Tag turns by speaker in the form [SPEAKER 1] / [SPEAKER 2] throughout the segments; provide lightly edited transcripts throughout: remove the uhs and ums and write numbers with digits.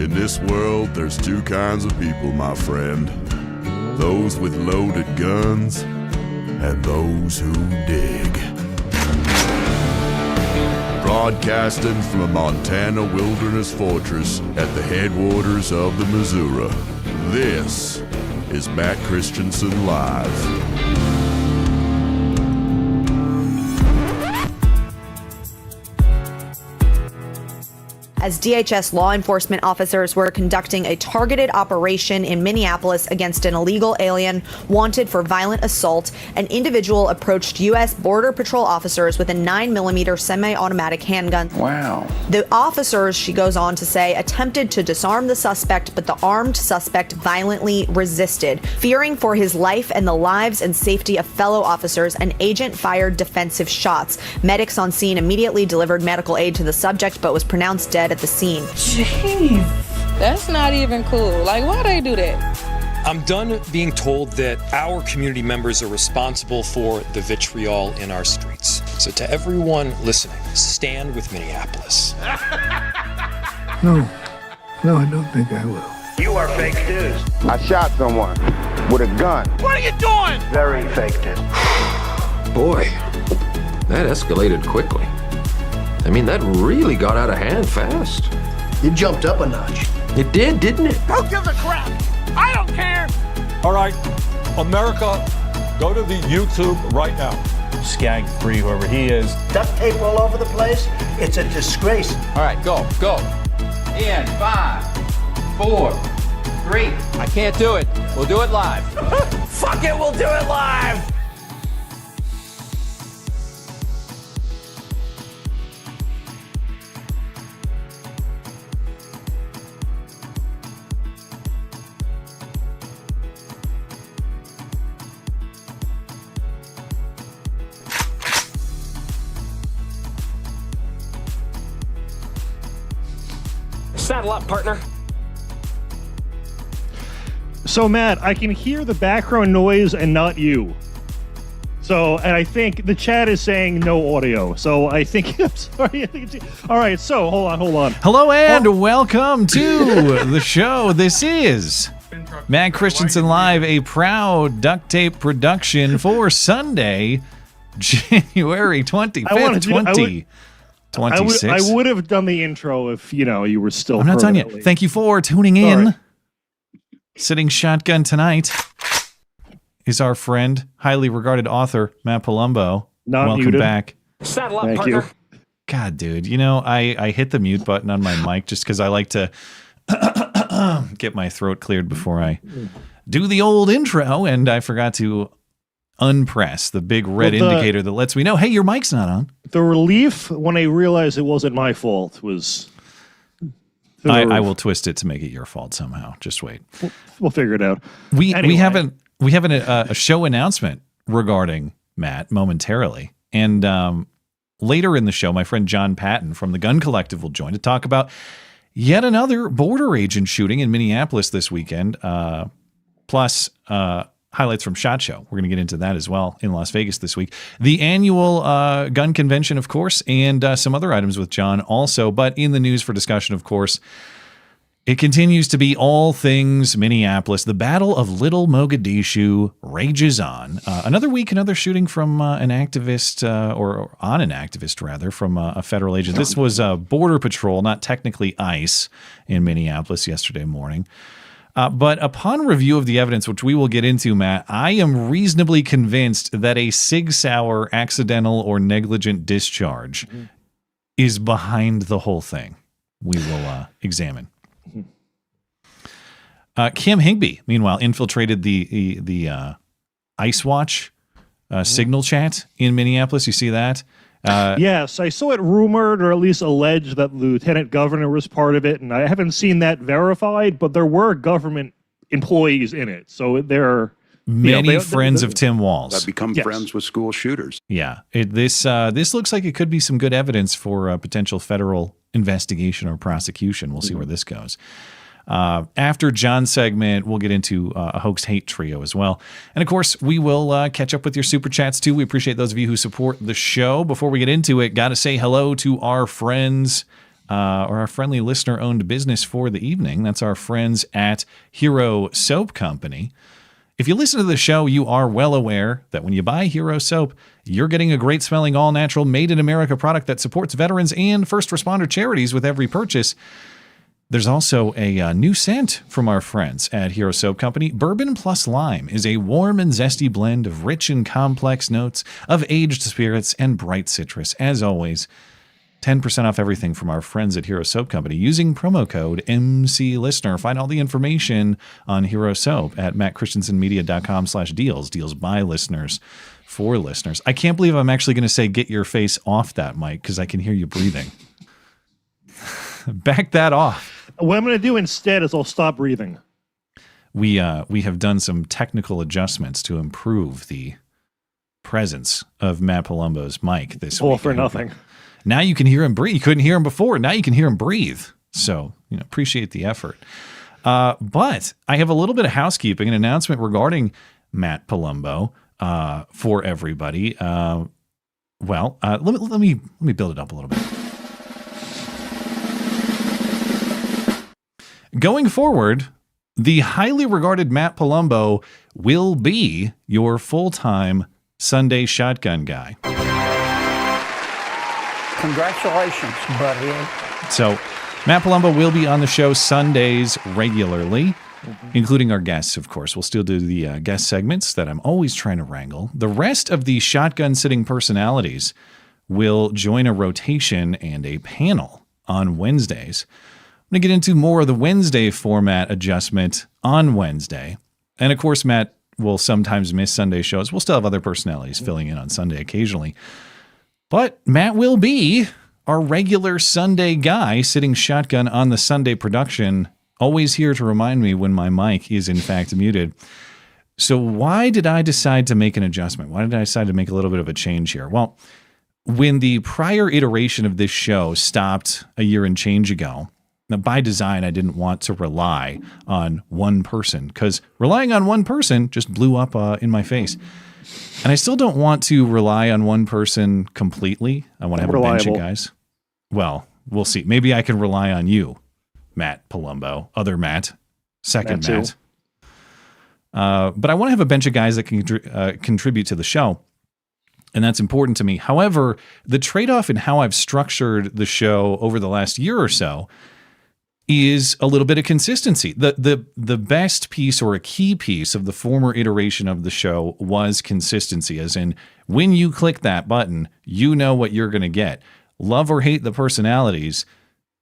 [SPEAKER 1] In this world, there's two kinds of people, my friend. Those with loaded guns, and those who dig. Broadcasting from a Montana wilderness fortress at the headwaters of the Missouri, this is Matt Christiansen Live.
[SPEAKER 2] As DHS law enforcement officers were conducting a targeted operation in Minneapolis against an illegal alien wanted for violent assault, an individual approached U.S. Border Patrol officers with a 9mm semi-automatic handgun.
[SPEAKER 3] Wow.
[SPEAKER 2] The officers, she goes on to say, attempted to disarm the suspect, but the armed suspect violently resisted. Fearing for his life and the lives and safety of fellow officers, an agent fired defensive shots. Medics on scene immediately delivered medical aid to the subject, but was pronounced dead at the scene.
[SPEAKER 4] Jeez, that's not even cool. Like, why they do that?
[SPEAKER 5] I'm done being told that our community members are responsible for the vitriol in our streets. So to everyone listening, stand with Minneapolis.
[SPEAKER 6] No, I don't think I will.
[SPEAKER 7] You are fake news.
[SPEAKER 8] I shot someone with a gun.
[SPEAKER 7] What are you doing? Very fake news.
[SPEAKER 9] Boy, that escalated quickly. I mean, that really got out of hand fast.
[SPEAKER 7] You jumped up a notch.
[SPEAKER 9] It did, didn't it?
[SPEAKER 7] Who gives a crap? I don't care.
[SPEAKER 10] All right, America, go to the YouTube right now. Skag free, whoever he is.
[SPEAKER 7] Duct tape all over the place. It's a disgrace.
[SPEAKER 3] All right, go. In 5, 4, 3. I can't do it. We'll do it live.
[SPEAKER 7] Fuck it, we'll do it live.
[SPEAKER 5] Saddle up, partner.
[SPEAKER 11] So, Matt, I can hear the background noise and not you. So, and I think the chat is saying no audio. So I think, I'm sorry. All right, so hold on.
[SPEAKER 12] Hello and welcome to the show. This is Matt Christiansen Live, a proud duct tape production for Sunday, January 25th, 2026.
[SPEAKER 11] I would have done the intro if, you were still.
[SPEAKER 12] I'm not done yet. Thank you for tuning in. Right. Sitting shotgun tonight is our friend, highly regarded author, Matt Palumbo.
[SPEAKER 11] Not
[SPEAKER 12] Welcome
[SPEAKER 11] muted.
[SPEAKER 12] back.
[SPEAKER 5] Saddle up,
[SPEAKER 11] Thank
[SPEAKER 5] partner.
[SPEAKER 11] you.
[SPEAKER 12] God, dude, I hit the mute button on my mic just because I like to get my throat cleared before I do the old intro, and I forgot to unpress the big red indicator that lets me know, hey, your mic's not on.
[SPEAKER 11] The relief when I realized it wasn't my fault was...
[SPEAKER 12] I will twist it to make it your fault somehow. Just wait.
[SPEAKER 11] We'll figure it out.
[SPEAKER 12] We have a show announcement regarding Matt momentarily, and later in the show, my friend Jon Patton from the Gun Collective will join to talk about yet another border agent shooting in Minneapolis this weekend. Plus highlights from SHOT Show. We're going to get into that as well in Las Vegas this week. The annual gun convention, of course, and some other items with John also. But in the news for discussion, of course, it continues to be all things Minneapolis. The Battle of Little Mogadishu rages on. Another week, another shooting from an activist, or on an activist, rather, from a federal agent. This was Border Patrol, not technically ICE, in Minneapolis yesterday morning. But upon review of the evidence, which we will get into, Matt, I am reasonably convinced that a Sig Sauer accidental or negligent discharge is behind the whole thing. We will examine. Kim Higby, meanwhile, infiltrated the Ice Watch signal chat in Minneapolis. You see that?
[SPEAKER 11] Yes, I saw it rumored or at least alleged that the lieutenant governor was part of it, and I haven't seen that verified, but there were government employees in it. So they're
[SPEAKER 12] many friends of Tim Walz.
[SPEAKER 13] That become friends with school shooters.
[SPEAKER 12] Yeah, this looks like it could be some good evidence for a potential federal investigation or prosecution. We'll see where this goes. After John's segment, we'll get into a hoax hate trio as well. And of course, we will catch up with your super chats too. We appreciate those of you who support the show. Before we get into it, got to say hello to our friends or our friendly listener-owned business for the evening. That's our friends at Hero Soap Company. If you listen to the show, you are well aware that when you buy Hero Soap, you're getting a great-smelling, all-natural, made-in-America product that supports veterans and first responder charities with every purchase. There's also a new scent from our friends at Hero Soap Company. Bourbon Plus Lime is a warm and zesty blend of rich and complex notes of aged spirits and bright citrus. As always, 10% off everything from our friends at Hero Soap Company using promo code MCListener. Find all the information on Hero Soap at mattchristiansenmedia.com/deals. Deals by listeners for listeners. I can't believe I'm actually going to say get your face off that mic because I can hear you breathing. Back that off.
[SPEAKER 11] What I'm going to do instead is I'll stop breathing.
[SPEAKER 12] We have done some technical adjustments to improve the presence of Matt Palumbo's mic this week.
[SPEAKER 11] All for nothing.
[SPEAKER 12] Now you can hear him breathe. You couldn't hear him before. Now you can hear him breathe. So, appreciate the effort. But I have a little bit of housekeeping, an announcement regarding Matt Palumbo for everybody. Let me build it up a little bit. Going forward, the highly regarded Matt Palumbo will be your full-time Sunday shotgun guy.
[SPEAKER 7] Congratulations, buddy.
[SPEAKER 12] So Matt Palumbo will be on the show Sundays regularly, including our guests, of course. We'll still do the guest segments that I'm always trying to wrangle. The rest of the shotgun sitting personalities will join a rotation and a panel on Wednesdays. I'm going to get into more of the Wednesday format adjustment on Wednesday. And of course, Matt will sometimes miss Sunday shows. We'll still have other personalities filling in on Sunday occasionally. But Matt will be our regular Sunday guy sitting shotgun on the Sunday production, always here to remind me when my mic is in fact muted. So why did I decide to make an adjustment? Why did I decide to make a little bit of a change here? Well, when the prior iteration of this show stopped a year and change ago, now by design, I didn't want to rely on one person because relying on one person just blew up in my face. And I still don't want to rely on one person completely. I want to have a bench of guys. Well, we'll see. Maybe I can rely on you, Matt Palumbo, other Matt, second Matt. But I want to have a bench of guys that can contribute to the show. And that's important to me. However, the trade-off in how I've structured the show over the last year or so is a little bit of consistency. The best piece or a key piece of the former iteration of the show was consistency, as in when you click that button, you know what you're going to get. Love or hate the personalities,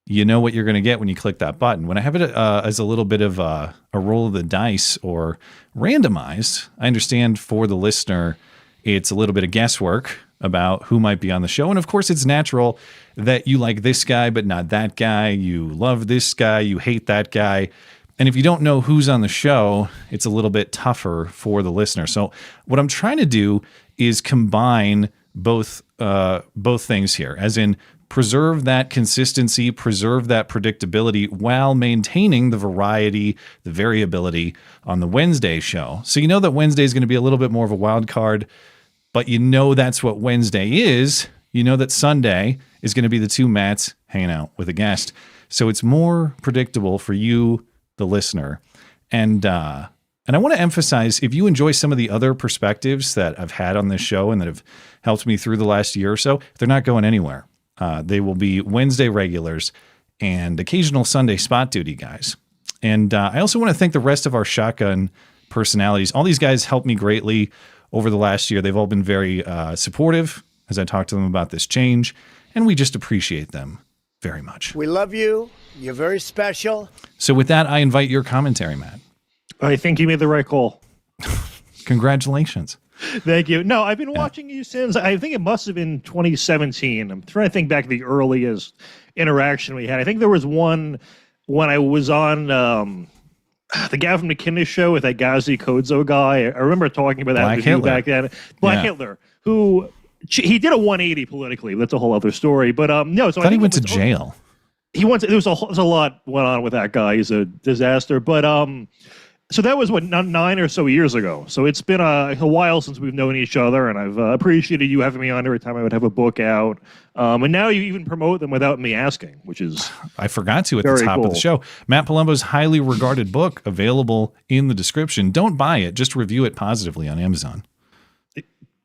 [SPEAKER 12] you know what you're going to get when you click that button. When I have it as a little bit of a roll of the dice or randomized, I understand for the listener, it's a little bit of guesswork about who might be on the show. And of course, it's natural that you like this guy, but not that guy. You love this guy, you hate that guy. And if you don't know who's on the show, it's a little bit tougher for the listener. So what I'm trying to do is combine both things here, as in preserve that consistency, preserve that predictability while maintaining the variety, the variability on the Wednesday show. So you know that Wednesday is going to be a little bit more of a wild card, but you know that's what Wednesday is. You know that Sunday is going to be the two Matts hanging out with a guest. So it's more predictable for you, the listener. And I want to emphasize, if you enjoy some of the other perspectives that I've had on this show and that have helped me through the last year or so, they're not going anywhere. They will be Wednesday regulars and occasional Sunday spot duty guys. And I also want to thank the rest of our shotgun personalities. All these guys helped me greatly over the last year. They've all been very supportive as I talk to them about this change, and we just appreciate them very much.
[SPEAKER 7] We love you. You're very special.
[SPEAKER 12] So with that, I invite your commentary, Matt.
[SPEAKER 11] I think you made the right call.
[SPEAKER 12] Congratulations.
[SPEAKER 11] Thank you. No, I've been watching you since, I think it must have been 2017. I'm trying to think back to the earliest interaction we had. I think there was one when I was on the Gavin McInnes show with that Ghazi Kodzo guy. I remember talking about that with you back then. Black Hitler, who he did a 180 politically. That's a whole other story. But no, so
[SPEAKER 12] I thought he went to jail.
[SPEAKER 11] He went. There was a lot went on with that guy. He's a disaster. But So that was, what, 9 or so years ago. So it's been a while since we've known each other, and I've appreciated you having me on every time I would have a book out. And now you even promote them without me asking, which is
[SPEAKER 12] I forgot to at the top of the show. Matt Palumbo's highly regarded book, available in the description. Don't buy it. Just review it positively on Amazon.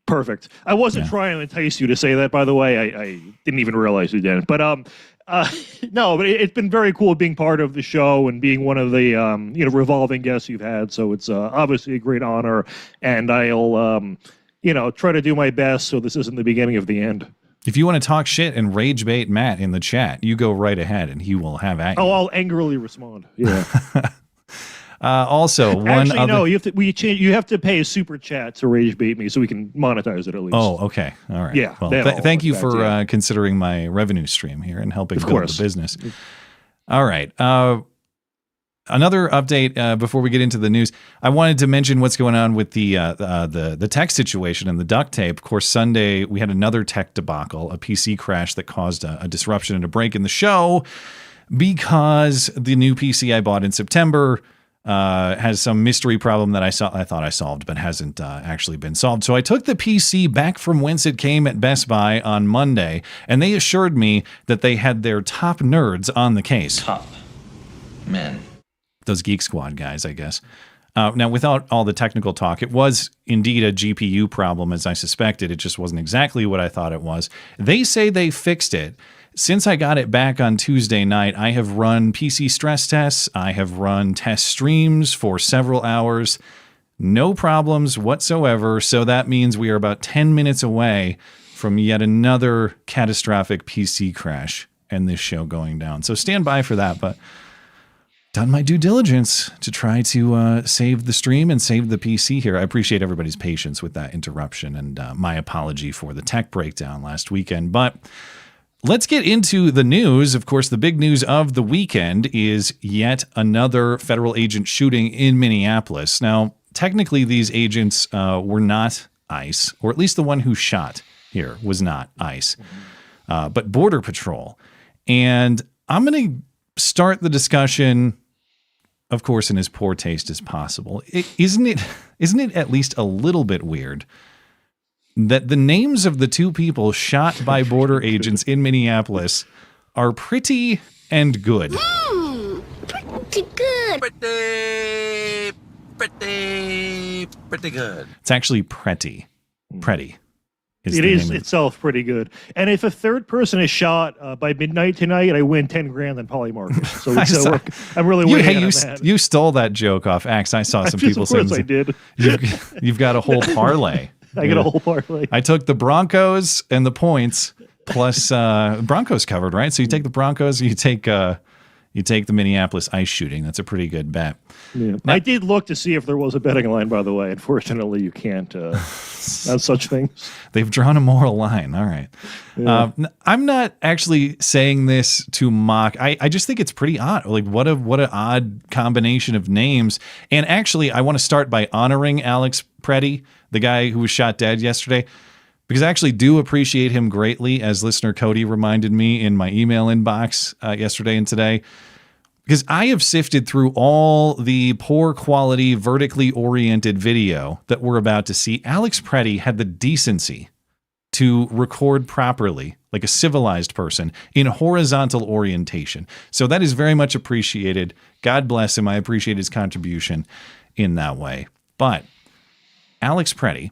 [SPEAKER 11] Perfect. I wasn't trying to entice you to say that, by the way. I didn't even realize you didn't. But no, but it's been very cool being part of the show and being one of the revolving guests you've had. So it's obviously a great honor, and I'll try to do my best so this isn't the beginning of the end.
[SPEAKER 12] If you want to talk shit and rage bait Matt in the chat, you go right ahead, and he will have at you.
[SPEAKER 11] Oh, I'll angrily respond. Yeah.
[SPEAKER 12] Also,
[SPEAKER 11] no, you have to pay a super chat to rage bait me so we can monetize it at least.
[SPEAKER 12] Oh, okay, all right.
[SPEAKER 11] Yeah.
[SPEAKER 12] Well, thank you for considering my revenue stream here and helping build the business. All right. Another update before we get into the news. I wanted to mention what's going on with the tech situation and the duct tape. Of course, Sunday we had another tech debacle, a PC crash that caused a disruption and a break in the show because the new PC I bought in September has some mystery problem that I thought I solved, but hasn't actually been solved. So I took the PC back from whence it came at Best Buy on Monday, and they assured me that they had their top nerds on the case.
[SPEAKER 14] Top men.
[SPEAKER 12] Those Geek Squad guys, I guess. Now, without all the technical talk, it was indeed a GPU problem, as I suspected. It just wasn't exactly what I thought it was. They say they fixed it. Since I got it back on Tuesday night, I have run PC stress tests. I have run test streams for several hours. No problems whatsoever. So that means we are about 10 minutes away from yet another catastrophic PC crash and this show going down. So stand by for that. But done my due diligence to try to save the stream and save the PC here. I appreciate everybody's patience with that interruption, and my apology for the tech breakdown last weekend. But let's get into the news. Of course, the big news of the weekend is yet another federal agent shooting in Minneapolis. Now, technically, these agents were not ICE, or at least the one who shot here was not ICE, but Border Patrol. And I'm going to start the discussion, of course, in as poor taste as possible. Isn't it at least a little bit weird that the names of the two people shot by border agents in Minneapolis are pretty and good?
[SPEAKER 15] Pretty good.
[SPEAKER 14] Pretty good.
[SPEAKER 12] It's actually pretty. Pretty.
[SPEAKER 11] It is itself pretty good. And if a third person is shot by midnight tonight, I win 10 grand on Polymarket. So I'm really winning on that.
[SPEAKER 12] You stole that joke off Axe. I saw some people saying,
[SPEAKER 11] I did.
[SPEAKER 12] You've got a whole parlay.
[SPEAKER 11] I get a whole parlay.
[SPEAKER 12] I took the Broncos and the points plus Broncos covered, right? So you take the Broncos, you take the Minneapolis ICE shooting. That's a pretty good bet.
[SPEAKER 11] Yeah. Now, I did look to see if there was a betting line, by the way. Unfortunately, you can't on such things.
[SPEAKER 12] They've drawn a moral line. All right. Yeah. I'm not actually saying this to mock. I just think it's pretty odd. Like, what an odd combination of names. And actually, I want to start by honoring Alex Preddy, the guy who was shot dead yesterday, because I actually do appreciate him greatly, as listener Cody reminded me in my email inbox yesterday and today, because I have sifted through all the poor quality, vertically oriented video that we're about to see. Alex Preddy had the decency to record properly, like a civilized person, in horizontal orientation. So that is very much appreciated. God bless him. I appreciate his contribution in that way. But Alex Preddy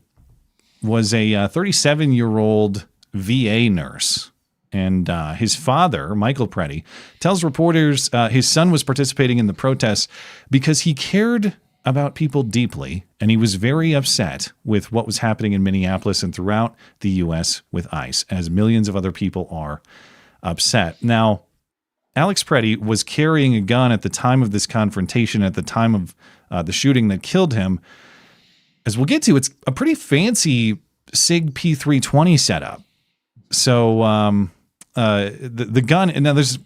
[SPEAKER 12] was a 37-year-old VA nurse. And his father, Michael Preddy, tells reporters his son was participating in the protests because he cared about people deeply, and he was very upset with what was happening in Minneapolis and throughout the U.S. with ICE, as millions of other people are upset. Now, Alex Preddy was carrying a gun at the time of this confrontation, at the time of the shooting that killed him. As we'll get to, it's a pretty fancy SIG P320 setup. So the gun, and now there's,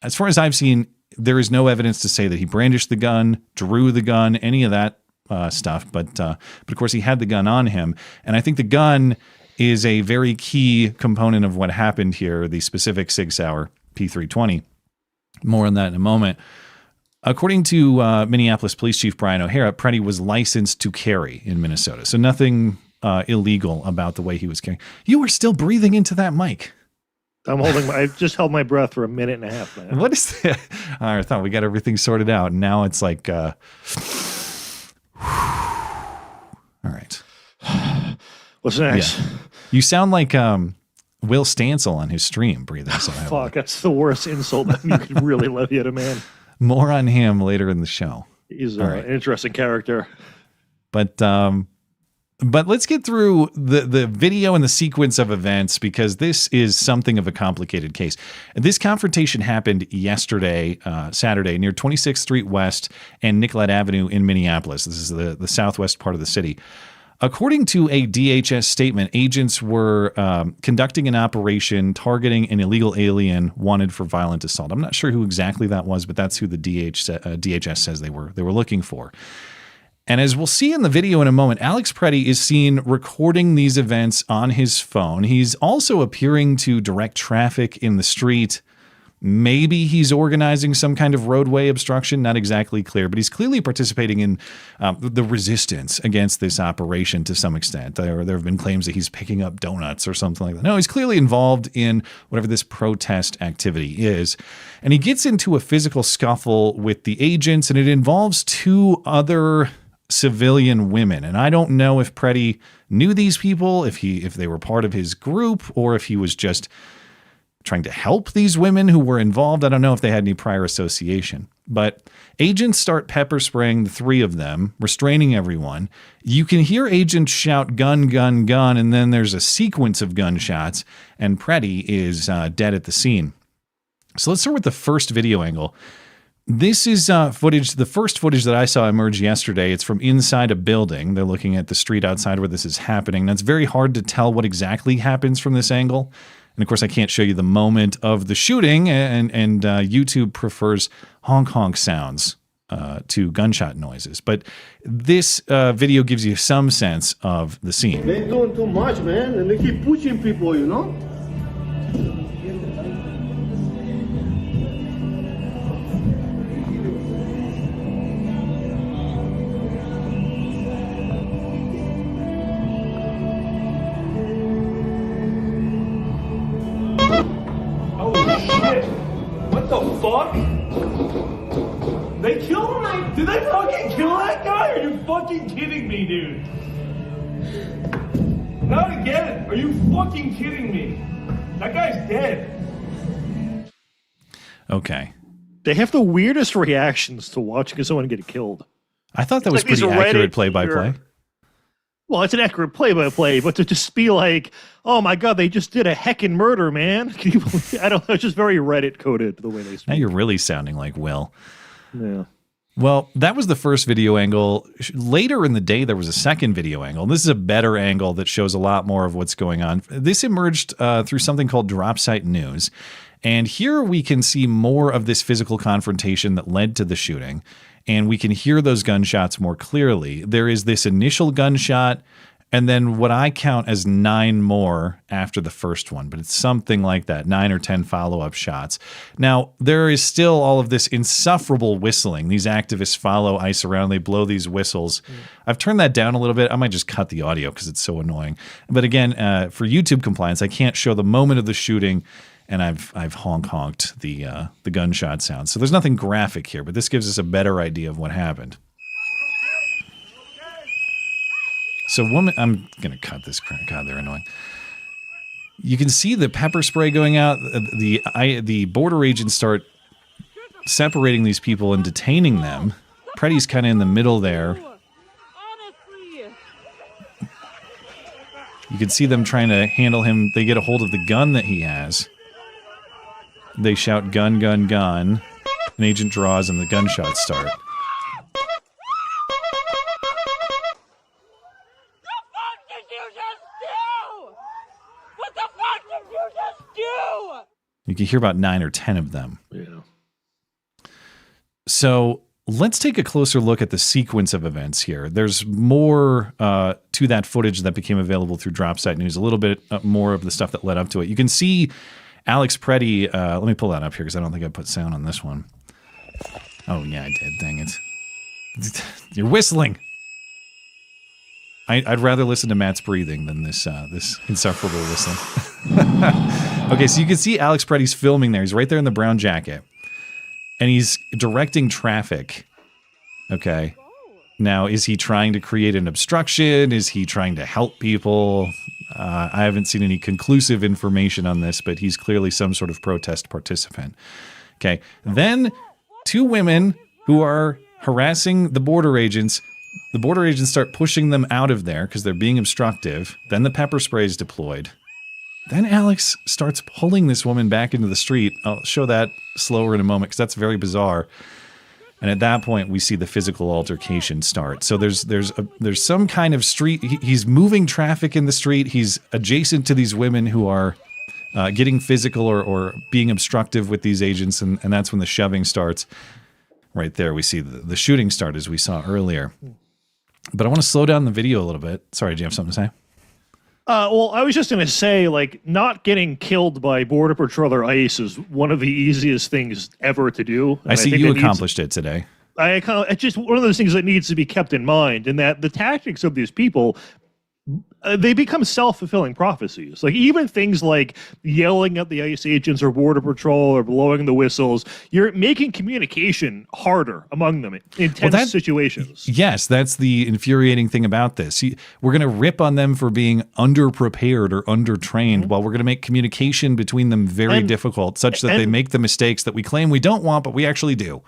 [SPEAKER 12] as far as I've seen, there is no evidence to say that he brandished the gun, drew the gun, any of that stuff. But of course, he had the gun on him. And I think the gun is a very key component of what happened here, the specific SIG Sauer P320. More on that in a moment. According to Minneapolis Police Chief Brian O'Hara, Preddy was licensed to carry in Minnesota. So nothing illegal about the way he was carrying. You were still breathing into that mic.
[SPEAKER 11] I just held my breath for a minute and a half, man.
[SPEAKER 12] What is that? I thought we got everything sorted out. And now it's like, all right.
[SPEAKER 11] What's next?
[SPEAKER 12] Yeah. You sound like Will Stancil on his stream breathing so heavily.
[SPEAKER 11] Fuck, that's the worst insult that you could really levy at a man.
[SPEAKER 12] More on him later in the show.
[SPEAKER 11] He's an interesting character.
[SPEAKER 12] But let's get through the video and the sequence of events, because this is something of a complicated case. This confrontation happened yesterday, Saturday, near 26th Street West and Nicollet Avenue in Minneapolis. This is the southwest part of the city. According to a DHS statement, agents were conducting an operation targeting an illegal alien wanted for violent assault. I'm not sure who exactly that was, but that's who the DHS says they were looking for. And as we'll see in the video in a moment, Alex Preddy is seen recording these events on his phone. He's also appearing to direct traffic in the street. Maybe he's organizing some kind of roadway obstruction, not exactly clear, but he's clearly participating in the resistance against this operation to some extent. There have been claims that he's picking up donuts or something like that. No, he's clearly involved in whatever this protest activity is. And he gets into a physical scuffle with the agents, and it involves two other civilian women. And I don't know if Preddy knew these people, if they were part of his group, or if he was just trying to help these women who were involved. I don't know if they had any prior association. But agents start pepper spraying the three of them, restraining everyone. You can hear agents shout, "Gun, gun, gun," and then there's a sequence of gunshots, and Preddy is dead at the scene. So let's start with the first video angle. This is footage, the first footage that I saw emerge yesterday. It's from inside a building. They're looking at the street outside where this is happening. Now, it's very hard to tell what exactly happens from this angle. And of course, I can't show you the moment of the shooting, and YouTube prefers honk honk sounds to gunshot noises. But this video gives you some sense of the scene.
[SPEAKER 6] They're doing too much, man, and they keep pushing people, you know?
[SPEAKER 10] What the fuck? They killed him? Did they fucking kill that guy? Are you fucking kidding me, dude? Not again. Are you fucking kidding me? That guy's dead.
[SPEAKER 12] Okay.
[SPEAKER 11] They have the weirdest reactions to watching someone get killed.
[SPEAKER 12] I thought that was pretty accurate play-by-play.
[SPEAKER 11] Well, it's an accurate play-by-play, but to just be like, "Oh my God, they just did a heckin' murder, man!" Can you believe? I don't know. It's just very Reddit-coded the way they speak.
[SPEAKER 12] Now you're really sounding like Will.
[SPEAKER 11] Yeah.
[SPEAKER 12] Well, that was the first video angle. Later in the day, there was a second video angle. This is a better angle that shows a lot more of what's going on. This emerged through something called Drop Site News. And here we can see more of this physical confrontation that led to the shooting. And we can hear those gunshots more clearly. There is this initial gunshot, and then what I count as 9 more after the first one, but it's something like that, 9 or 10 follow-up shots. Now, there is still all of this insufferable whistling. These activists follow ICE around. They blow these whistles. I've turned that down a little bit. I might just cut the audio because it's so annoying. But again, for YouTube compliance, I can't show the moment of the shooting, and I've honk-honked the gunshot sound. So there's nothing graphic here, but this gives us a better idea of what happened. So I'm going to cut this crap. God, they're annoying. You can see the pepper spray going out. The border agents start separating these people and detaining them. Preddy's kind of in the middle there. You can see them trying to handle him. They get a hold of the gun that he has. They shout, "Gun, gun, gun." An agent draws and the gunshots start. You can hear about 9 or 10 of them.
[SPEAKER 11] Yeah.
[SPEAKER 12] So let's take a closer look at the sequence of events here. There's more to that footage that became available through Drop Site News, a little bit more of the stuff that led up to it. You can see Alex Preddy. Let me pull that up here because I don't think I put sound on this one. Oh, yeah, I did. Dang it. You're whistling. I'd rather listen to Matt's breathing than this insufferable whistling. Okay, so you can see Alex Preddy's filming there. He's right there in the brown jacket. And he's directing traffic. Okay. Now, is he trying to create an obstruction? Is he trying to help people? I haven't seen any conclusive information on this, but he's clearly some sort of protest participant. Okay. Then 2 women who are harassing the border agents. The border agents start pushing them out of there because they're being obstructive. Then the pepper spray is deployed. Then Alex starts pulling this woman back into the street. I'll show that slower in a moment because that's very bizarre. And at that point, we see the physical altercation start. So there's some kind of street. He's moving traffic in the street. He's adjacent to these women who are getting physical or being obstructive with these agents, and that's when the shoving starts. Right there, we see the shooting start as we saw earlier. But I want to slow down the video a little bit. Sorry, do you have something to say?
[SPEAKER 11] Well, I was just going to say, like, not getting killed by Border Patrol or ICE is one of the easiest things ever to do.
[SPEAKER 12] I see you accomplished it today.
[SPEAKER 11] It's just one of those things that needs to be kept in mind, and that the tactics of these people, they become self-fulfilling prophecies. Like, even things like yelling at the ICE agents or Border Patrol or blowing the whistles, you're making communication harder among them in tense situations.
[SPEAKER 12] Yes, that's the infuriating thing about this. We're going to rip on them for being underprepared or undertrained, while we're going to make communication between them very difficult, such that they make the mistakes that we claim we don't want, but we actually do.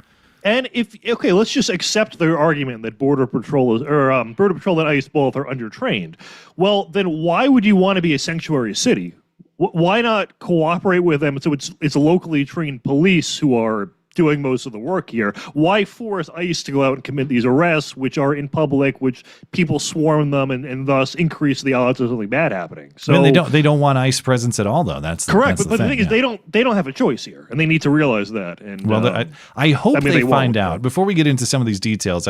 [SPEAKER 11] And let's just accept their argument that Border Patrol and ICE both are undertrained. Well, then why would you want to be a sanctuary city? Why not cooperate with them so it's locally trained police who are doing most of the work here? Why force ICE to go out and commit these arrests, which are in public, which people swarm them, and thus increase the odds of something bad happening? So
[SPEAKER 12] I mean, they don't want ICE presence at all, though. That's
[SPEAKER 11] correct.
[SPEAKER 12] That's
[SPEAKER 11] but the thing is, they don't have a choice here, and they need to realize that. And
[SPEAKER 12] I hope they find out before we get into some of these details.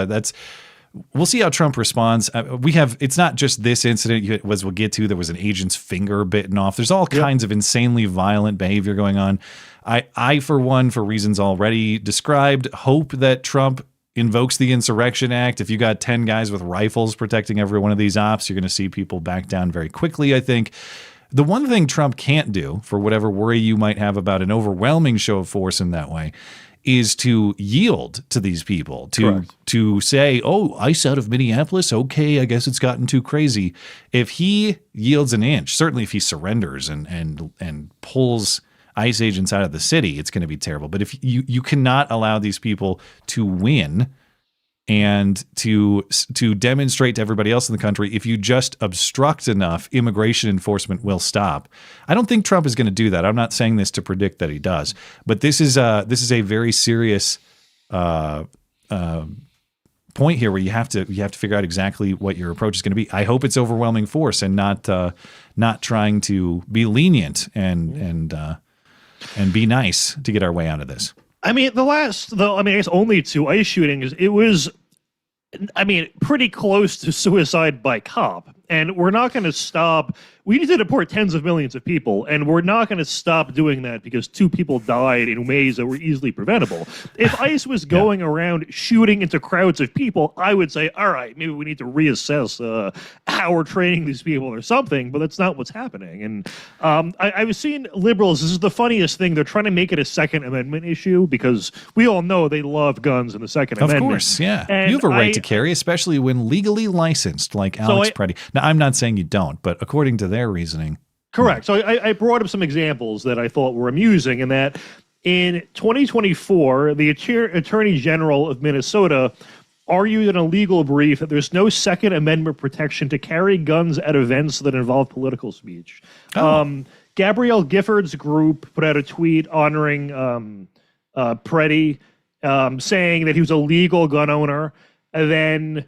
[SPEAKER 12] We'll see how Trump responds. It's not just this incident, as we'll get to. There was an agent's finger bitten off. There's all kinds of insanely violent behavior going on. I, for one, for reasons already described, hope that Trump invokes the Insurrection Act. If you got 10 guys with rifles protecting every one of these ops, you're going to see people back down very quickly, I think. The one thing Trump can't do, for whatever worry you might have about an overwhelming show of force in that way, is to yield to these people, to say, oh, ICE out of Minneapolis, okay, I guess it's gotten too crazy. If he yields an inch, certainly if he surrenders and pulls ICE agents out of the city, it's going to be terrible. But if you cannot allow these people to win and to demonstrate to everybody else in the country, if you just obstruct enough, immigration enforcement will stop. I don't think Trump is going to do that. I'm not saying this to predict that he does, but this is a very serious point here where you have to figure out exactly what your approach is going to be. I hope it's overwhelming force and not trying to be lenient and be nice to get our way out of this.
[SPEAKER 11] I mean, I guess only 2 ICE shootings, it was, pretty close to suicide by cop. And we're not going to stop. We need to deport tens of millions of people, and we're not going to stop doing that because 2 people died in ways that were easily preventable. If ICE was going around shooting into crowds of people, I would say, all right, maybe we need to reassess how we're training these people or something, but that's not what's happening. And I was seeing liberals, this is the funniest thing, they're trying to make it a Second Amendment issue because we all know they love guns in the Second Amendment.
[SPEAKER 12] Of course, yeah. And you have a right to carry, especially when legally licensed, like Alex Preddy. Now, I'm not saying you don't, but according to their reasoning.
[SPEAKER 11] Correct. So I brought up some examples that I thought were amusing, and that in 2024, the Attorney General of Minnesota argued in a legal brief that there's no Second Amendment protection to carry guns at events that involve political speech. Gabrielle Gifford's group put out a tweet honoring Preddy, saying that he was a legal gun owner, and then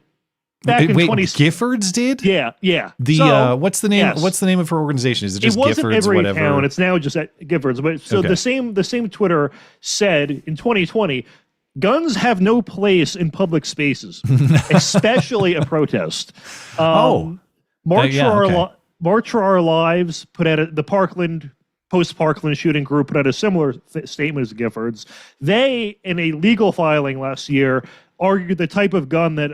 [SPEAKER 12] Giffords did?
[SPEAKER 11] Yeah.
[SPEAKER 12] What's the name?
[SPEAKER 11] Yes.
[SPEAKER 12] What's the name of her organization? Is it just
[SPEAKER 11] Giffords?
[SPEAKER 12] Giffords?
[SPEAKER 11] Every
[SPEAKER 12] Whatever.
[SPEAKER 11] town. It's now just at Giffords. But so the same Twitter said in 2020, guns have no place in public spaces, especially a protest. March for Our Lives put out the Parkland post-Parkland shooting group put out a similar statement as Giffords. They, in a legal filing last year, argued the type of gun that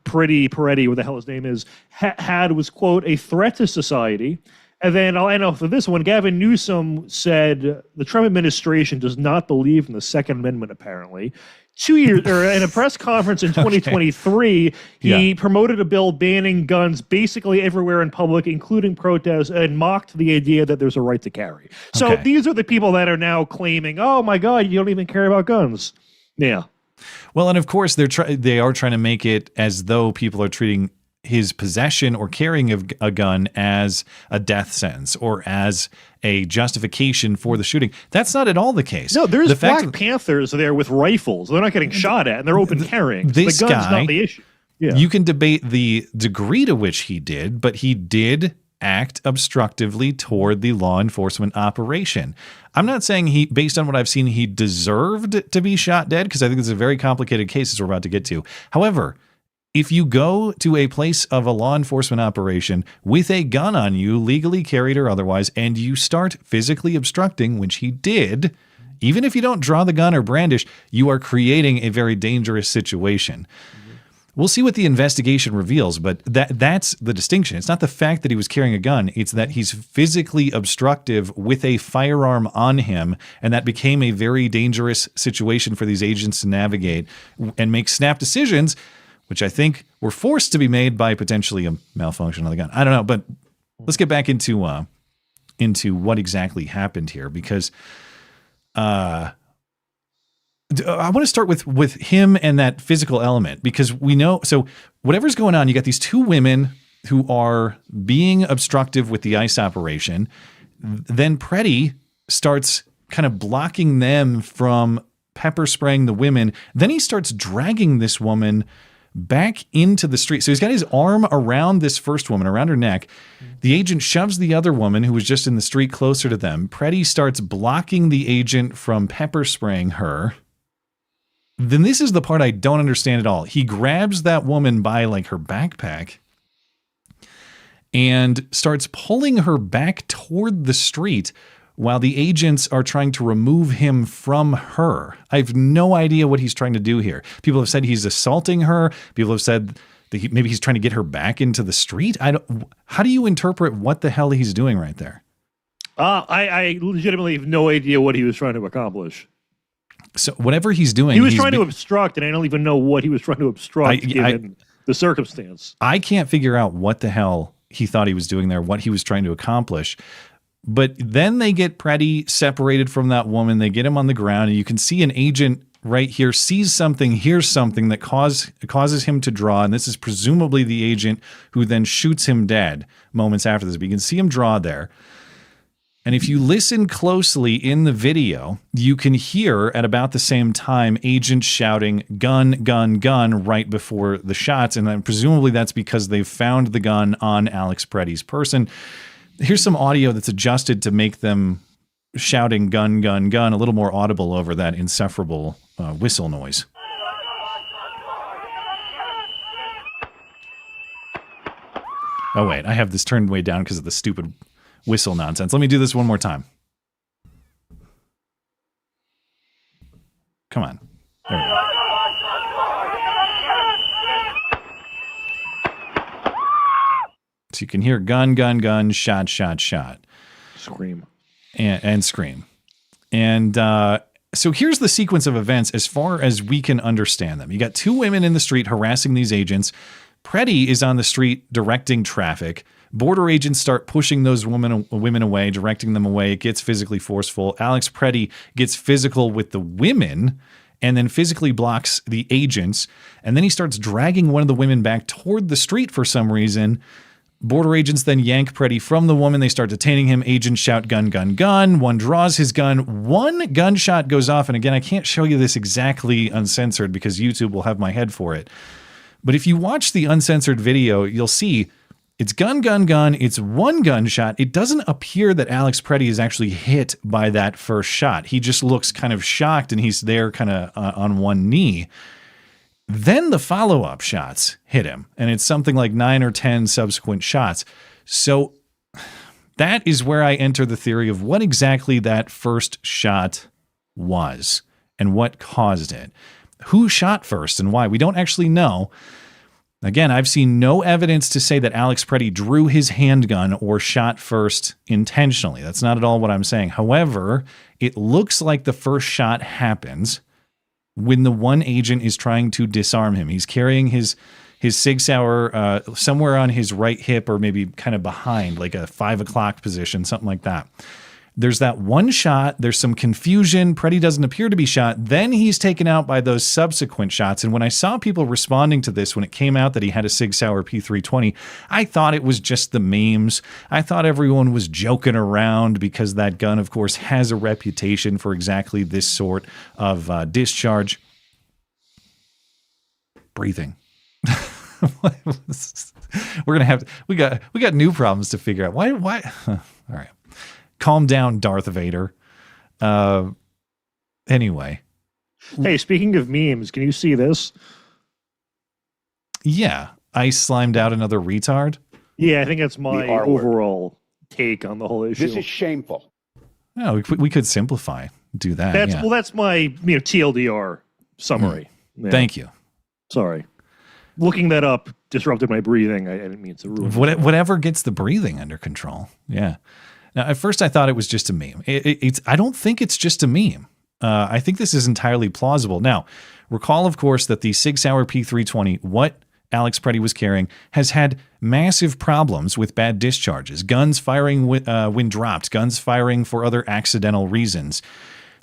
[SPEAKER 11] Peretti, what the hell his name is, had was, quote, a threat to society. And then I'll end off with this one. Gavin Newsom said the Trump administration does not believe in the Second Amendment, apparently. 2 years, or in a press conference in 2023, he promoted a bill banning guns basically everywhere in public, including protests, and mocked the idea that there's a right to carry. So these are the people that are now claiming, oh my God, you don't even care about guns. Yeah.
[SPEAKER 12] Well, and of course, they are trying to make it as though people are treating his possession or carrying of a gun as a death sentence or as a justification for the shooting. That's not at all the case.
[SPEAKER 11] No, there's Black Panthers there with rifles. They're not getting shot at, and they're open carrying.
[SPEAKER 12] This
[SPEAKER 11] the gun's
[SPEAKER 12] guy,
[SPEAKER 11] not the issue. Yeah.
[SPEAKER 12] You can debate the degree to which he did, but he did act obstructively toward the law enforcement operation. I'm not saying based on what I've seen, he deserved to be shot dead, because I think it's a very complicated case as we're about to get to. However, if you go to a place of a law enforcement operation with a gun on you, legally carried or otherwise, and you start physically obstructing, which he did, even if you don't draw the gun or brandish, you are creating a very dangerous situation. We'll see what the investigation reveals, but that's the distinction. It's not the fact that he was carrying a gun. It's that he's physically obstructive with a firearm on him, and that became a very dangerous situation for these agents to navigate and make snap decisions, which I think were forced to be made by potentially a malfunction of the gun. I don't know, but let's get back into what exactly happened here, because I want to start with him and that physical element, because we know, so whatever's going on, you got these two women who are being obstructive with the ICE operation. Then Peretti starts kind of blocking them from pepper spraying the women. Then he starts dragging this woman back into the street. So he's got his arm around this first woman, around her neck. The agent shoves the other woman who was just in the street closer to them. Peretti starts blocking the agent from pepper spraying her. Then this is the part I don't understand at all. He grabs that woman by like her backpack and starts pulling her back toward the street while the agents are trying to remove him from her. I have no idea what he's trying to do here. People have said he's assaulting her. People have said that maybe he's trying to get her back into the street. How do you interpret what the hell he's doing right there?
[SPEAKER 11] I legitimately have no idea what he was trying to accomplish.
[SPEAKER 12] So whatever he's doing,
[SPEAKER 11] he was trying to obstruct, and I don't even know what he was trying to obstruct given the circumstance.
[SPEAKER 12] I can't figure out what the hell he thought he was doing there, what he was trying to accomplish. But then they get Peretti separated from that woman. They get him on the ground, and you can see an agent right here sees something, hears something that causes him to draw. And this is presumably the agent who then shoots him dead moments after this. But you can see him draw there. And if you listen closely in the video, you can hear at about the same time agents shouting gun, gun, gun right before the shots. And then presumably that's because they've found the gun on Alex Peretti's person. Here's some audio that's adjusted to make them shouting gun, gun, gun a little more audible over that insufferable whistle noise. Oh, wait, I have this turned way down because of the stupid whistle nonsense. Let me do this one more time. Come on. There we go. So you can hear gun, gun, gun, shot, shot, shot.
[SPEAKER 11] Scream.
[SPEAKER 12] And scream. And so here's the sequence of events as far as we can understand them. You got two women in the street harassing these agents. Peretti is on the street directing traffic. Border agents start pushing those women away, directing them away. It gets physically forceful. Alex Peretti gets physical with the women and then physically blocks the agents. And then he starts dragging one of the women back toward the street for some reason. Border agents then yank Peretti from the woman. They start detaining him. Agents shout gun, gun, gun. One draws his gun. One gunshot goes off. And again, I can't show you this exactly uncensored because YouTube will have my head for it. But if you watch the uncensored video, you'll see it's gun, gun, gun. It's one gunshot. It doesn't appear that Alex Peretti is actually hit by that first shot. He just looks kind of shocked and he's there kind of on one knee. Then the follow-up shots hit him, and it's something like 9 or 10 subsequent shots. So that is where I enter the theory of what exactly that first shot was and what caused it. Who shot first and why? We don't actually know. Again, I've seen no evidence to say that Alex Preddy drew his handgun or shot first intentionally. That's not at all what I'm saying. However, it looks like the first shot happens when the one agent is trying to disarm him. He's carrying his Sig Sauer somewhere on his right hip or maybe kind of behind, like a 5 o'clock position, something like that. There's that one shot. There's some confusion. Preddy doesn't appear to be shot. Then he's taken out by those subsequent shots. And when I saw people responding to this, when it came out that he had a Sig Sauer P320, I thought it was just the memes. I thought everyone was joking around because that gun, of course, has a reputation for exactly this sort of discharge. Breathing. We're gonna have we got new problems to figure out. Why? All right. Calm down, Darth Vader. Anyway.
[SPEAKER 11] Hey, speaking of memes, can you see this?
[SPEAKER 12] Yeah. I slimed out another retard.
[SPEAKER 11] Yeah, I think that's my overall take on the whole issue.
[SPEAKER 7] This is shameful.
[SPEAKER 12] No, we could simplify. Do that.
[SPEAKER 11] Well, that's my TLDR summary. Yeah.
[SPEAKER 12] Thank you.
[SPEAKER 11] Sorry. Looking that up disrupted my breathing. I didn't mean to ruin it.
[SPEAKER 12] Whatever gets the breathing under control. Yeah. Now, at first, I thought it was just a meme. I don't think it's just a meme. I think this is entirely plausible. Now, recall, of course, that the Sig Sauer P320, what Alex Preddy was carrying, has had massive problems with bad discharges. Guns firing when dropped. Guns firing for other accidental reasons.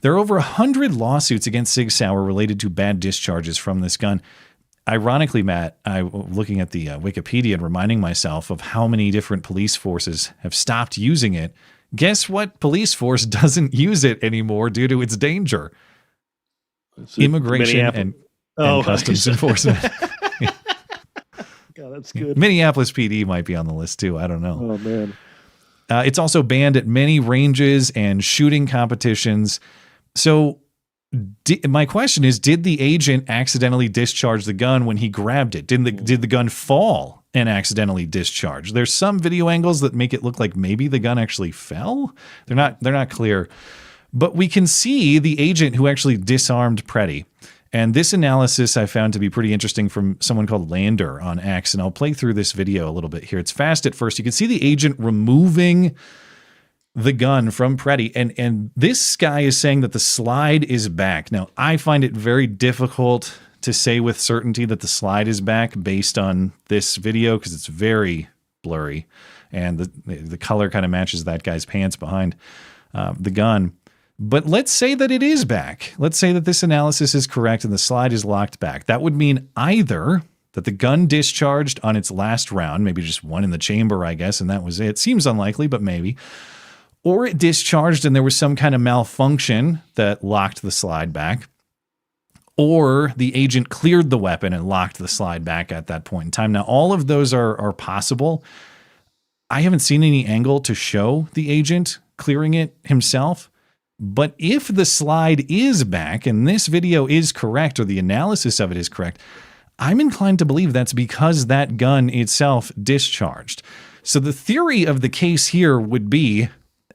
[SPEAKER 12] There are over 100 lawsuits against Sig Sauer related to bad discharges from this gun. Ironically, Matt, I'm looking at the Wikipedia and reminding myself of how many different police forces have stopped using it. Guess what police force doesn't use it anymore due to its danger? Immigration and Customs Enforcement.
[SPEAKER 11] God, that's good.
[SPEAKER 12] Minneapolis PD might be on the list too. I don't know.
[SPEAKER 11] Oh, man.
[SPEAKER 12] It's also banned at many ranges and shooting competitions. So my question is, did the agent accidentally discharge the gun when he grabbed it? Did the gun fall and accidentally discharge? There's some video angles that make it look like maybe the gun actually fell. They're not clear. But we can see the agent who actually disarmed Preddy. And this analysis I found to be pretty interesting from someone called Lander on X. And I'll play through this video a little bit here. It's fast at first. You can see the agent removing the gun from Preddy, and this guy is saying that the slide is back. Now, I find it very difficult to say with certainty that the slide is back based on this video because it's very blurry, and the color kind of matches that guy's pants behind the gun. But let's say that it is back. Let's say that this analysis is correct and the slide is locked back. That would mean either that the gun discharged on its last round, maybe just one in the chamber, I guess, and that was it. Seems unlikely, but maybe. Or it discharged and there was some kind of malfunction that locked the slide back. Or the agent cleared the weapon and locked the slide back at that point in time. Now, all of those are possible. I haven't seen any angle to show the agent clearing it himself. But if the slide is back and this video is correct or the analysis of it is correct, I'm inclined to believe that's because that gun itself discharged. So the theory of the case here would be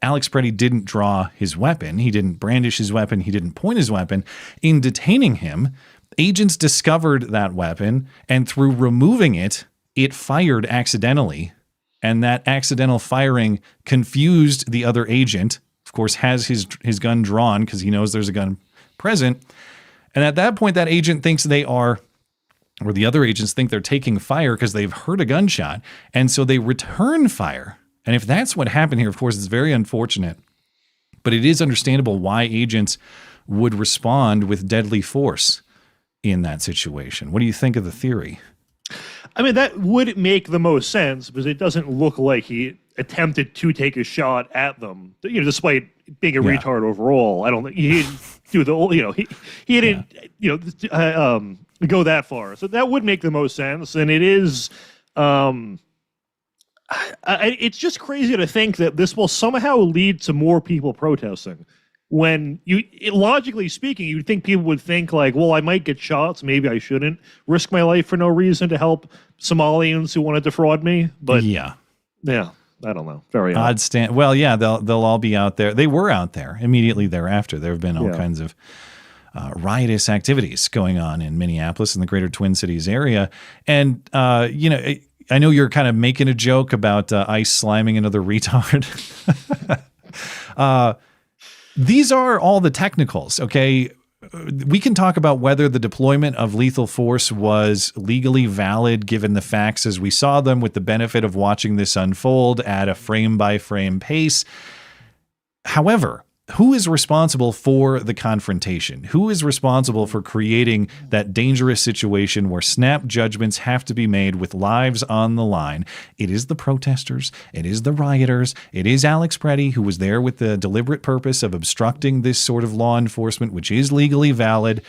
[SPEAKER 12] Alex Preddy didn't draw his weapon. He didn't brandish his weapon. He didn't point his weapon. In detaining him, agents discovered that weapon, and through removing it, it fired accidentally. And that accidental firing confused the other agent. Of course, has his gun drawn because he knows there's a gun present. And at that point, that agent thinks they are, or the other agents think they're taking fire because they've heard a gunshot. And so they return fire. And if that's what happened here, of course, it's very unfortunate. But it is understandable why agents would respond with deadly force in that situation. What do you think of the theory?
[SPEAKER 11] I mean, that would make the most sense because it doesn't look like he attempted to take a shot at them, despite being a retard overall. I don't think he didn't do the, he didn't, go that far. So that would make the most sense. And it is, it's just crazy to think that this will somehow lead to more people protesting. When logically speaking, you'd think people would think like, well, I might get shots. Maybe I shouldn't risk my life for no reason to help Somalians who want to defraud me. But
[SPEAKER 12] yeah.
[SPEAKER 11] I don't know. Very
[SPEAKER 12] odd. Well, yeah, they'll all be out there. They were out there immediately thereafter. There have been all kinds of riotous activities going on in Minneapolis and the greater Twin Cities area. And, I know you're kind of making a joke about ICE sliming another retard. These are all the technicals, okay? We can talk about whether the deployment of lethal force was legally valid given the facts as we saw them, with the benefit of watching this unfold at a frame-by-frame pace. However, who is responsible for the confrontation? Who is responsible for creating that dangerous situation where snap judgments have to be made with lives on the line? It is the protesters. It is the rioters. It is Alex Preddy, who was there with the deliberate purpose of obstructing this sort of law enforcement, which is legally valid.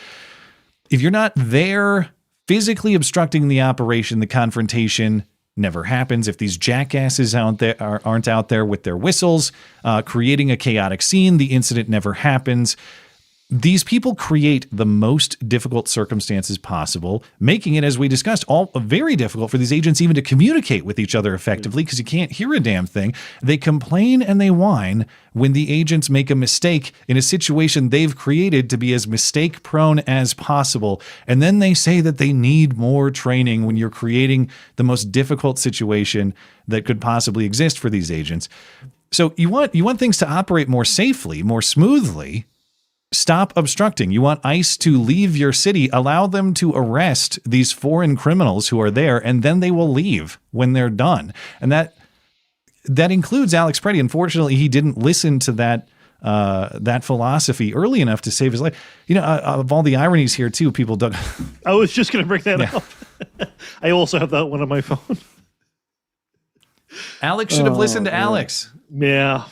[SPEAKER 12] If you're not there physically obstructing the operation, the confrontation never happens. If these jackasses aren't out there with their whistles, creating a chaotic scene, the incident never happens. These people create the most difficult circumstances possible, making it, as we discussed, all very difficult for these agents even to communicate with each other effectively because you can't hear a damn thing. They complain and they whine when the agents make a mistake in a situation they've created to be as mistake prone as possible. And then they say that they need more training when you're creating the most difficult situation that could possibly exist for these agents. So you want things to operate more safely, more smoothly. Stop obstructing. You want ICE to leave your city, allow them to arrest these foreign criminals who are there, and then they will leave when they're done. And that includes Alex Preddy. Unfortunately, he didn't listen to that philosophy early enough to save his life. Of all the ironies here too, people don't.
[SPEAKER 11] I was just going to bring that up. I also have that one on my phone.
[SPEAKER 12] Alex should have listened to Alex.
[SPEAKER 11] Yeah.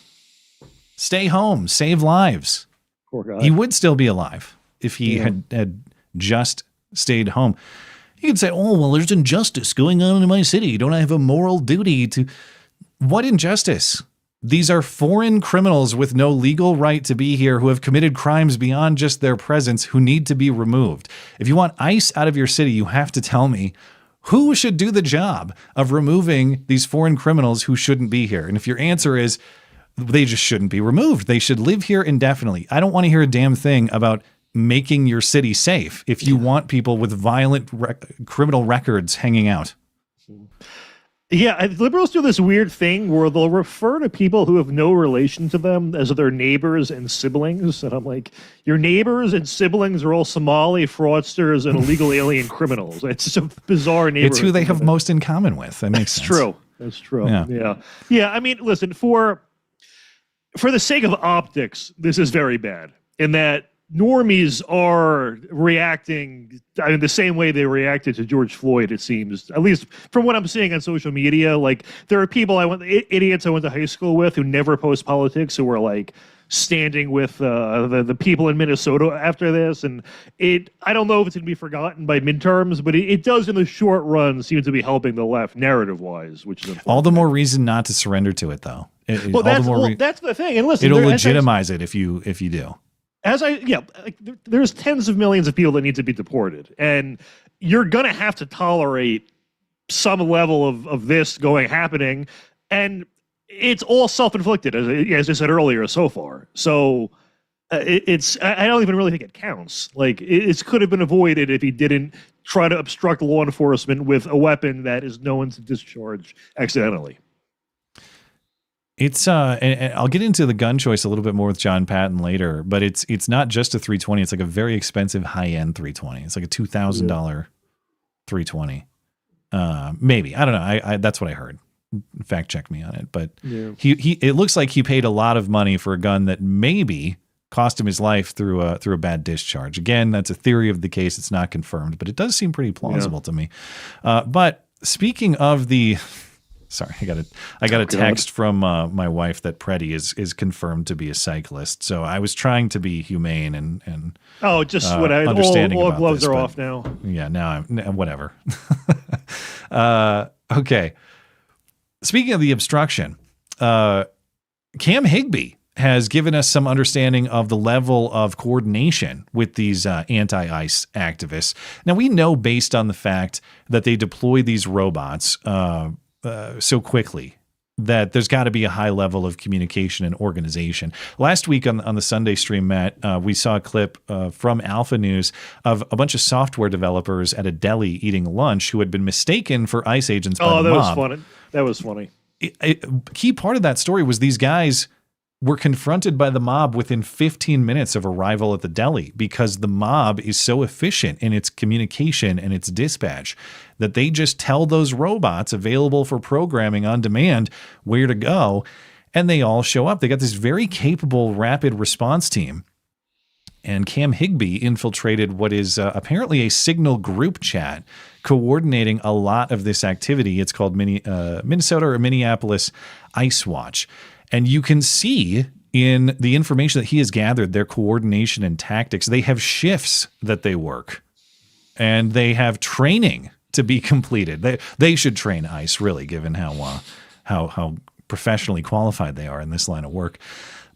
[SPEAKER 12] Stay home, save lives.
[SPEAKER 11] Poor guy.
[SPEAKER 12] He would still be alive if he had just stayed home. You could say, oh, well, there's injustice going on in my city. Don't I have a moral duty to... What injustice? These are foreign criminals with no legal right to be here who have committed crimes beyond just their presence who need to be removed. If you want ICE out of your city, you have to tell me who should do the job of removing these foreign criminals who shouldn't be here. And if your answer is they just shouldn't be removed, they should live here indefinitely, I don't want to hear a damn thing about making your city safe if you want people with violent criminal records hanging out.
[SPEAKER 11] Yeah, liberals do this weird thing where they'll refer to people who have no relation to them as their neighbors and siblings. And I'm like, your neighbors and siblings are all Somali fraudsters and illegal alien criminals. It's just a bizarre neighborhood.
[SPEAKER 12] It's who they have most in common with. That makes sense.
[SPEAKER 11] True. That's true. Yeah. I mean, listen, for the sake of optics, this is very bad in that normies are reacting the same way they reacted to George Floyd, it seems, at least from what I'm seeing on social media. Like, there are people idiots I went to high school with who never post politics who were like standing with the people in Minnesota after this. And I don't know if it's going to be forgotten by midterms, but it does in the short run seem to be helping the left narrative-wise, which is
[SPEAKER 12] all the more reason not to surrender to it, though.
[SPEAKER 11] That's the thing. And listen,
[SPEAKER 12] it'll legitimize it if you do.
[SPEAKER 11] There's tens of millions of people that need to be deported, and you're going to have to tolerate some level of this happening, and it's all self-inflicted, as I said earlier, so far. So I don't even really think it counts. Like, it could have been avoided if he didn't try to obstruct law enforcement with a weapon that is known to discharge accidentally.
[SPEAKER 12] It's and I'll get into the gun choice a little bit more with Jon Patton later, but it's not just a 320. It's like a very expensive high-end 320. It's like a $2,000 320. Maybe, I don't know. That's what I heard. Fact check me on it, but he it looks like he paid a lot of money for a gun that maybe cost him his life through a bad discharge. Again, that's a theory of the case. It's not confirmed, but it does seem pretty plausible to me. But speaking of the... Sorry, I got a text from my wife that Preddy is confirmed to be a cyclist. So I was trying to be humane and understanding.
[SPEAKER 11] All gloves are off now.
[SPEAKER 12] Yeah, now I'm whatever. Okay. Speaking of the obstruction, Cam Higby has given us some understanding of the level of coordination with these anti-ICE activists. Now, we know based on the fact that they deploy these robots so quickly that there's got to be a high level of communication and organization. Last week on the Sunday stream, Matt, we saw a clip from Alpha News of a bunch of software developers at a deli eating lunch who had been mistaken for ICE agents by the mob.
[SPEAKER 11] Was funny. That was funny.
[SPEAKER 12] Key part of that story was these guys were confronted by the mob within 15 minutes of arrival at the deli because the mob is so efficient in its communication and its dispatch that they just tell those robots available for programming on demand where to go, and they all show up. They got this very capable rapid response team. And Cam Higby infiltrated what is apparently a Signal group chat coordinating a lot of this activity. It's called Minnesota or Minneapolis Ice Watch. And you can see in the information that he has gathered their coordination and tactics. They have shifts that they work, and they have training to be completed. They should train ICE, really, given how professionally qualified they are in this line of work.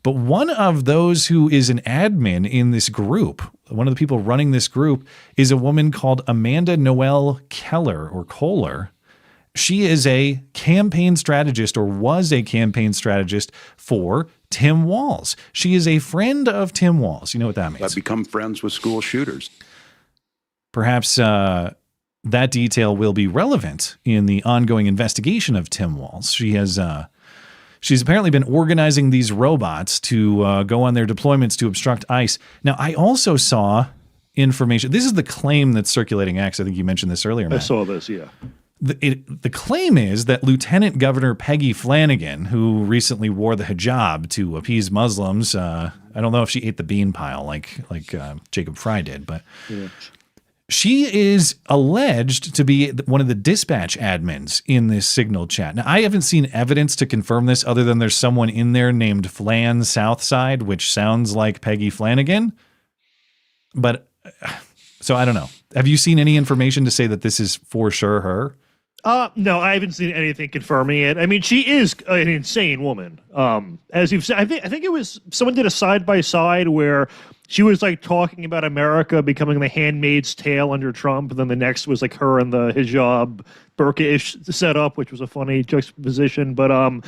[SPEAKER 12] But one of those who is an admin in this group, one of the people running this group, is a woman called Amanda Noel Keller or Kohler. She is a campaign strategist, or was a campaign strategist for Tim Walz. She is a friend of Tim Walz. You know what that means.
[SPEAKER 13] I've become friends with school shooters.
[SPEAKER 12] Perhaps that detail will be relevant in the ongoing investigation of Tim Walz. She's apparently been organizing these robots to go on their deployments to obstruct ICE. Now, I also saw information. This is the claim that's circulating. I think you mentioned this earlier, Matt.
[SPEAKER 11] I saw this, yeah.
[SPEAKER 12] The claim is that Lieutenant Governor Peggy Flanagan, who recently wore the hijab to appease Muslims, I don't know if she ate the bean pile like Jacob Fry did, but she is alleged to be one of the dispatch admins in this Signal chat. Now, I haven't seen evidence to confirm this other than there's someone in there named Flan Southside, which sounds like Peggy Flanagan. But so I don't know. Have you seen any information to say that this is for sure her?
[SPEAKER 11] No, I haven't seen anything confirming it. I mean, she is an insane woman. As you've said, I think it was someone did a side by side where she was like talking about America becoming the Handmaid's Tale under Trump, and then the next was like her in the hijab burqa-ish setup, which was a funny juxtaposition. But I mean,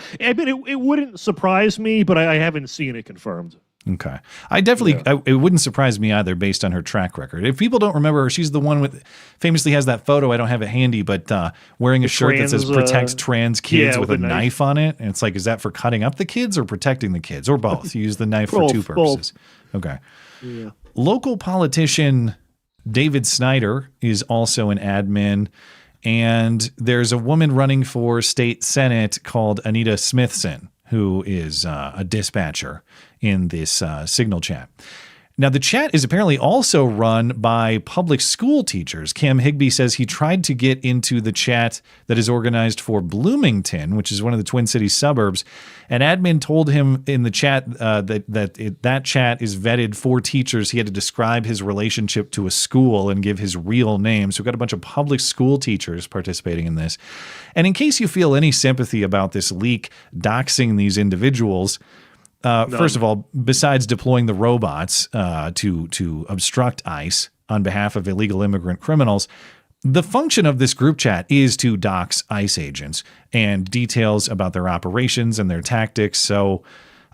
[SPEAKER 11] it wouldn't surprise me, but I haven't seen it confirmed.
[SPEAKER 12] Okay. It wouldn't surprise me either based on her track record. If people don't remember her, she's the one with famously has that photo. I don't have it handy, but wearing a shirt that says protects trans kids with a knife on it. And it's like, is that for cutting up the kids or protecting the kids or both? You use the knife for two purposes. Okay.
[SPEAKER 11] Yeah.
[SPEAKER 12] Local politician David Snyder is also an admin. And there's a woman running for state senate called Anita Smithson, who is a dispatcher in this Signal chat. Now, the chat is apparently also run by public school teachers. Cam Higby says he tried to get into the chat that is organized for Bloomington, which is one of the Twin Cities suburbs. An admin told him in the chat that chat is vetted for teachers. He had to describe his relationship to a school and give his real name. So we've got a bunch of public school teachers participating in this. And in case you feel any sympathy about this leak doxing these individuals, first of all, besides deploying the robots to obstruct ICE on behalf of illegal immigrant criminals, the function of this group chat is to dox ICE agents and details about their operations and their tactics. So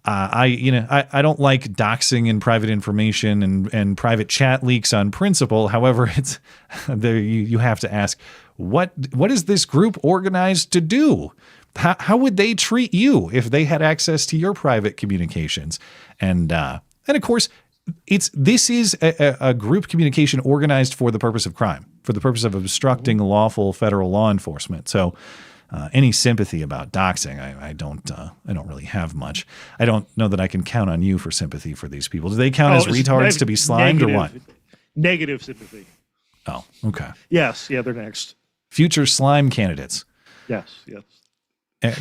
[SPEAKER 12] I don't like doxing and private information and private chat leaks on principle. However, it's there. You have to ask, what is this group organized to do? How would they treat you if they had access to your private communications? And of course, this is a group communication organized for the purpose of crime, for the purpose of obstructing lawful federal law enforcement. So any sympathy about doxing, I don't really have much. I don't know that I can count on you for sympathy for these people. Do they count as retards to be slimed or what?
[SPEAKER 11] Negative sympathy.
[SPEAKER 12] Oh, okay.
[SPEAKER 11] Yes, yeah, they're next.
[SPEAKER 12] Future slime candidates.
[SPEAKER 11] Yes.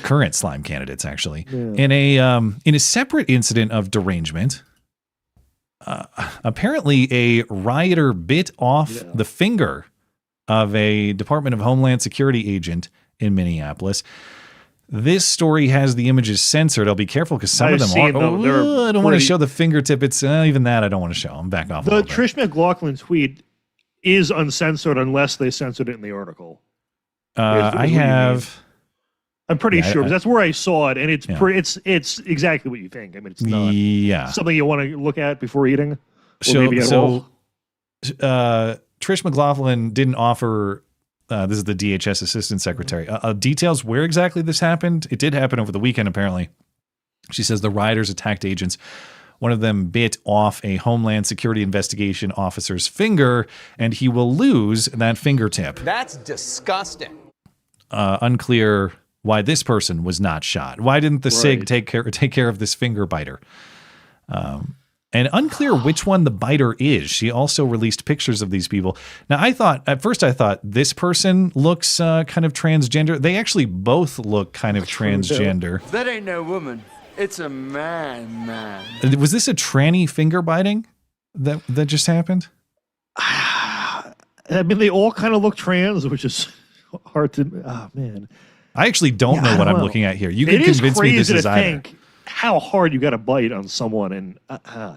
[SPEAKER 12] Current slime candidates, actually. Yeah. In a separate incident of derangement, apparently a rioter bit off the finger of a Department of Homeland Security agent in Minneapolis. This story has the images censored. I'll be careful because some of them are. I don't want to show the fingertip. It's even that I don't want to show. I'm back off.
[SPEAKER 11] The Trish McLaughlin tweet is uncensored unless they censored it in the article.
[SPEAKER 12] I
[SPEAKER 11] I'm pretty
[SPEAKER 12] Yeah,
[SPEAKER 11] sure. That's where I saw it, and it's it's exactly what you think. I mean, it's not something you want to look at before eating.
[SPEAKER 12] So Trish McLaughlin didn't offer. This is the DHS Assistant Secretary. Details where exactly this happened. It did happen over the weekend, apparently. She says the rioters attacked agents. One of them bit off a Homeland Security investigation officer's finger, and he will lose that fingertip.
[SPEAKER 3] That's disgusting.
[SPEAKER 12] Unclear why this person was not shot. Why didn't the SIG take care of this finger biter? And unclear which one the biter is. She also released pictures of these people. Now, at first I thought this person looks kind of transgender. They actually both look kind of transgender.
[SPEAKER 16] That ain't no woman. It's a man.
[SPEAKER 12] Was this a tranny finger biting that just happened?
[SPEAKER 11] I mean, they all kind of look trans, which is hard to. Oh man,
[SPEAKER 12] I actually don't know what I'm looking at here. You can convince me this is either.
[SPEAKER 11] How hard you got to bite on someone, and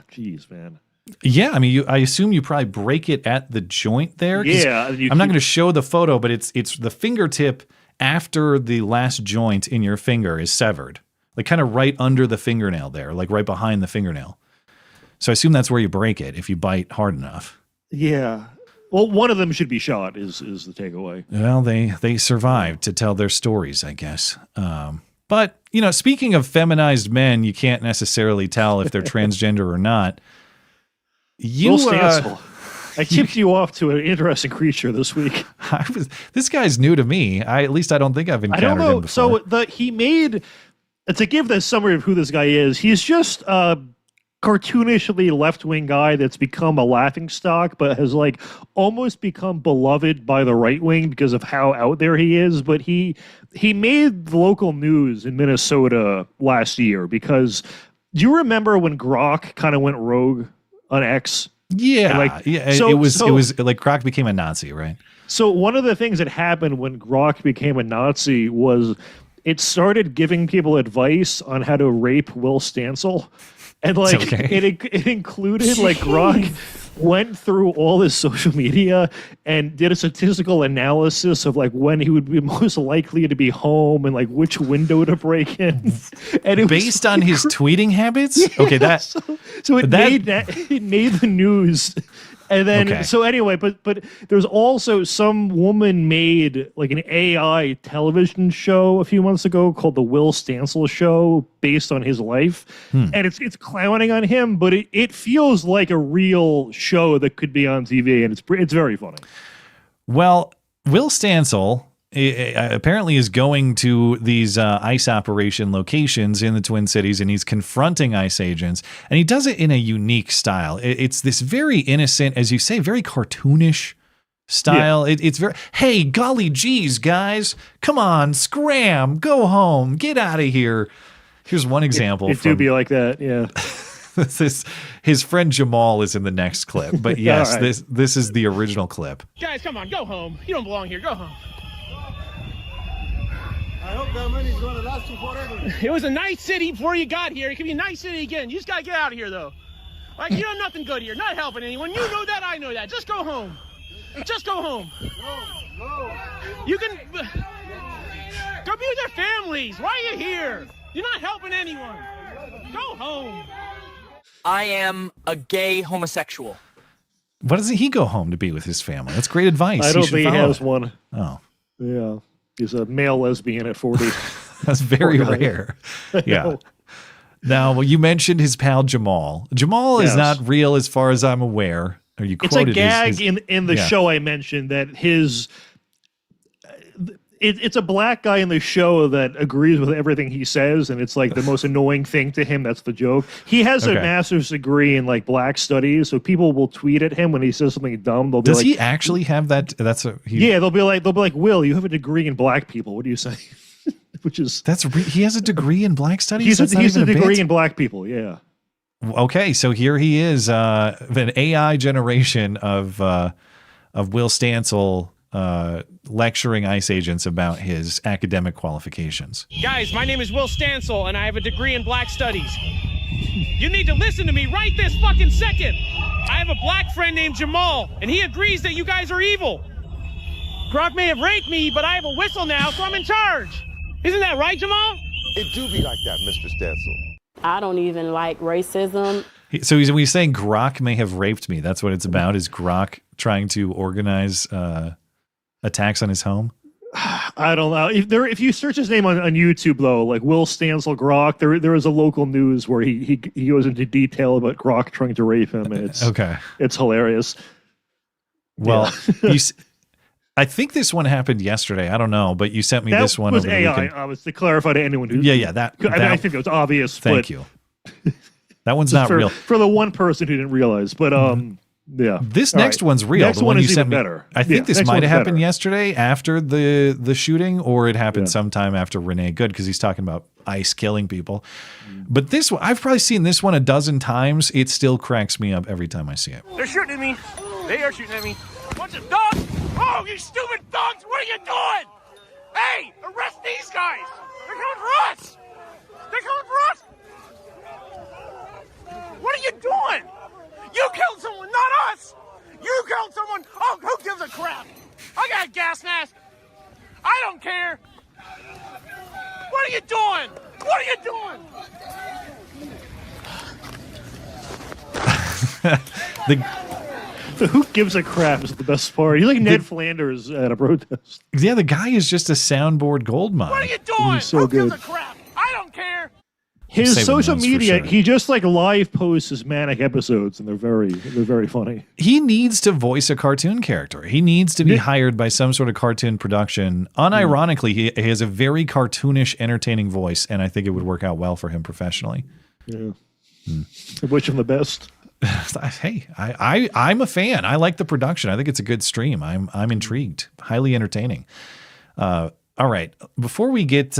[SPEAKER 11] geez, man.
[SPEAKER 12] Yeah, I mean, I assume you probably break it at the joint there.
[SPEAKER 11] Yeah,
[SPEAKER 12] I'm not going to show the photo, but it's the fingertip after the last joint in your finger is severed, like kind of right under the fingernail there, like right behind the fingernail. So I assume that's where you break it if you bite hard enough.
[SPEAKER 11] Yeah. Well, one of them should be shot. Is the takeaway?
[SPEAKER 12] Well, they survived to tell their stories, I guess. But, you know, speaking of feminized men, you can't necessarily tell if they're transgender or not.
[SPEAKER 11] Will Stancil. I tipped you off to an interesting creature this week.
[SPEAKER 12] This guy's new to me. At least I don't think I've encountered him before.
[SPEAKER 11] So he made, to give the summary of who this guy is, he's just a cartoonishly left-wing guy that's become a laughingstock, but has like almost become beloved by the right wing because of how out there he is. But he made the local news in Minnesota last year because do you remember when Grok kind of went rogue on X?
[SPEAKER 12] Yeah, it was like Grok became a Nazi, right?
[SPEAKER 11] So one of the things that happened when Grok became a Nazi was it started giving people advice on how to rape Will Stancil. And like it included like Grok went through all his social media and did a statistical analysis of like when he would be most likely to be home and like which window to break in. And it
[SPEAKER 12] based on his tweeting habits. Yeah, okay,
[SPEAKER 11] so it made the news. And then so anyway, but there's also some woman made like an AI television show a few months ago called The Will Stancil Show based on his life. And it's clowning on him, but it feels like a real show that could be on TV, and it's very funny.
[SPEAKER 12] Well, Will Stancil apparently is going to these ICE operation locations in the Twin Cities, and he's confronting ICE agents, and he does it in a unique style. It's this very innocent, as you say, very cartoonish style. Yeah. It's very, hey, golly geez, guys, come on, scram, go home, get out of here. Here's one example.
[SPEAKER 11] It do be like that, yeah.
[SPEAKER 12] His friend Jamal is in the next clip, but yes, right. This is the original clip.
[SPEAKER 17] Guys, come on, go home. You don't belong here. Go home.
[SPEAKER 18] I hope that money's going to last you forever.
[SPEAKER 17] It was a nice city before you got here. It could be a nice city again. You just got to get out of here, though. Like, you know nothing good here. Not helping anyone. You know that. I know that. Just go home. Just go home.
[SPEAKER 18] No.
[SPEAKER 17] You can go be with your families. Why are you here? You're not helping anyone. Go home.
[SPEAKER 19] I am a gay homosexual.
[SPEAKER 12] Why doesn't he go home to be with his family? That's great advice.
[SPEAKER 11] I don't think he has one.
[SPEAKER 12] Oh.
[SPEAKER 11] Yeah. He's a male lesbian at 40.
[SPEAKER 12] That's very rare. Yeah. Now, you mentioned his pal Jamal. Jamal is not real as far as I'm aware. Or you
[SPEAKER 11] it's a gag in the show I mentioned that his... It's a black guy in the show that agrees with everything he says, and it's like the most annoying thing to him. That's the joke. He has a master's degree in like black studies, so people will tweet at him when he says something dumb. They'll be
[SPEAKER 12] Does
[SPEAKER 11] like,
[SPEAKER 12] he actually have that?
[SPEAKER 11] Yeah, they'll be like, Will, you have a degree in black people. What do you say? Which is
[SPEAKER 12] he has a degrry in black studies.
[SPEAKER 11] He's a degree in black people. Yeah.
[SPEAKER 12] Okay, so here he is, an AI generation of Will Stancil. Lecturing ICE agents about his academic qualifications.
[SPEAKER 17] Guys, my name is Will Stancil, and I have a degree in black studies. You need to listen to me right this fucking second. I have a black friend named Jamal, and he agrees that you guys are evil. Grok may have raped me, but I have a whistle now, so I'm in charge. Isn't that right, Jamal?
[SPEAKER 8] It do be like that, Mr. Stancil.
[SPEAKER 20] I don't even like racism.
[SPEAKER 12] So he's saying Grok may have raped me. That's what it's about. Is Grok trying to organize attacks on his home?
[SPEAKER 11] I don't know. If you search his name on YouTube, though, like Will Stancil Grok, there is a local news where he goes into detail about Grok trying to rape him. And it's hilarious.
[SPEAKER 12] Well, I think this one happened yesterday. I don't know, but you sent me this one.
[SPEAKER 11] That was
[SPEAKER 12] over the
[SPEAKER 11] AI.
[SPEAKER 12] weekend.
[SPEAKER 11] I was to clarify to anyone who.
[SPEAKER 12] Yeah.
[SPEAKER 11] I think it was obvious.
[SPEAKER 12] Thank you. That one's not real.
[SPEAKER 11] For the one person who didn't realize, but yeah.
[SPEAKER 12] This next one's real.
[SPEAKER 11] Next
[SPEAKER 12] the one
[SPEAKER 11] is
[SPEAKER 12] you sent
[SPEAKER 11] even
[SPEAKER 12] me.
[SPEAKER 11] better.
[SPEAKER 12] I think this
[SPEAKER 11] next
[SPEAKER 12] might have
[SPEAKER 11] one's
[SPEAKER 12] happened
[SPEAKER 11] better.
[SPEAKER 12] yesterday after the shooting, or it happened sometime after Renee Good, because he's talking about ICE killing people. But this one, I've probably seen this one a dozen times. It still cracks me up every time I see it.
[SPEAKER 17] They're shooting at me. They are shooting at me. Bunch of dogs. Oh, you stupid dogs. What are you doing? Hey, arrest these guys. They're coming for us. They're coming for us. What are you doing? You killed someone, not us. You killed someone. Oh, who gives a crap? I got a gas mask. I don't care. What are you doing? What are you doing?
[SPEAKER 11] The who gives a crap is the best part. He's like Ned Flanders at a protest.
[SPEAKER 12] Yeah, the guy is just a soundboard gold mine.
[SPEAKER 17] What are you doing?
[SPEAKER 11] He's so
[SPEAKER 17] who
[SPEAKER 11] good.
[SPEAKER 17] gives a crap? I don't care.
[SPEAKER 11] His
[SPEAKER 12] Saving
[SPEAKER 11] social
[SPEAKER 12] those for
[SPEAKER 11] media,
[SPEAKER 12] sure.
[SPEAKER 11] he just like live posts his manic episodes, and they're very funny.
[SPEAKER 12] He needs to voice a cartoon character. He needs to be hired by some sort of cartoon production. Unironically, he has a very cartoonish, entertaining voice, and I think it would work out well for him professionally.
[SPEAKER 11] Yeah. I wish him the best.
[SPEAKER 12] Hey, I'm a fan. I like the production. I think it's a good stream. I'm intrigued. Highly entertaining. All right. Before we get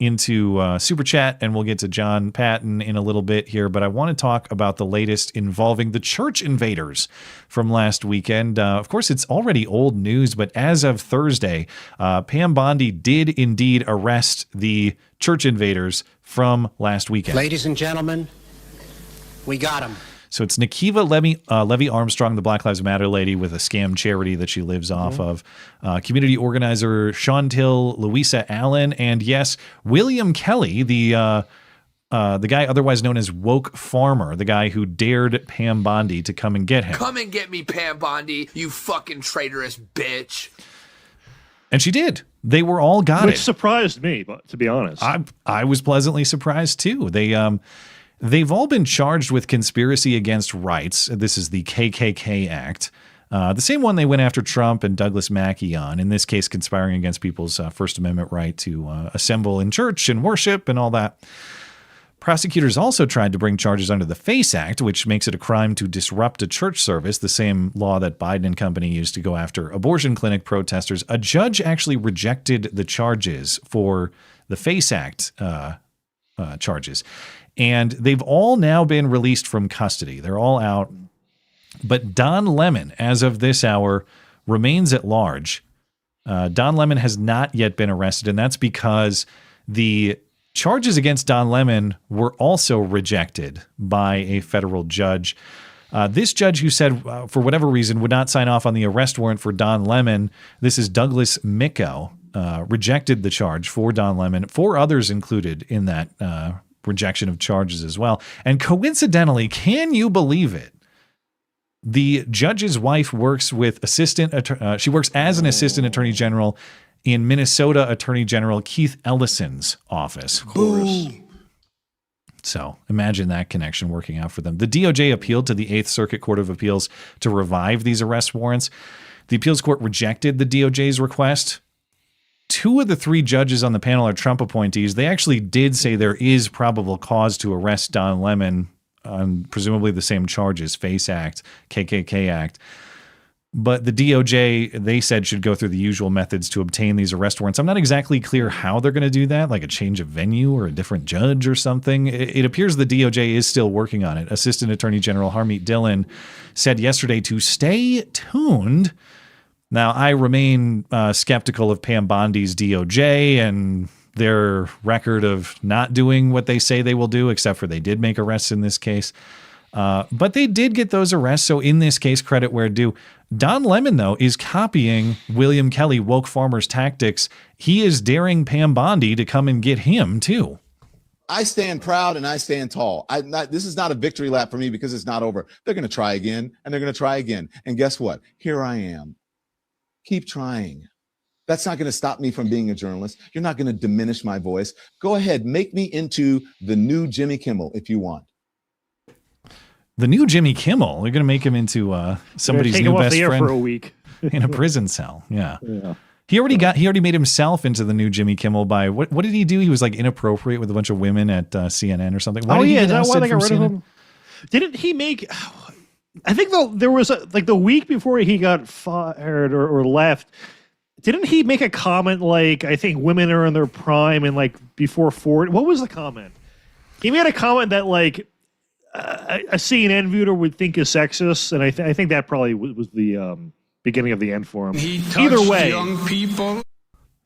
[SPEAKER 12] into Super Chat, and we'll get to Jon Patton in a little bit here, but I want to talk about the latest involving the church invaders from last weekend. Of course, it's already old news, but as of Thursday, Pam Bondi did indeed arrest the church invaders from last weekend.
[SPEAKER 21] Ladies and gentlemen, we got him.
[SPEAKER 12] So it's Nikiva Levy Armstrong, the Black Lives Matter lady with a scam charity that she lives off of. Community organizer Chantil Louisa Allen, and yes, William Kelly, the guy otherwise known as Woke Farmer, the guy who dared Pam Bondi to come and get him.
[SPEAKER 14] Come and get me, Pam Bondi, you fucking traitorous bitch.
[SPEAKER 12] And she did. They were all got
[SPEAKER 11] Which
[SPEAKER 12] it.
[SPEAKER 11] surprised me, but to be honest.
[SPEAKER 12] I was pleasantly surprised too. They've all been charged with conspiracy against rights. This is the KKK Act. The same one they went after Trump and Douglas Mackey on, in this case conspiring against people's First Amendment right to assemble in church and worship and all that. Prosecutors also tried to bring charges under the FACE Act, which makes it a crime to disrupt a church service, the same law that Biden and company used to go after abortion clinic protesters. A judge actually rejected the charges for the FACE Act charges. And they've all now been released from custody. They're all out. But Don Lemon, as of this hour, remains at large. Don Lemon has not yet been arrested, and that's because the charges against Don Lemon were also rejected by a federal judge. This judge who said, for whatever reason, would not sign off on the arrest warrant for Don Lemon, this is Douglas Micco, rejected the charge for Don Lemon. 4 others included in that rejection of charges as well. And coincidentally, can you believe it? The judge's wife works with she works as an assistant attorney general in Minnesota Attorney General Keith Ellison's office. Of course. So imagine that connection working out for them. The DOJ appealed to the 8th Circuit Court of Appeals to revive these arrest warrants. The appeals court rejected the DOJ's request. 2 of the 3 judges on the panel are Trump appointees. They actually did say there is probable cause to arrest Don Lemon on presumably the same charges, FACE Act, KKK Act. But the DOJ, they said, should go through the usual methods to obtain these arrest warrants. I'm not exactly clear how they're going to do that, like a change of venue or a different judge or something. It appears the DOJ is still working on it. Assistant Attorney General Harmeet Dillon said yesterday to stay tuned. Now, I remain skeptical of Pam Bondi's DOJ and their record of not doing what they say they will do, except for they did make arrests in this case. But they did get those arrests. So in this case, credit where due. Don Lemon, though, is copying William Kelly, woke farmers' tactics. He is daring Pam Bondi to come and get him, too.
[SPEAKER 1] I stand proud and I stand tall. This is not a victory lap for me because it's not over. They're going to try again and they're going to try again. And guess what? Here I am. Keep trying. That's not going to stop me from being a journalist. You're not going to diminish my voice. Go ahead. Make me into the new Jimmy Kimmel if you want.
[SPEAKER 12] The new Jimmy Kimmel. They're going to make him into somebody's new best friend
[SPEAKER 11] for a week
[SPEAKER 12] in a prison cell. Yeah. He already made himself into the new Jimmy Kimmel by what did he do? He was like inappropriate with a bunch of women at CNN or something. Why did he
[SPEAKER 11] is that why they
[SPEAKER 12] ousted
[SPEAKER 11] got
[SPEAKER 12] from
[SPEAKER 11] rid of
[SPEAKER 12] CNN?
[SPEAKER 11] him? Didn't he make? I think there was like the week before he got fired or left. Didn't he make a comment like, I think women are in their prime and like before 40? What was the comment? He made a comment that like a CNN viewer would think is sexist, and I think that probably was the beginning of the end for him. Either way,
[SPEAKER 16] young people.
[SPEAKER 12] I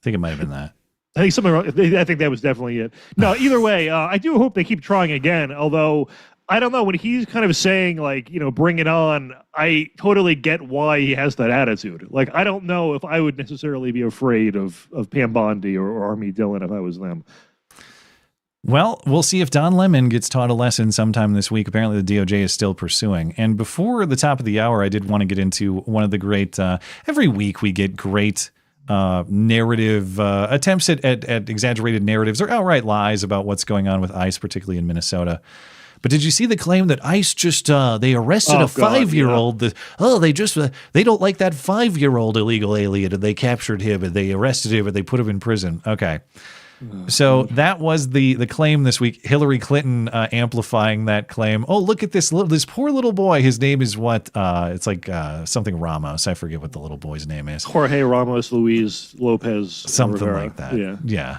[SPEAKER 12] think it might have been that.
[SPEAKER 11] I think something wrong. I think that was definitely it. No, either way, I do hope they keep trying again. Although I don't know, when he's kind of saying like, bring it on, I totally get why he has that attitude. Like, I don't know if I would necessarily be afraid of Pam Bondi or Army Dillon if I was them.
[SPEAKER 12] Well, we'll see if Don Lemon gets taught a lesson sometime this week. Apparently, the DOJ is still pursuing. And before the top of the hour, I did want to get into one of the great, every week we get great narrative attempts at exaggerated narratives or outright lies about what's going on with ICE, particularly in Minnesota. But did you see the claim that ICE just, they arrested a 5-year-old? Yeah. They don't like that 5-year-old illegal alien, and they captured him, and they arrested him, and they put him in prison. Okay. So that was the claim this week. Hillary Clinton amplifying that claim. Oh, look at this poor little boy. His name is what? It's like something Ramos. I forget what the little boy's name is.
[SPEAKER 11] Jorge Ramos Luis Lopez.
[SPEAKER 12] Something
[SPEAKER 11] Rivera.
[SPEAKER 12] like that. Yeah.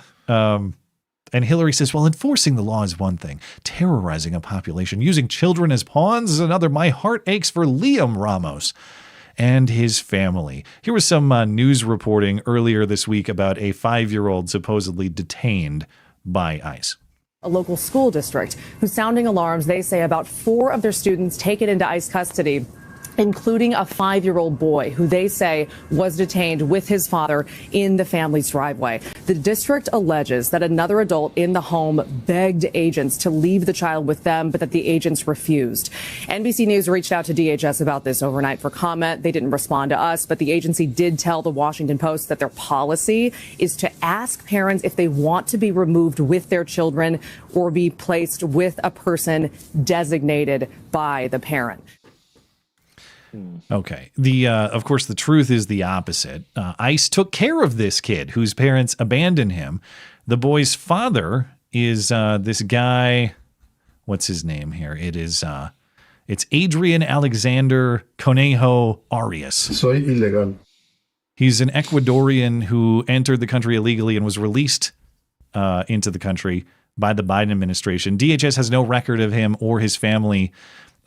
[SPEAKER 12] And Hillary says, well, enforcing the law is one thing. Terrorizing a population, using children as pawns is another. My heart aches for Liam Ramos and his family. Here was some news reporting earlier this week about a 5-year-old supposedly detained by ICE.
[SPEAKER 22] A local school district who's sounding alarms, they say, about 4 of their students taken into ICE custody, including a 5-year-old boy who they say was detained with his father in the family's driveway. The district alleges that another adult in the home begged agents to leave the child with them, but that the agents refused. NBC News reached out to DHS about this overnight for comment. They didn't respond to us, but the agency did tell the Washington Post that their policy is to ask parents if they want to be removed with their children or be placed with a person designated by the parent.
[SPEAKER 12] Okay. Of course, the truth is the opposite. ICE took care of this kid whose parents abandoned him. The boy's father is this guy. What's his name here? It's Adrian Alexander Conejo Arias.
[SPEAKER 6] Soy ilegal.
[SPEAKER 12] He's an Ecuadorian who entered the country illegally and was released into the country by the Biden administration. DHS has no record of him or his family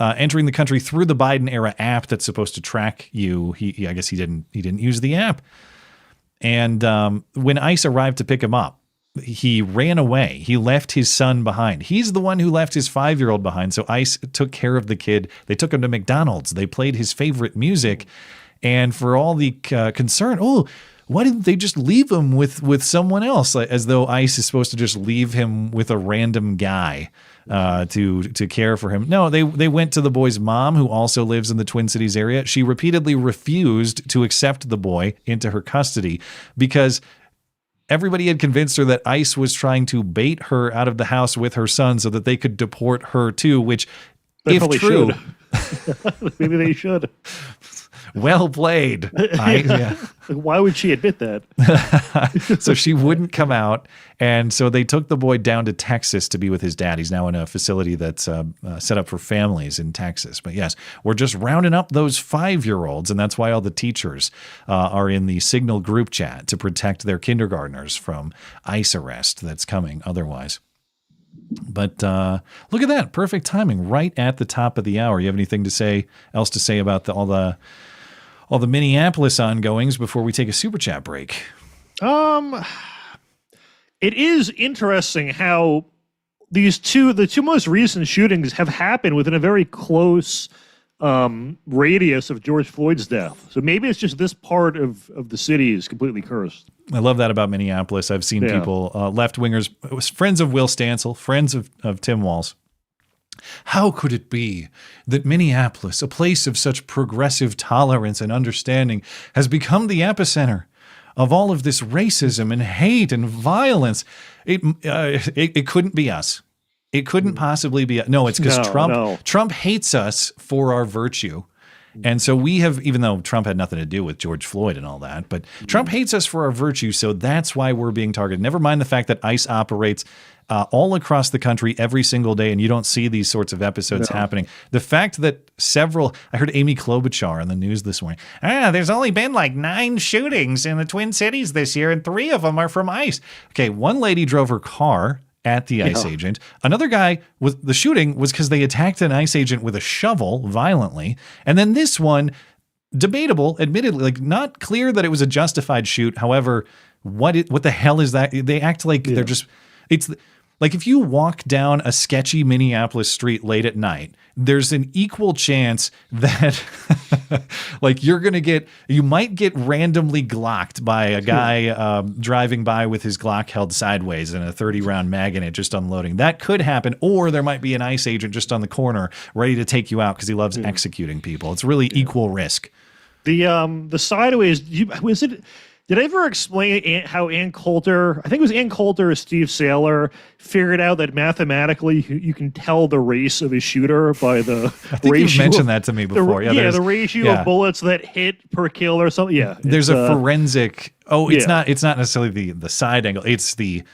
[SPEAKER 12] entering the country through the Biden era app that's supposed to track you. I guess he didn't use the app. And when ICE arrived to pick him up, he ran away. He left his son behind. He's the one who left his 5-year-old behind. So ICE took care of the kid. They took him to McDonald's. They played his favorite music. And for all the concern, why didn't they just leave him with someone else? As though ICE is supposed to just leave him with a random guy to care for him. No, they went to the boy's mom, who also lives in the Twin Cities area. She repeatedly refused to accept the boy into her custody because everybody had convinced her that ICE was trying to bait her out of the house with her son so that they could deport her too, which,
[SPEAKER 11] they
[SPEAKER 12] if true,
[SPEAKER 11] should. Maybe they should.
[SPEAKER 12] Well played.
[SPEAKER 11] Why would she admit that?
[SPEAKER 12] So she wouldn't come out. And so they took the boy down to Texas to be with his dad. He's now in a facility that's set up for families in Texas. But yes, we're just rounding up those 5-year-olds. And that's why all the teachers are in the Signal group chat to protect their kindergartners from ICE arrest that's coming otherwise. But look at that. Perfect timing right at the top of the hour. You have anything else to say about all the Minneapolis ongoings before we take a super chat break?
[SPEAKER 11] It is interesting how the two most recent shootings have happened within a very close radius of George Floyd's death. So maybe it's just this part of the city is completely cursed.
[SPEAKER 12] I love that about Minneapolis. I've seen people, left-wingers, friends of Will Stancil, friends of Tim Walz. How could it be that Minneapolis, a place of such progressive tolerance and understanding, has become the epicenter of all of this racism and hate and violence? It couldn't be us. It couldn't possibly be. No, it's because Trump hates us for our virtue. And so we have, even though Trump had nothing to do with George Floyd and all that, but Trump hates us for our virtue. So that's why we're being targeted. Never mind the fact that ICE operates all across the country every single day, and you don't see these sorts of episodes happening. The fact that I heard Amy Klobuchar on the news this morning. There's only been like 9 shootings in the Twin Cities this year, and 3 of them are from ICE. Okay, one lady drove her car at the ICE agent. Another guy, the shooting was because they attacked an ICE agent with a shovel violently. And then this one, debatable, admittedly, like not clear that it was a justified shoot. However, what the hell is that? They act like they're just, it's like if you walk down a sketchy Minneapolis street late at night, there's an equal chance that like you might get randomly glocked by a guy driving by with his Glock held sideways and a 30-round mag in it just unloading. That could happen. Or there might be an ICE agent just on the corner ready to take you out because he loves executing people. It's really equal risk.
[SPEAKER 11] The sideways, did I ever explain how Ann Coulter, I think it was Ann Coulter or Steve Saylor, figured out that mathematically you can tell the race of a shooter by the
[SPEAKER 12] I think you've mentioned that to me before.
[SPEAKER 11] The ratio of bullets that hit per kill or something. Yeah.
[SPEAKER 12] There's a forensic. It's not necessarily the side angle. It's the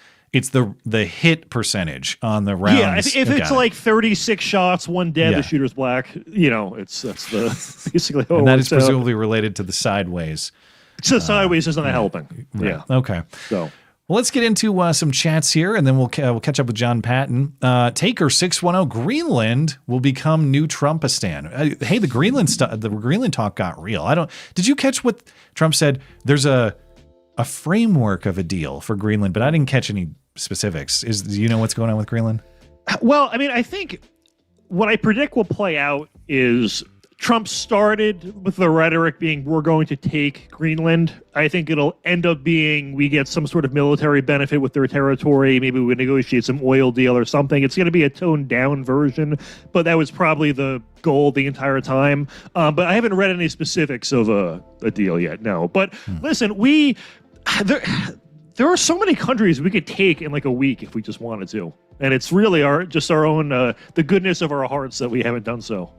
[SPEAKER 12] hit percentage on the rounds.
[SPEAKER 11] Yeah, if it's like 36 shots, 1 dead, the shooter's black. That's the basically.
[SPEAKER 12] And that is presumably related to the sideways.
[SPEAKER 11] So sideways is not helping.
[SPEAKER 12] Right.
[SPEAKER 11] Yeah.
[SPEAKER 12] Okay.
[SPEAKER 11] So,
[SPEAKER 12] well, let's get into some chats here, and then we'll catch up with Jon Patton. Taker 610, Greenland will become new Trumpistan. Hey, the Greenland talk got real. Did you catch what Trump said? There's a framework of a deal for Greenland, but I didn't catch any specifics. Do you know what's going on with Greenland?
[SPEAKER 11] Well, I mean, I think what I predict will play out is Trump started with the rhetoric being, we're going to take Greenland. I think it'll end up being, we get some sort of military benefit with their territory. Maybe we negotiate some oil deal or something. It's going to be a toned down version, but that was probably the goal the entire time. But I haven't read any specifics of a deal yet, no. But listen, there are so many countries we could take in like a week if we just wanted to. And it's really our own, the goodness of our hearts that we haven't done so.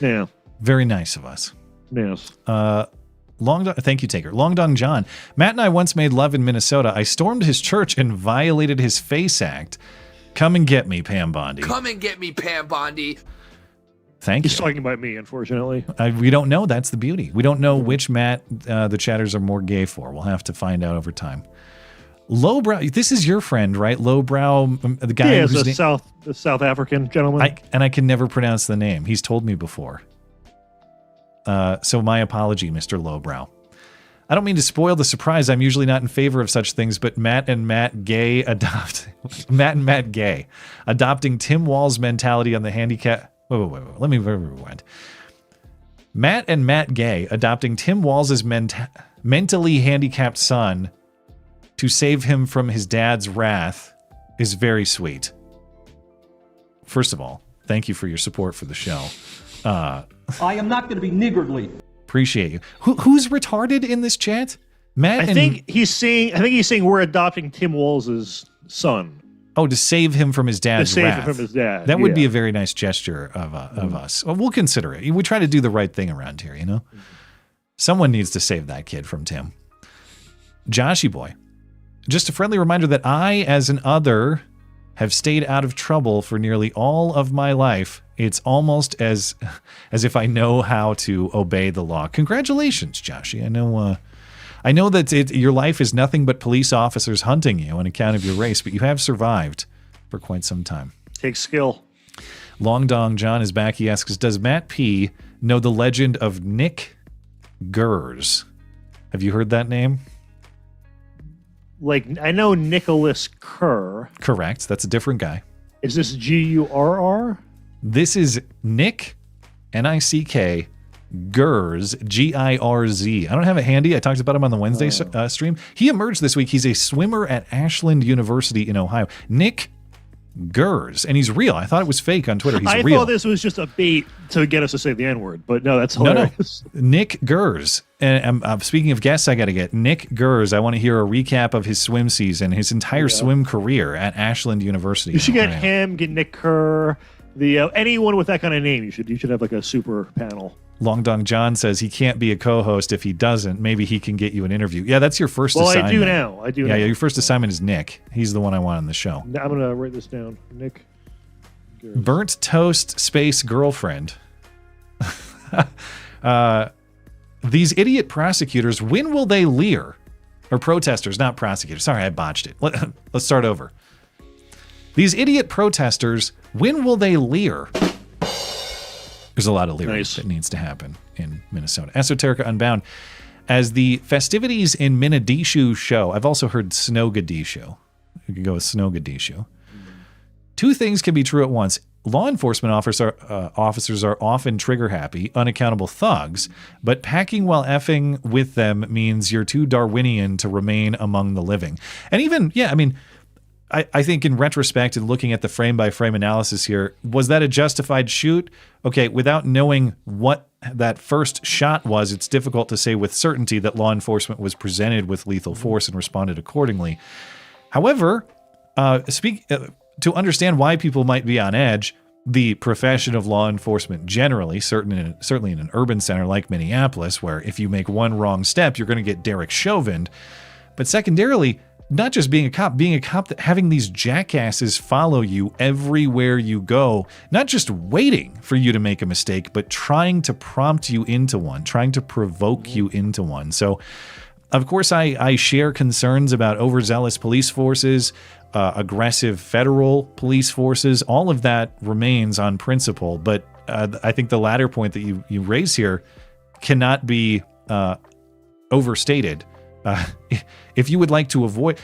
[SPEAKER 11] Yeah.
[SPEAKER 12] Very nice of us.
[SPEAKER 11] Yes.
[SPEAKER 12] Thank you, Taker. Long Dong John. Matt and I once made love in Minnesota. I stormed his church and violated his FACE Act. Come and get me, Pam Bondi.
[SPEAKER 14] Come and get me, Pam Bondi.
[SPEAKER 12] Thank you.
[SPEAKER 11] He's talking about me, unfortunately.
[SPEAKER 12] We don't know. That's the beauty. We don't know which Matt the chatters are more gay for. We'll have to find out over time. Lowbrow, this is your friend, right? Lowbrow, the guy
[SPEAKER 11] who's the South African gentleman.
[SPEAKER 12] I can never pronounce the name. He's told me before. So my apology, Mr. Lowbrow. I don't mean to spoil the surprise. I'm usually not in favor of such things, but Matt and Matt Gay adopting Tim Walz's mentality on the handicap. Wait. Let me rewind. Matt and Matt Gay adopting Tim Walz's mentally handicapped son to save him from his dad's wrath is very sweet. First of all, thank you for your support for the show.
[SPEAKER 2] I am not going to be niggardly.
[SPEAKER 12] Appreciate you. Who's retarded in this chat? Matt.
[SPEAKER 11] I think he's saying we're adopting Tim Walz's son.
[SPEAKER 12] Oh, to save him from his dad's wrath.
[SPEAKER 11] Him from his dad.
[SPEAKER 12] That would be a very nice gesture of us. Well, we'll consider it. We try to do the right thing around here, you know? Someone needs to save that kid from Tim. Joshy boy. Just a friendly reminder that I, as an other, have stayed out of trouble for nearly all of my life. It's almost as if I know how to obey the law. Congratulations, Joshy. I know that your life is nothing but police officers hunting you on account of your race, but you have survived for quite some time.
[SPEAKER 11] Takes skill.
[SPEAKER 12] Long Dong John is back. He asks, does Matt P. know the legend of Nick Gers? Have you heard that name?
[SPEAKER 11] I know Nicholas Kerr.
[SPEAKER 12] Correct. That's a different guy.
[SPEAKER 11] Is this Gurr?
[SPEAKER 12] This is Nick, Nick, Girz, Girz. I don't have it handy. I talked about him on the Wednesday stream. He emerged this week. He's a swimmer at Ashland University in Ohio. Nick Girz, and he's real. I thought it was fake on Twitter. He's real.
[SPEAKER 11] I thought this was just a bait to get us to say the N-word, but no, that's hilarious.
[SPEAKER 12] No. Nick Girz. And speaking of guests, I got to get Nick Girz. I want to hear a recap of his swim season, his entire swim career at Ashland University.
[SPEAKER 11] You should get him, get Nick Kerr, anyone with that kind of name. You should have like a super panel.
[SPEAKER 12] Long Dong John says he can't be a co-host if he doesn't. Maybe he can get you an interview. Yeah, that's your first assignment.
[SPEAKER 11] I do now.
[SPEAKER 12] Yeah, your first assignment is Nick. He's the one I want on the show.
[SPEAKER 11] I'm going to write this down. Nick Girz.
[SPEAKER 12] Burnt toast space girlfriend. These idiot prosecutors, when will they leer? Or protesters, not prosecutors. Sorry, I botched it. Let's start over. These idiot protesters, when will they leer? There's a lot of leering that needs to happen in Minnesota. Esoterica Unbound. As the festivities in Minneapolis show, I've also heard Snowgadishu. You could go with Snowgadishu. Two things can be true at once. Law enforcement officers are often trigger-happy, unaccountable thugs, but packing while effing with them means you're too Darwinian to remain among the living. And even, I think in retrospect and looking at the frame-by-frame analysis here, was that a justified shoot? Okay, without knowing what that first shot was, it's difficult to say with certainty that law enforcement was presented with lethal force and responded accordingly. However, to understand why people might be on edge, the profession of law enforcement generally, certainly in an urban center like Minneapolis, where if you make one wrong step, you're going to get Derek Chauvined. But secondarily, not just being a cop that having these jackasses follow you everywhere you go, not just waiting for you to make a mistake, but trying to prompt you into one, trying to provoke you into one. So, of course, I share concerns about overzealous police forces, aggressive federal police forces. All of that remains on principle, but I think the latter point that you raise here cannot be overstated. If you'd like to avoid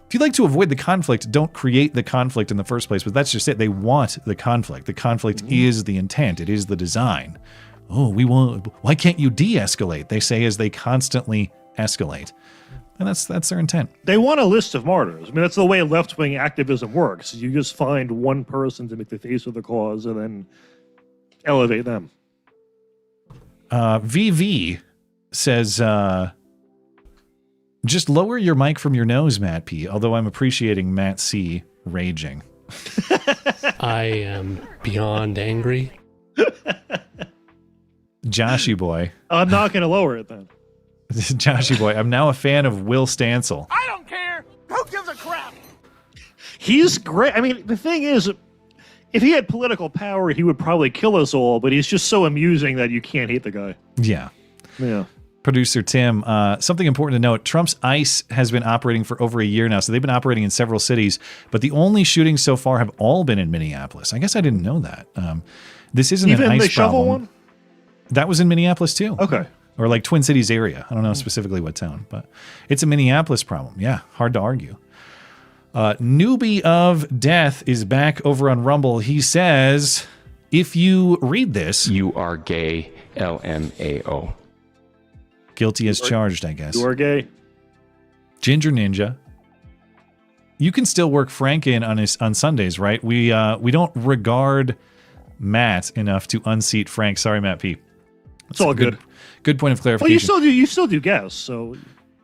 [SPEAKER 12] the conflict, don't create the conflict in the first place. But that's just it. They want the conflict. The conflict is the intent. It is the design. Oh, why can't you de-escalate? They say as they constantly escalate. And that's their intent.
[SPEAKER 11] They want a list of martyrs. I mean, that's the way left-wing activism works. You just find one person to make the face of the cause and then elevate them.
[SPEAKER 12] VV says, just lower your mic from your nose, Matt P. Although I'm appreciating Matt C. raging.
[SPEAKER 4] I am beyond angry.
[SPEAKER 12] Joshy boy.
[SPEAKER 11] I'm not going to lower it then.
[SPEAKER 12] Joshy boy, I'm now a fan of Will Stancil.
[SPEAKER 17] I don't care. Who gives a crap?
[SPEAKER 11] He's great. I mean, the thing is, if he had political power, he would probably kill us all, but he's just so amusing that you can't hate the guy.
[SPEAKER 12] Yeah.
[SPEAKER 11] Yeah.
[SPEAKER 12] Producer Tim, something important to note, Trump's ICE has been operating for over a year now, so they've been operating in several cities, but the only shootings so far have all been in Minneapolis. I guess I didn't know that. This isn't
[SPEAKER 11] even
[SPEAKER 12] an ICE
[SPEAKER 11] the shovel
[SPEAKER 12] problem.
[SPEAKER 11] One?
[SPEAKER 12] That was in Minneapolis too.
[SPEAKER 11] Okay.
[SPEAKER 12] Or like Twin Cities area. I don't know specifically what town, but it's a Minneapolis problem. Yeah, hard to argue. Newbie of Death is back over on Rumble. He says, if you read this...
[SPEAKER 9] You are gay, LMAO.
[SPEAKER 12] Guilty as charged, I guess.
[SPEAKER 11] You are gay.
[SPEAKER 12] Ginger Ninja. You can still work Frank in on Sundays, right? We don't regard Matt enough to unseat Frank. Sorry, Matt P.
[SPEAKER 11] It's all good.
[SPEAKER 12] Good point of clarification.
[SPEAKER 11] Well, you still do guests, so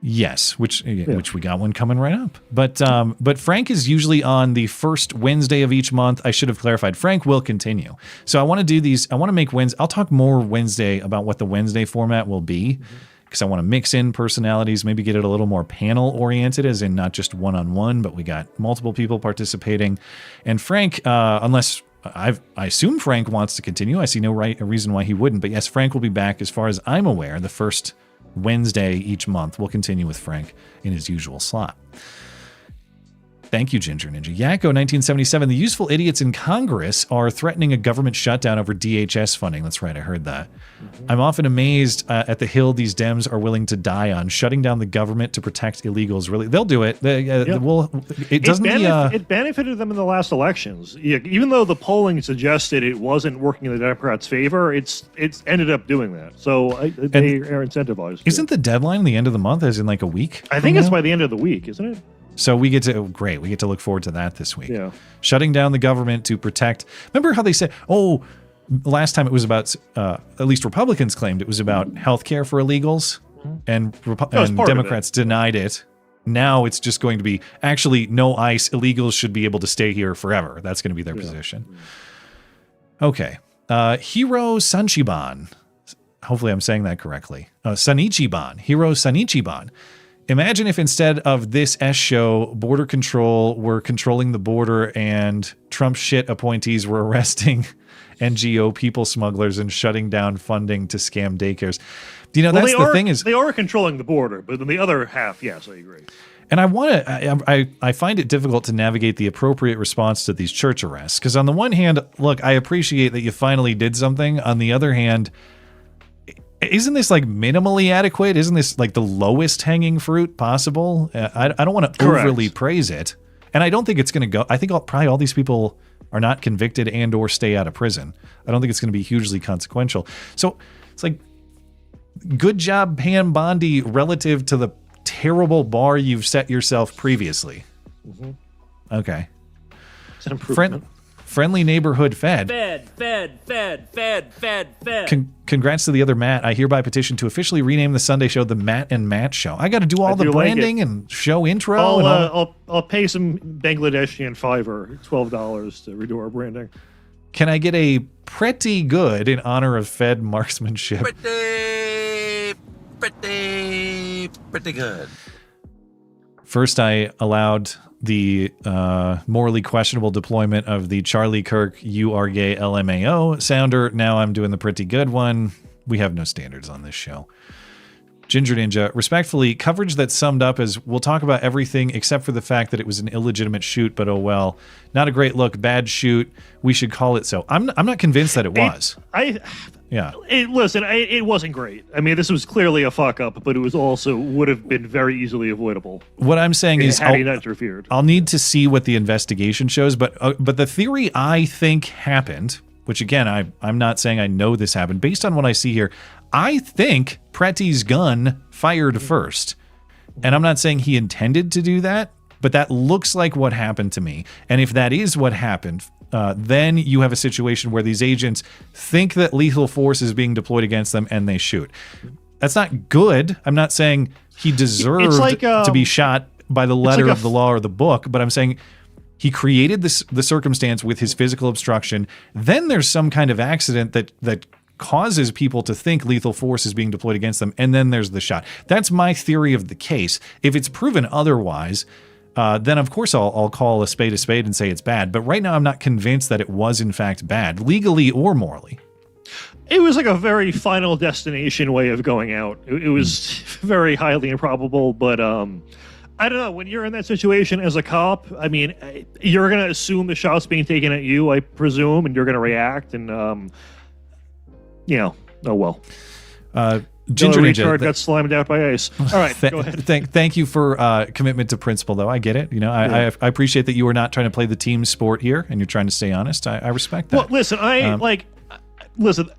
[SPEAKER 12] yes, which we got one coming right up. But Frank is usually on the first Wednesday of each month. I should have clarified. Frank will continue. So I want to do these. I want to make Wednesday. I'll talk more Wednesday about what the Wednesday format will be, because I want to mix in personalities, maybe get it a little more panel oriented, as in not just one-on-one, but we got multiple people participating. And Frank, unless I assume Frank wants to continue. I see no reason why he wouldn't. But yes, Frank will be back, as far as I'm aware, the first Wednesday each month. We'll continue with Frank in his usual slot. Thank you, Ginger Ninja. Yakko 1977. The useful idiots in Congress are threatening a government shutdown over DHS funding. That's right. I heard that. I'm often amazed at the hill these Dems are willing to die on. Shutting down the government to protect illegals. Really, they'll do it. It
[SPEAKER 11] benefited them in the last elections. Yeah, even though the polling suggested it wasn't working in the Democrats' favor, it's ended up doing that. So they are incentivized.
[SPEAKER 12] Isn't the deadline the end of the month? As in like a week?
[SPEAKER 11] I think it's by the end of the week, isn't it?
[SPEAKER 12] So we get to look forward to that this week. Yeah. Shutting down the government to protect. Remember how they said, last time it was about, at least Republicans claimed it was about health care for illegals, and Democrats denied it. Now it's just going to be, actually, no ICE, illegals should be able to stay here forever. That's going to be their position. Okay. Hiro Sanchiban. Hopefully I'm saying that correctly. Sanichiban. Hiro Sanichiban. Imagine if instead of this S show, border control were controlling the border and Trump shit appointees were arresting NGO people smugglers and shutting down funding to scam daycares. That's the thing is
[SPEAKER 11] they are controlling the border, but in the other half, yes, I agree.
[SPEAKER 12] And I find it difficult to navigate the appropriate response to these church arrests. Because on the one hand, look, I appreciate that you finally did something. On the other hand, isn't this like minimally adequate? Isn't this like the lowest hanging fruit possible? I don't want to overly praise it. And I don't think it's going to go. I think probably all these people are not convicted and or stay out of prison. I don't think it's going to be hugely consequential. So it's like, good job, Pam Bondi, relative to the terrible bar you've set yourself previously. Okay.
[SPEAKER 11] It's an improvement.
[SPEAKER 12] Friendly neighborhood Fed. Congrats to the other Matt. I hereby petition to officially rename the Sunday show the Matt and Matt Show. I got to do all the branding and show intro.
[SPEAKER 11] I'll pay some Bangladeshi $5 $12 to redo our branding.
[SPEAKER 12] Can I get a pretty good in honor of Fed marksmanship?
[SPEAKER 5] Pretty good.
[SPEAKER 12] First, I allowed the morally questionable deployment of the Charlie Kirk "You Are Gay" LMAO sounder. Now I'm doing the pretty good one. We have no standards on this show. Ginger Ninja, respectfully, coverage that summed up as we'll talk about everything except for the fact that it was an illegitimate shoot, but oh well. Not a great look, bad shoot. We should call it so. I'm not convinced that it was.
[SPEAKER 11] It wasn't great. I mean, this was clearly a fuck up, but it was also would have been very easily avoidable.
[SPEAKER 12] What I'm saying is,
[SPEAKER 11] had he not interfered.
[SPEAKER 12] I'll need to see what the investigation shows, but the theory I think happened, which again, I'm not saying I know this happened, based on what I see here, I think Pretty's gun fired first. And I'm not saying he intended to do that, but that looks like what happened to me. And if that is what happened, then you have a situation where these agents think that lethal force is being deployed against them and they shoot. That's not good. I'm not saying he deserved to be shot by the letter of the law or the book, but I'm saying he created the circumstance with his physical obstruction. Then there's some kind of accident that causes people to think lethal force is being deployed against them, and then there's the shot. That's my theory of the case. If it's proven otherwise, then of course I'll call a spade and say it's bad. But right now I'm not convinced that it was in fact bad, legally or morally.
[SPEAKER 11] It was like a very Final Destination way of going out. It was very highly improbable, but I don't know. When you're in that situation as a cop, I mean, you're going to assume the shot's being taken at you, I presume, and you're going to react, and oh well.
[SPEAKER 12] Ginger Ninja
[SPEAKER 11] got slimed out by ice. All right, go ahead.
[SPEAKER 12] Thank you for commitment to principle, though. I get it. I appreciate that you are not trying to play the team sport here, and you're trying to stay honest. I respect that.
[SPEAKER 11] Well, listen, listen.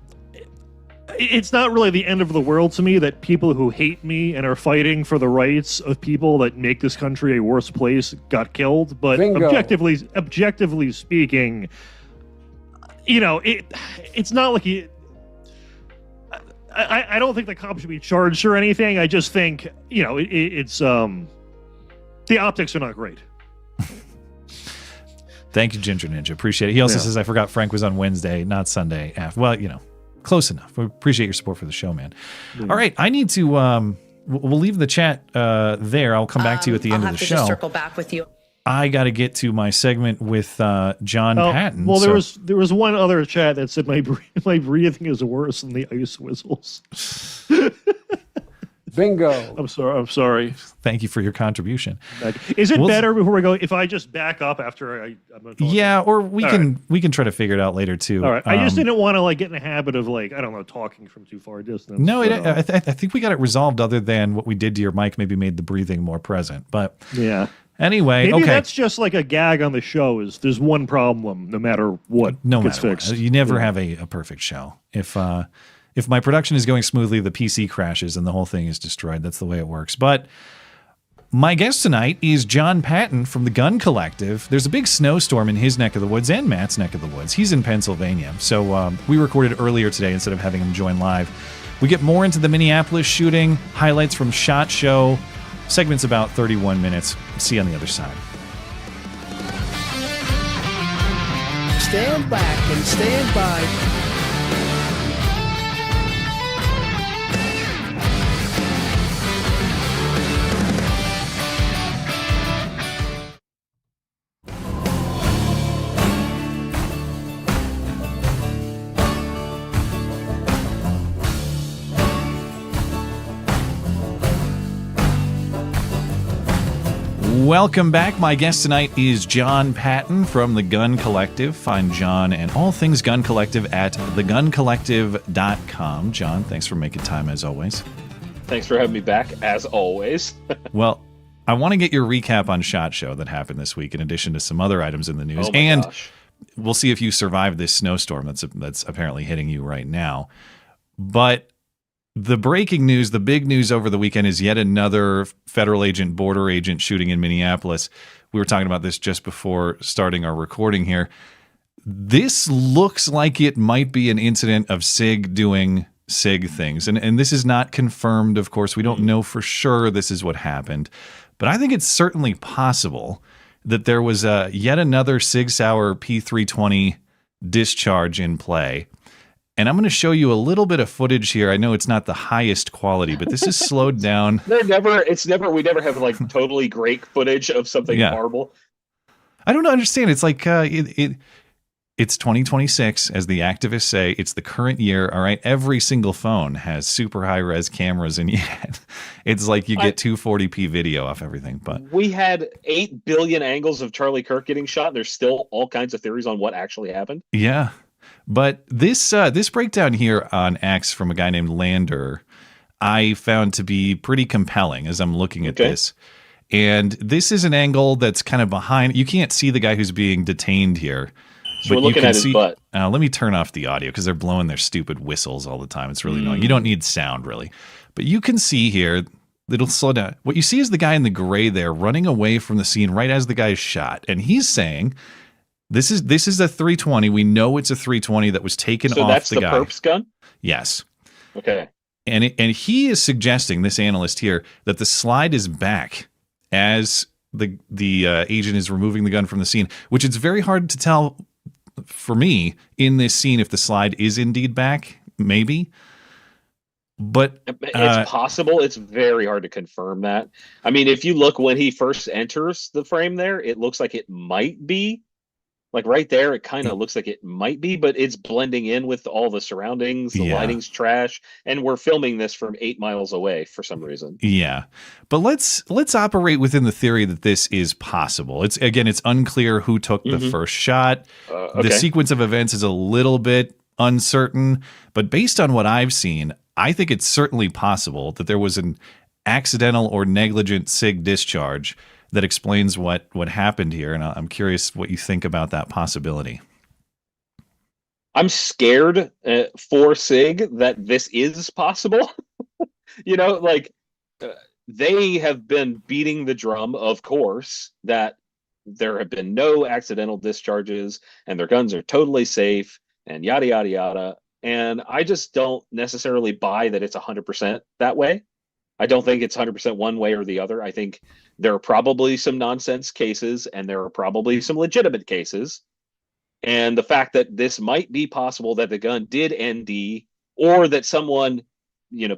[SPEAKER 11] It's not really the end of the world to me that people who hate me and are fighting for the rights of people that make this country a worse place got killed. But objectively speaking, it's not like he. I don't think the cop should be charged or anything. I just think, it's the optics are not great.
[SPEAKER 12] Thank you, Ginger Ninja. Appreciate it. He also says, I forgot Frank was on Wednesday, not Sunday. Well, close enough. We appreciate your support for the show, man. Yeah. All right. I need to, we'll leave the chat there. I'll come back to you at the end of the show.
[SPEAKER 15] Just circle back with you.
[SPEAKER 12] I got to get to my segment with Jon Patton.
[SPEAKER 11] Well, there was one other chat that said my breathing is worse than the ice whistles.
[SPEAKER 18] Bingo.
[SPEAKER 11] I'm sorry.
[SPEAKER 12] Thank you for your contribution.
[SPEAKER 11] Is it better before we go if I just back up after I'm talking?
[SPEAKER 12] Yeah, or we can try to figure it out later too.
[SPEAKER 11] All right. I just didn't want to get in the habit of I don't know, talking from too far a distance.
[SPEAKER 12] No, I think we got it resolved. Other than what we did to your mic, maybe made the breathing more present. But
[SPEAKER 11] yeah.
[SPEAKER 12] Anyway,
[SPEAKER 11] maybe
[SPEAKER 12] okay.
[SPEAKER 11] That's just like a gag on the show. Is there's one problem no matter what gets fixed.
[SPEAKER 12] What. You never have a perfect show. If my production is going smoothly, the PC crashes and the whole thing is destroyed. That's the way it works. But my guest tonight is Jon Patton from the Gun Collective. There's a big snowstorm in his neck of the woods and Matt's neck of the woods. He's in Pennsylvania. So we recorded earlier today instead of having him join live. We get more into the Minneapolis shooting, highlights from SHOT Show. Segment's about 31 minutes. See you on the other side.
[SPEAKER 21] Stand back and stand by.
[SPEAKER 12] Welcome back. My guest tonight is Jon Patton from the Gun Collective. Find Jon and all things Gun Collective at theguncollective.com. Jon, thanks for making time as always.
[SPEAKER 10] Thanks for having me back as always.
[SPEAKER 12] Well, I want to get your recap on SHOT Show that happened this week in addition to some other items in the news.
[SPEAKER 10] Gosh.
[SPEAKER 12] We'll see if you survive this snowstorm that's apparently hitting you right now. But the breaking news, the big news over the weekend is yet another federal agent, border agent shooting in Minneapolis. We were talking about this just before starting our recording here. This looks like it might be an incident of SIG doing SIG things. And this is not confirmed, of course. We don't know for sure this is what happened. But I think it's certainly possible that there was yet another Sig Sauer P320 discharge in play. And I'm going to show you a little bit of footage here. I know it's not the highest quality, but this is slowed down.
[SPEAKER 10] We never have totally great footage of something horrible.
[SPEAKER 12] I don't understand. It's like it's 2026, as the activists say. It's the current year. All right, every single phone has super high res cameras, and yet it's like you get 240p video off everything. But
[SPEAKER 10] we had 8 billion angles of Charlie Kirk getting shot. And there's still all kinds of theories on what actually happened.
[SPEAKER 12] Yeah. But this breakdown here on X from a guy named Lander, I found to be pretty compelling as I'm looking at this. And this is an angle that's kind of behind. You can't see the guy who's being detained here.
[SPEAKER 10] So we're looking at his butt.
[SPEAKER 12] Let me turn off the audio because they're blowing their stupid whistles all the time. It's really annoying. You don't need sound, really. But you can see here, it'll slow down. What you see is the guy in the gray there running away from the scene right as the guy is shot. And he's saying... This is a 320. We know it's a 320 that was taken off the guy. So that's the
[SPEAKER 10] perp's gun?
[SPEAKER 12] Yes.
[SPEAKER 10] Okay.
[SPEAKER 12] And he is suggesting, this analyst here, that the slide is back as the agent is removing the gun from the scene, which it's very hard to tell for me in this scene if the slide is indeed back, maybe. But
[SPEAKER 10] it's possible. It's very hard to confirm that. I mean, if you look when he first enters the frame there, it looks like it might be. Like right there, it kind of looks like it might be, but it's blending in with all the surroundings. The lighting's trash, and we're filming this from 8 miles away for some reason.
[SPEAKER 12] Yeah, but let's operate within the theory that this is possible. It's unclear who took the first shot. The sequence of events is a little bit uncertain, but based on what I've seen, I think it's certainly possible that there was an accidental or negligent SIG discharge that explains what happened here, and I'm curious what you think about that possibility.
[SPEAKER 10] I'm scared for SIG that this is possible. They have been beating the drum, of course, that there have been no accidental discharges and their guns are totally safe and yada, yada, yada. And I just don't necessarily buy that it's 100% that way. I don't think it's 100% one way or the other. I think there are probably some nonsense cases and there are probably some legitimate cases. And the fact that this might be possible that the gun did ND or that someone,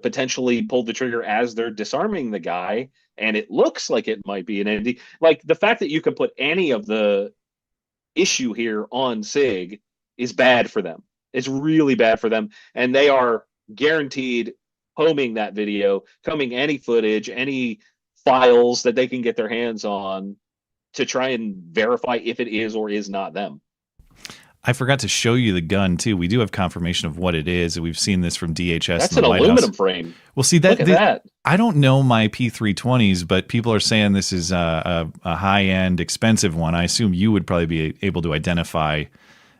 [SPEAKER 10] potentially pulled the trigger as they're disarming the guy and it looks like it might be an ND. Like the fact that you can put any of the issue here on SIG is bad for them. It's really bad for them. And they are guaranteed combing that video, combing any footage, any files that they can get their hands on to try and verify if it is or is not them.
[SPEAKER 12] I forgot to show you the gun too. We do have confirmation of what it is. We've seen this from DHS.
[SPEAKER 10] That's
[SPEAKER 12] in the
[SPEAKER 10] an
[SPEAKER 12] White
[SPEAKER 10] aluminum
[SPEAKER 12] House.
[SPEAKER 10] frame.
[SPEAKER 12] Well, see
[SPEAKER 10] Look at that.
[SPEAKER 12] I don't know my P320s, but people are saying this is a high-end, expensive one. I assume you would probably be able to identify,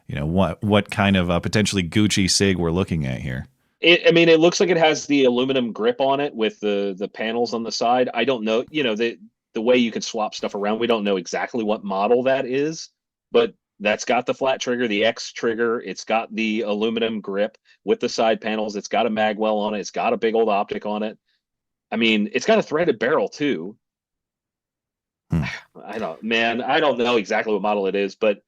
[SPEAKER 12] what kind of potentially Gucci SIG we're looking at here.
[SPEAKER 10] It looks like it has the aluminum grip on it with the panels on the side. I don't know, the way you can swap stuff around. We don't know exactly what model that is, but that's got the flat trigger, the X trigger. It's got the aluminum grip with the side panels. It's got a magwell on it. It's got a big old optic on it. It's got a threaded barrel too. I don't know exactly what model it is, but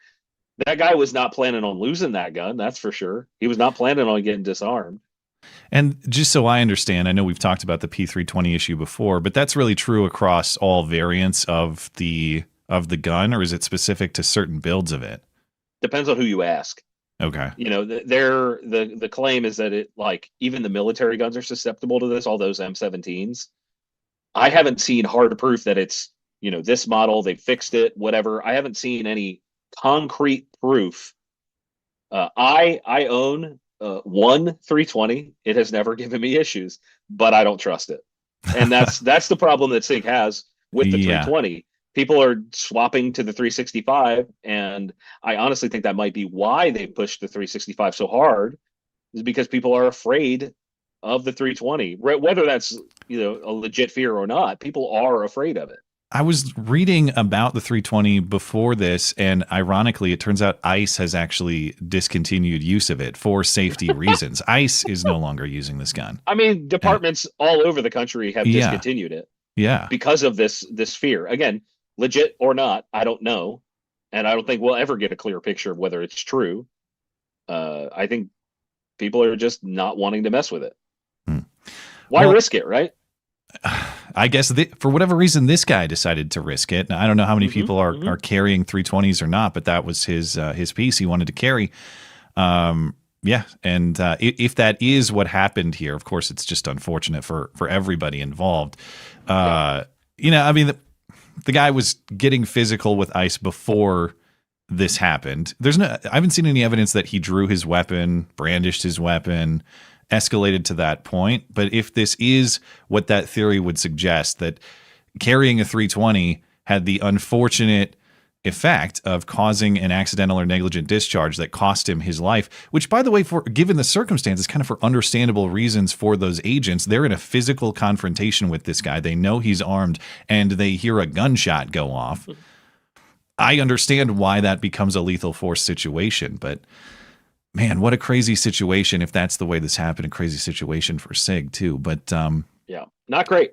[SPEAKER 10] that guy was not planning on losing that gun. That's for sure. He was not planning on getting disarmed.
[SPEAKER 12] And just so I understand, I know we've talked about the P320 issue before, but that's really true across all variants of the gun, or is it specific to certain builds of it?
[SPEAKER 10] Depends on who you ask.
[SPEAKER 12] Okay.
[SPEAKER 10] The claim is that it, like, even the military guns are susceptible to this, all those M17s. I haven't seen hard proof that it's, this model, they fixed it, whatever. I haven't seen any concrete proof. I own one 320. It has never given me issues, but I don't trust it. And that's the problem that SIG has with the 320. People are swapping to the 365, and I honestly think that might be why they pushed the 365 so hard, is because people are afraid of the 320. Whether that's a legit fear or not, people are afraid of it.
[SPEAKER 12] I was reading about the 320 before this, and ironically, it turns out ICE has actually discontinued use of it for safety reasons. ICE is no longer using this gun.
[SPEAKER 10] Departments all over the country have discontinued it.
[SPEAKER 12] Yeah,
[SPEAKER 10] because of this fear. Again, legit or not, I don't know, and I don't think we'll ever get a clear picture of whether it's true. I think people are just not wanting to mess with it. Why risk it, right?
[SPEAKER 12] I guess for whatever reason, this guy decided to risk it. Now, I don't know how many people are carrying 320s or not, but that was his piece he wanted to carry. And if that is what happened here, of course, it's just unfortunate for everybody involved. The guy was getting physical with ICE before this happened. I haven't seen any evidence that he drew his weapon, brandished his weapon, escalated to that point. But if this is what that theory would suggest, that carrying a 320 had the unfortunate effect of causing an accidental or negligent discharge that cost him his life, which, by the way, given the circumstances, kind of for understandable reasons for those agents, they're in a physical confrontation with this guy. They know he's armed, and they hear a gunshot go off. I understand why that becomes a lethal force situation, but man, what a crazy situation if that's the way this happened. A crazy situation for SIG too. But
[SPEAKER 10] not great.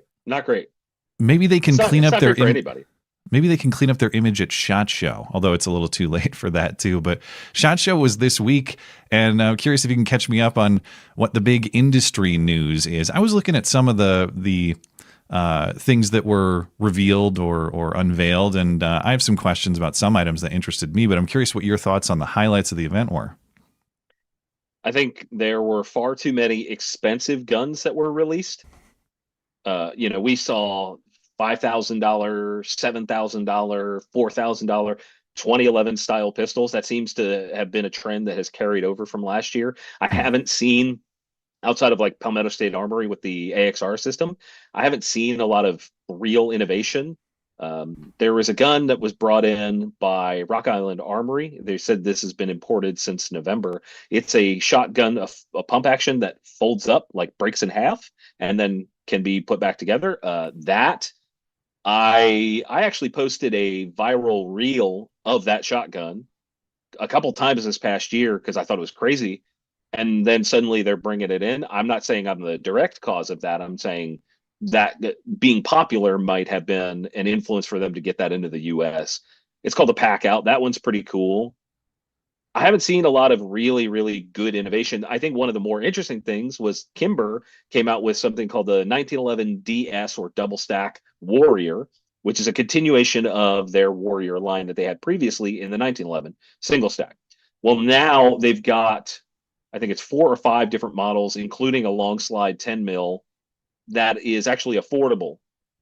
[SPEAKER 12] Maybe they can clean up their
[SPEAKER 10] anybody.
[SPEAKER 12] Maybe they can clean up their image at SHOT Show, although it's a little too late for that too. But SHOT Show was this week, and I'm curious if you can catch me up on what the big industry news is. I was looking at some of the things that were revealed or unveiled, and I have some questions about some items that interested me, but I'm curious what your thoughts on the highlights of the event were.
[SPEAKER 10] I think there were far too many expensive guns that were released. We saw $5,000, $7,000, $4,000, 2011 style pistols. That seems to have been a trend that has carried over from last year. I haven't seen, outside of like Palmetto State Armory with the AXR system, I haven't seen a lot of real innovation. There was a gun that was brought in by Rock Island Armory. They said this has been imported since November. It's a shotgun, a pump action that folds up, like breaks in half, and then can be put back together. I actually posted a viral reel of that shotgun a couple times this past year because I thought it was crazy. And then suddenly they're bringing it in. I'm not saying I'm the direct cause of that. I'm saying that being popular might have been an influence for them to get that into the US. It's called the Pack Out. That one's pretty cool. I haven't seen a lot of really, really good innovation. I think one of the more interesting things was Kimber came out with something called the 1911 DS or double stack Warrior, which is a continuation of their Warrior line that they had previously in the 1911 single stack. Well, now they've got, I think it's 4 or 5 different models, including a long slide 10 mil that is actually affordable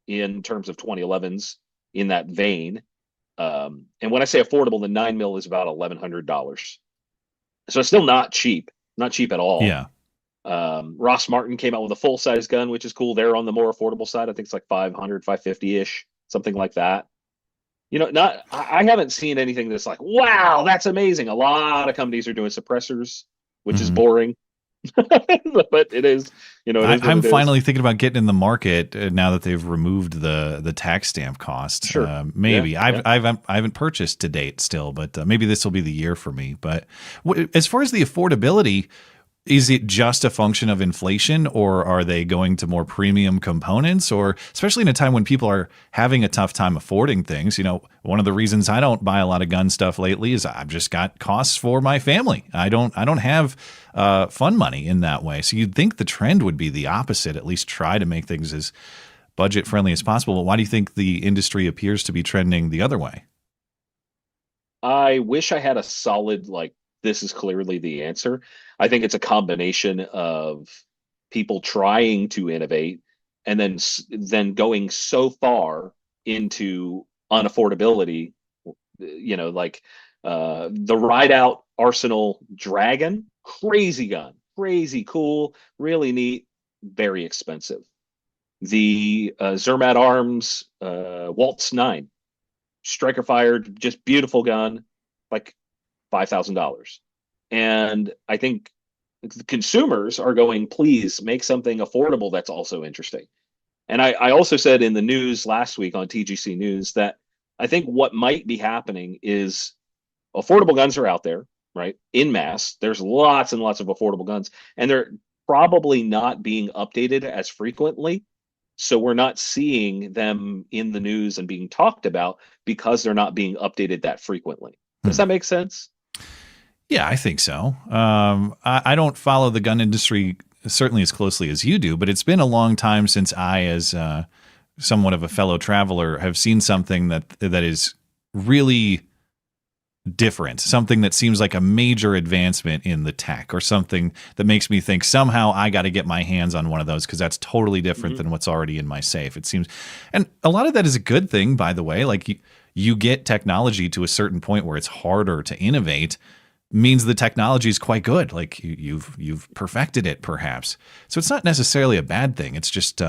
[SPEAKER 10] in terms of 2011s in that vein. And when I say affordable, the 9mm is about $1,100. So it's still not cheap at all.
[SPEAKER 12] Yeah.
[SPEAKER 10] Ross Martin came out with a full size gun, which is cool. They're on the more affordable side. I think it's like 500, 550 ish, something like that. You know, I haven't seen anything that's like, wow, that's amazing. A lot of companies are doing suppressors, which is boring. But it is, you know,
[SPEAKER 12] I'm finally thinking about getting in the market now that they've removed the tax stamp cost.
[SPEAKER 10] Sure.
[SPEAKER 12] Maybe
[SPEAKER 10] Yeah,
[SPEAKER 12] I haven't purchased to date still, but maybe this will be the year for me. But as far as the affordability, is it just a function of inflation, or are they going to more premium components? Or especially in a time when people are having a tough time affording things, you know, one of the reasons I don't buy a lot of gun stuff lately is I've just got costs for my family. I don't have fun money in that way. So you'd think the trend would be the opposite, at least try to make things as budget friendly as possible. But why do you think the industry appears to be trending the other way?
[SPEAKER 10] I wish I had a solid, like, this is clearly the answer. I think it's a combination of people trying to innovate and then going so far into unaffordability, you know, like the Ride Out Arsenal Dragon, crazy gun, crazy cool, really neat, very expensive. The Zermatt Arms Waltz 9, striker fired, just beautiful gun, like $5,000. And I think the consumers are going, please make something affordable that's also interesting. And I also said in the news last week on TGC News that I think what might be happening is affordable guns are out there, right? In mass. There's lots and lots of affordable guns, and they're probably not being updated as frequently. So we're not seeing them in the news and being talked about because they're not being updated that frequently. Does that make sense?
[SPEAKER 12] Yeah, I think so. I don't follow the gun industry certainly as closely as you do, but it's been a long time since I, as somewhat of a fellow traveler, have seen something that is really different, something that seems like a major advancement in the tech, or something that makes me think somehow I got to get my hands on one of those because that's totally different than what's already in my safe. It seems, and a lot of that is a good thing, by the way. Like you get technology to a certain point where it's harder to innovate, means the technology is quite good. Like you've perfected it, perhaps. So it's not necessarily a bad thing. It's just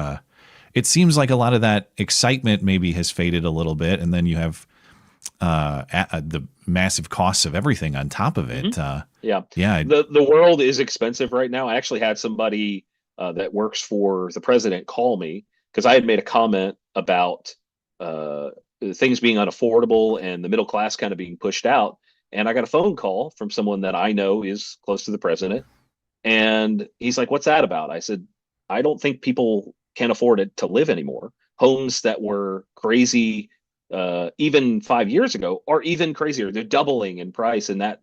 [SPEAKER 12] it seems like a lot of that excitement maybe has faded a little bit, and then you have the massive costs of everything on top of it.
[SPEAKER 10] Yeah.
[SPEAKER 12] Yeah.
[SPEAKER 10] The world is expensive right now. I actually had somebody that works for the president call me because I had made a comment about things being unaffordable and the middle class kind of being pushed out. And I got a phone call from someone that I know is close to the president. And he's like, what's that about? I said, I don't think people can afford it to live anymore. Homes that were crazy even 5 years ago are even crazier. They're doubling in price. And that,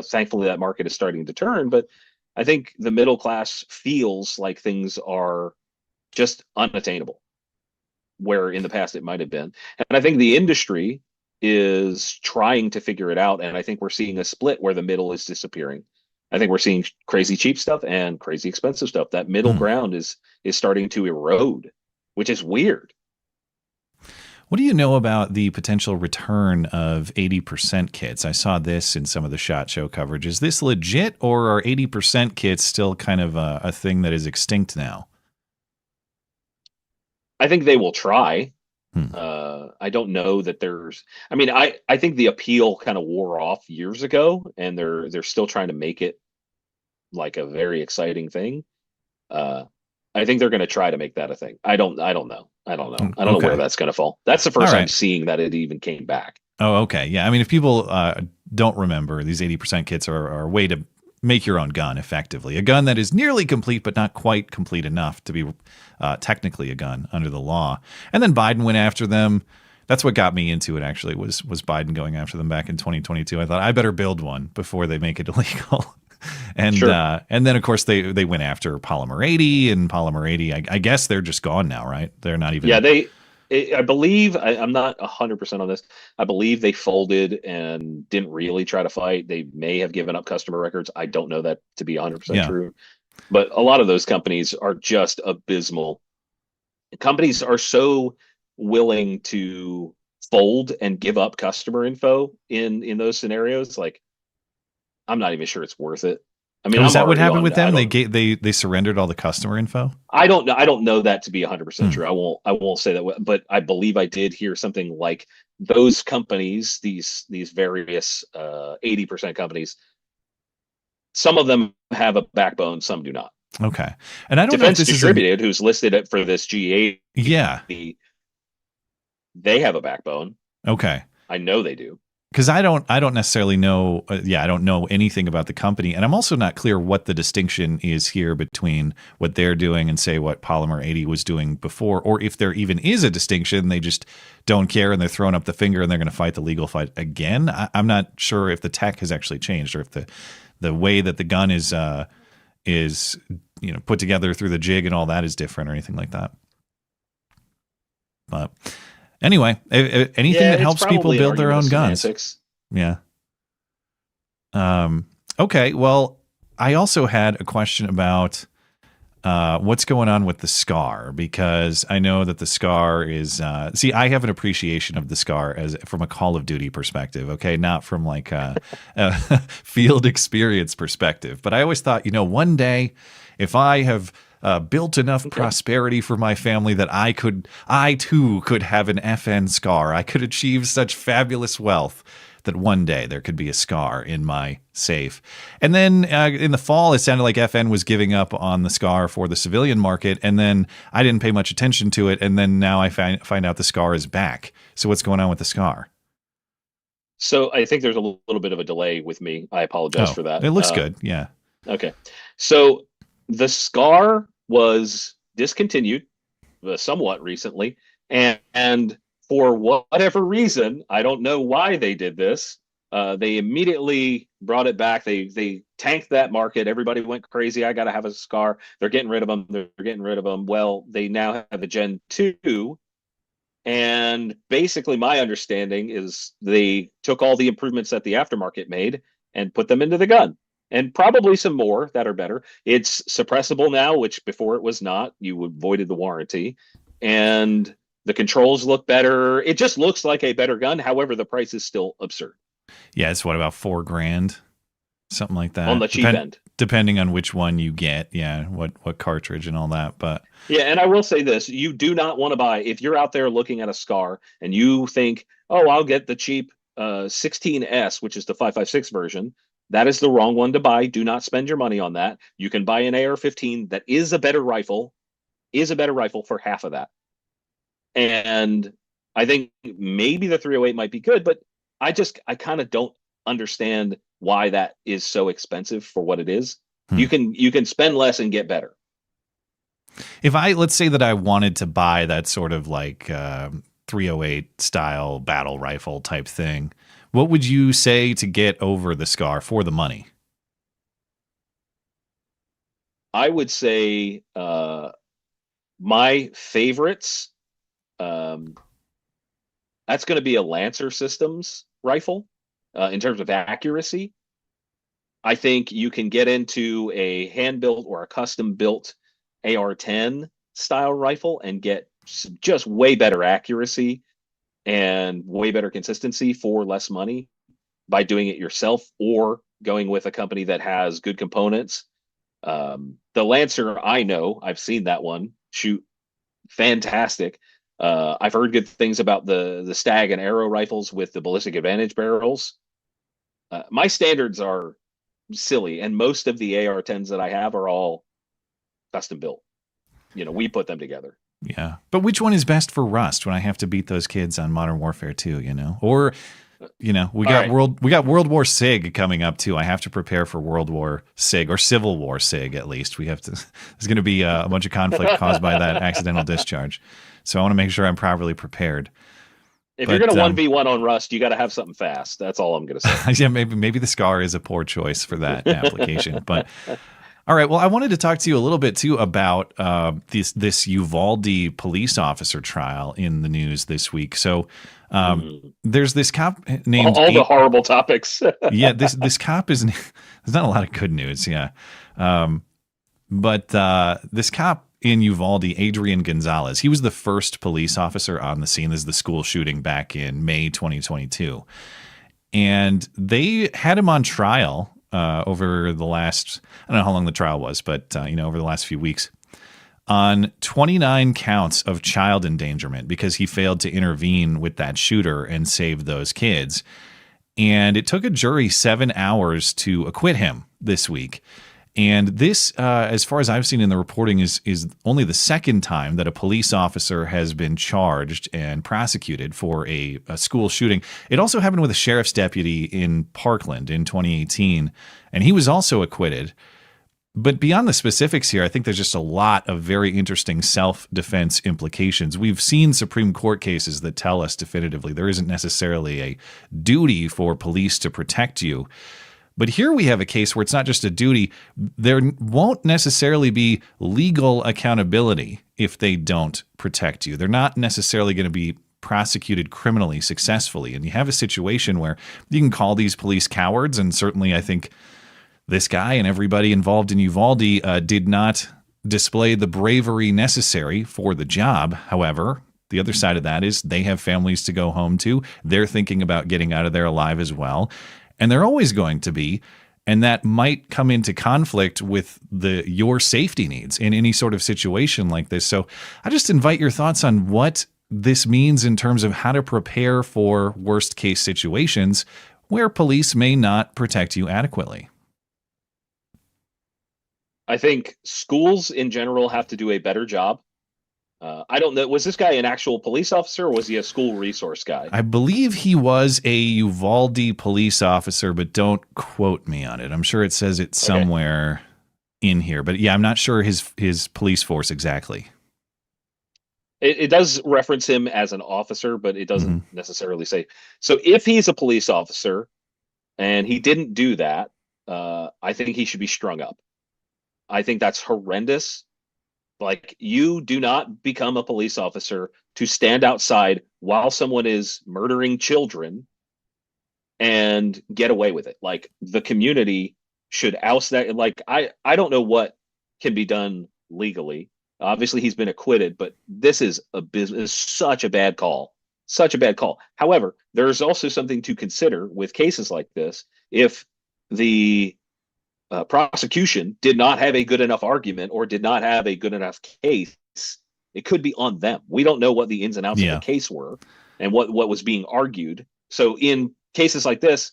[SPEAKER 10] thankfully that market is starting to turn. But I think the middle class feels like things are just unattainable, where in the past it might have been. And I think the industry is trying to figure it out, and I think we're seeing a split where the middle is disappearing. I think we're seeing crazy cheap stuff and crazy expensive stuff. That middle ground is starting to erode, which is weird.
[SPEAKER 12] What do you know about the potential return of 80% kits? I saw this in some of the SHOT Show coverage. Is this legit, or are 80% kits still kind of a thing that is extinct now?
[SPEAKER 10] I think they will try. I don't know that there's, I mean, I think the appeal kind of wore off years ago, and they're still trying to make it like a very exciting thing. I think they're going to try to make that a thing. I don't know. I don't know where that's going to fall. That's the first time seeing that it even came back.
[SPEAKER 12] Oh, okay. Yeah. I mean, if people don't remember, these 80% kits are a way to make your own gun effectively. A gun that is nearly complete, but not quite complete enough to be technically a gun under the law. And then Biden went after them. That's what got me into it, actually, was Biden going after them back in 2022. I thought I better build one before they make it illegal. And and then, of course, they went after Polymer 80, and Polymer 80, I guess they're just gone now, right? They're not even...
[SPEAKER 10] Yeah, I believe, I'm not 100% on this, I believe they folded and didn't really try to fight. They may have given up customer records. I don't know that to be 100% true. But a lot of those companies are just abysmal companies are so willing to fold and give up customer info in those scenarios. Like, I'm not even sure it's worth it. I mean,
[SPEAKER 12] is that what happened with them? They surrendered all the customer info.
[SPEAKER 10] I don't know. I don't know that to be 100% true. I won't say that, but I believe I did hear something like those companies, these various 80% companies. Some of them have a backbone, some do not.
[SPEAKER 12] Okay, and I don't
[SPEAKER 10] Defense
[SPEAKER 12] know if this
[SPEAKER 10] Distributed, who's listed it for this G8.
[SPEAKER 12] Yeah,
[SPEAKER 10] they have a backbone.
[SPEAKER 12] Okay,
[SPEAKER 10] I know they do.
[SPEAKER 12] Because I don't necessarily know. I don't know anything about the company, and I'm also not clear what the distinction is here between what they're doing and say what Polymer 80 was doing before, or if there even is a distinction. They just don't care and they're throwing up the finger and they're going to fight the legal fight again. I'm not sure if the tech has actually changed or if the way that the gun is put together through the jig and all that is different or anything like that. But anyway, anything that helps people build their own guns. Yeah. Okay. Well, I also had a question about what's going on with the SCAR, because I know that the SCAR is see, I have an appreciation of the SCAR as from a Call of Duty perspective, okay, not from like a field experience perspective. But I always thought, one day if I have built enough prosperity for my family that I too could have an FN SCAR, I could achieve such fabulous wealth that one day there could be a SCAR in my safe. And then in the fall, it sounded like FN was giving up on the SCAR for the civilian market. And then I didn't pay much attention to it. And then now I find out the SCAR is back. So what's going on with the SCAR?
[SPEAKER 10] So I think there's a little bit of a delay with me. I apologize for that.
[SPEAKER 12] It looks good. Yeah.
[SPEAKER 10] Okay. So the SCAR was discontinued somewhat recently. And for whatever reason, I don't know why they did this. They immediately brought it back. They tanked that market. Everybody went crazy. I got to have a SCAR. They're getting rid of them. They're getting rid of them. Well, they now have a Gen 2. And basically my understanding is they took all the improvements that the aftermarket made and put them into the gun. And probably some more that are better. It's suppressible now, which before it was not. You avoided the warranty. And the controls look better. It just looks like a better gun. However, the price is still absurd.
[SPEAKER 12] Yeah, it's about $4,000, something like that.
[SPEAKER 10] On the cheap end.
[SPEAKER 12] Depending on which one you get. Yeah, what cartridge and all that. But
[SPEAKER 10] yeah, and I will say this. You do not want to buy, if you're out there looking at a SCAR and you think, oh, I'll get the cheap 16S, which is the 5.56 version. That is the wrong one to buy. Do not spend your money on that. You can buy an AR-15 that is a better rifle for half of that. And I think maybe the 308 might be good, but I kind of don't understand why that is so expensive for what it is. You can spend less and get better.
[SPEAKER 12] If let's say that I wanted to buy that sort of like 308 style battle rifle type thing, what would you say to get over the SCAR for the money?
[SPEAKER 10] I would say my favorites, that's going to be a Lancer Systems rifle in terms of accuracy. I think you can get into a hand-built or a custom-built AR-10 style rifle and get just way better accuracy and way better consistency for less money by doing it yourself or going with a company that has good components. The Lancer, I know, I've seen that one shoot fantastic. I've heard good things about the Stag and Arrow rifles with the ballistic advantage barrels. My standards are silly, and most of the AR-10s that I have are all custom built. We put them together.
[SPEAKER 12] Yeah, but which one is best for Rust when I have to beat those kids on Modern Warfare 2? Or we got World War SIG coming up too. I have to prepare for World War SIG or Civil War SIG at least. We have to. There's going to be a bunch of conflict caused by that accidental discharge. So I want to make sure I'm properly prepared.
[SPEAKER 10] If you're going to 1v1 on Rust, you got to have something fast. That's all I'm going to say.
[SPEAKER 12] Yeah, maybe the SCAR is a poor choice for that application. But all right, well, I wanted to talk to you a little bit too about this Uvalde police officer trial in the news this week. So there's this cop named
[SPEAKER 10] all the horrible topics.
[SPEAKER 12] Yeah, this cop there's not a lot of good news. Yeah, but this cop in Uvalde, Adrian Gonzalez. He was the first police officer on the scene. This is the school shooting back in May 2022. And they had him on trial over the last, I don't know how long the trial was, but over the last few weeks, on 29 counts of child endangerment because he failed to intervene with that shooter and save those kids. And it took a jury 7 hours to acquit him this week. And this, as far as I've seen in the reporting, is only the second time that a police officer has been charged and prosecuted for a school shooting. It also happened with a sheriff's deputy in Parkland in 2018, and he was also acquitted. But beyond the specifics here, I think there's just a lot of very interesting self-defense implications. We've seen Supreme Court cases that tell us definitively there isn't necessarily a duty for police to protect you. But here we have a case where it's not just a duty. There won't necessarily be legal accountability if they don't protect you. They're not necessarily going to be prosecuted criminally successfully. And you have a situation where you can call these police cowards, and certainly I think this guy and everybody involved in Uvalde did not display the bravery necessary for the job. However, the other side of that is they have families to go home to. They're thinking about getting out of there alive as well. And they're always going to be. And that might come into conflict with your safety needs in any sort of situation like this. So I just invite your thoughts on what this means in terms of how to prepare for worst case situations where police may not protect you adequately.
[SPEAKER 10] I think schools in general have to do a better job. I don't know. Was this guy an actual police officer or was he a school resource guy?
[SPEAKER 12] I believe he was a Uvalde police officer, but don't quote me on it. I'm sure it says it somewhere in here. But yeah, I'm not sure his police force exactly.
[SPEAKER 10] It does reference him as an officer, but it doesn't necessarily say. So if he's a police officer and he didn't do that, I think he should be strung up. I think that's horrendous. Like, you do not become a police officer to stand outside while someone is murdering children and get away with it. Like, the community should oust that. Like, I don't know what can be done legally. Obviously, he's been acquitted, but this is such a bad call. Such a bad call. However, there's also something to consider with cases like this. If the prosecution did not have a good enough argument or did not have a good enough case, it could be on them. We don't know what the ins and outs of the case were and what was being argued. So in cases like this,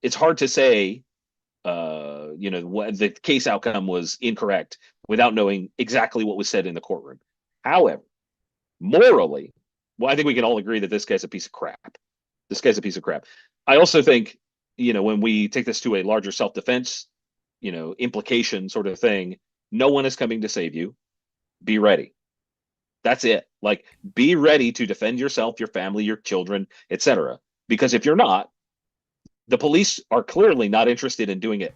[SPEAKER 10] it's hard to say, what the case outcome was incorrect without knowing exactly what was said in the courtroom. However, morally, I think we can all agree that this guy's a piece of crap. This guy's a piece of crap. I also think, when we take this to a larger self-defense implication sort of thing, no one is coming to save you. Be ready. That's it. Like, be ready to defend yourself, your family, your children, etc. Because if you're not, the police are clearly not interested in doing it.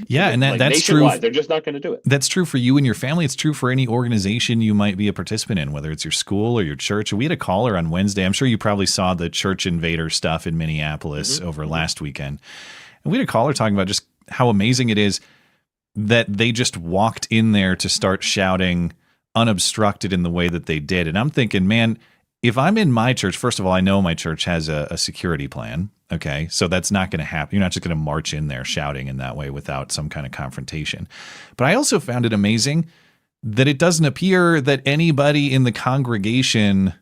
[SPEAKER 12] Yeah, and that's
[SPEAKER 10] nationwide,
[SPEAKER 12] true.
[SPEAKER 10] They're just not going to do it.
[SPEAKER 12] That's true for you and your family. It's true for any organization you might be a participant in, whether it's your school or your church. We had a caller on Wednesday. I'm sure you probably saw the church invader stuff in Minneapolis over last weekend. And we had a caller talking about just how amazing it is that they just walked in there to start shouting unobstructed in the way that they did. And I'm thinking, man, if I'm in my church, first of all, I know my church has a security plan. Okay, so that's not going to happen. You're not just going to march in there shouting in that way without some kind of confrontation. But I also found it amazing that it doesn't appear that anybody in the congregation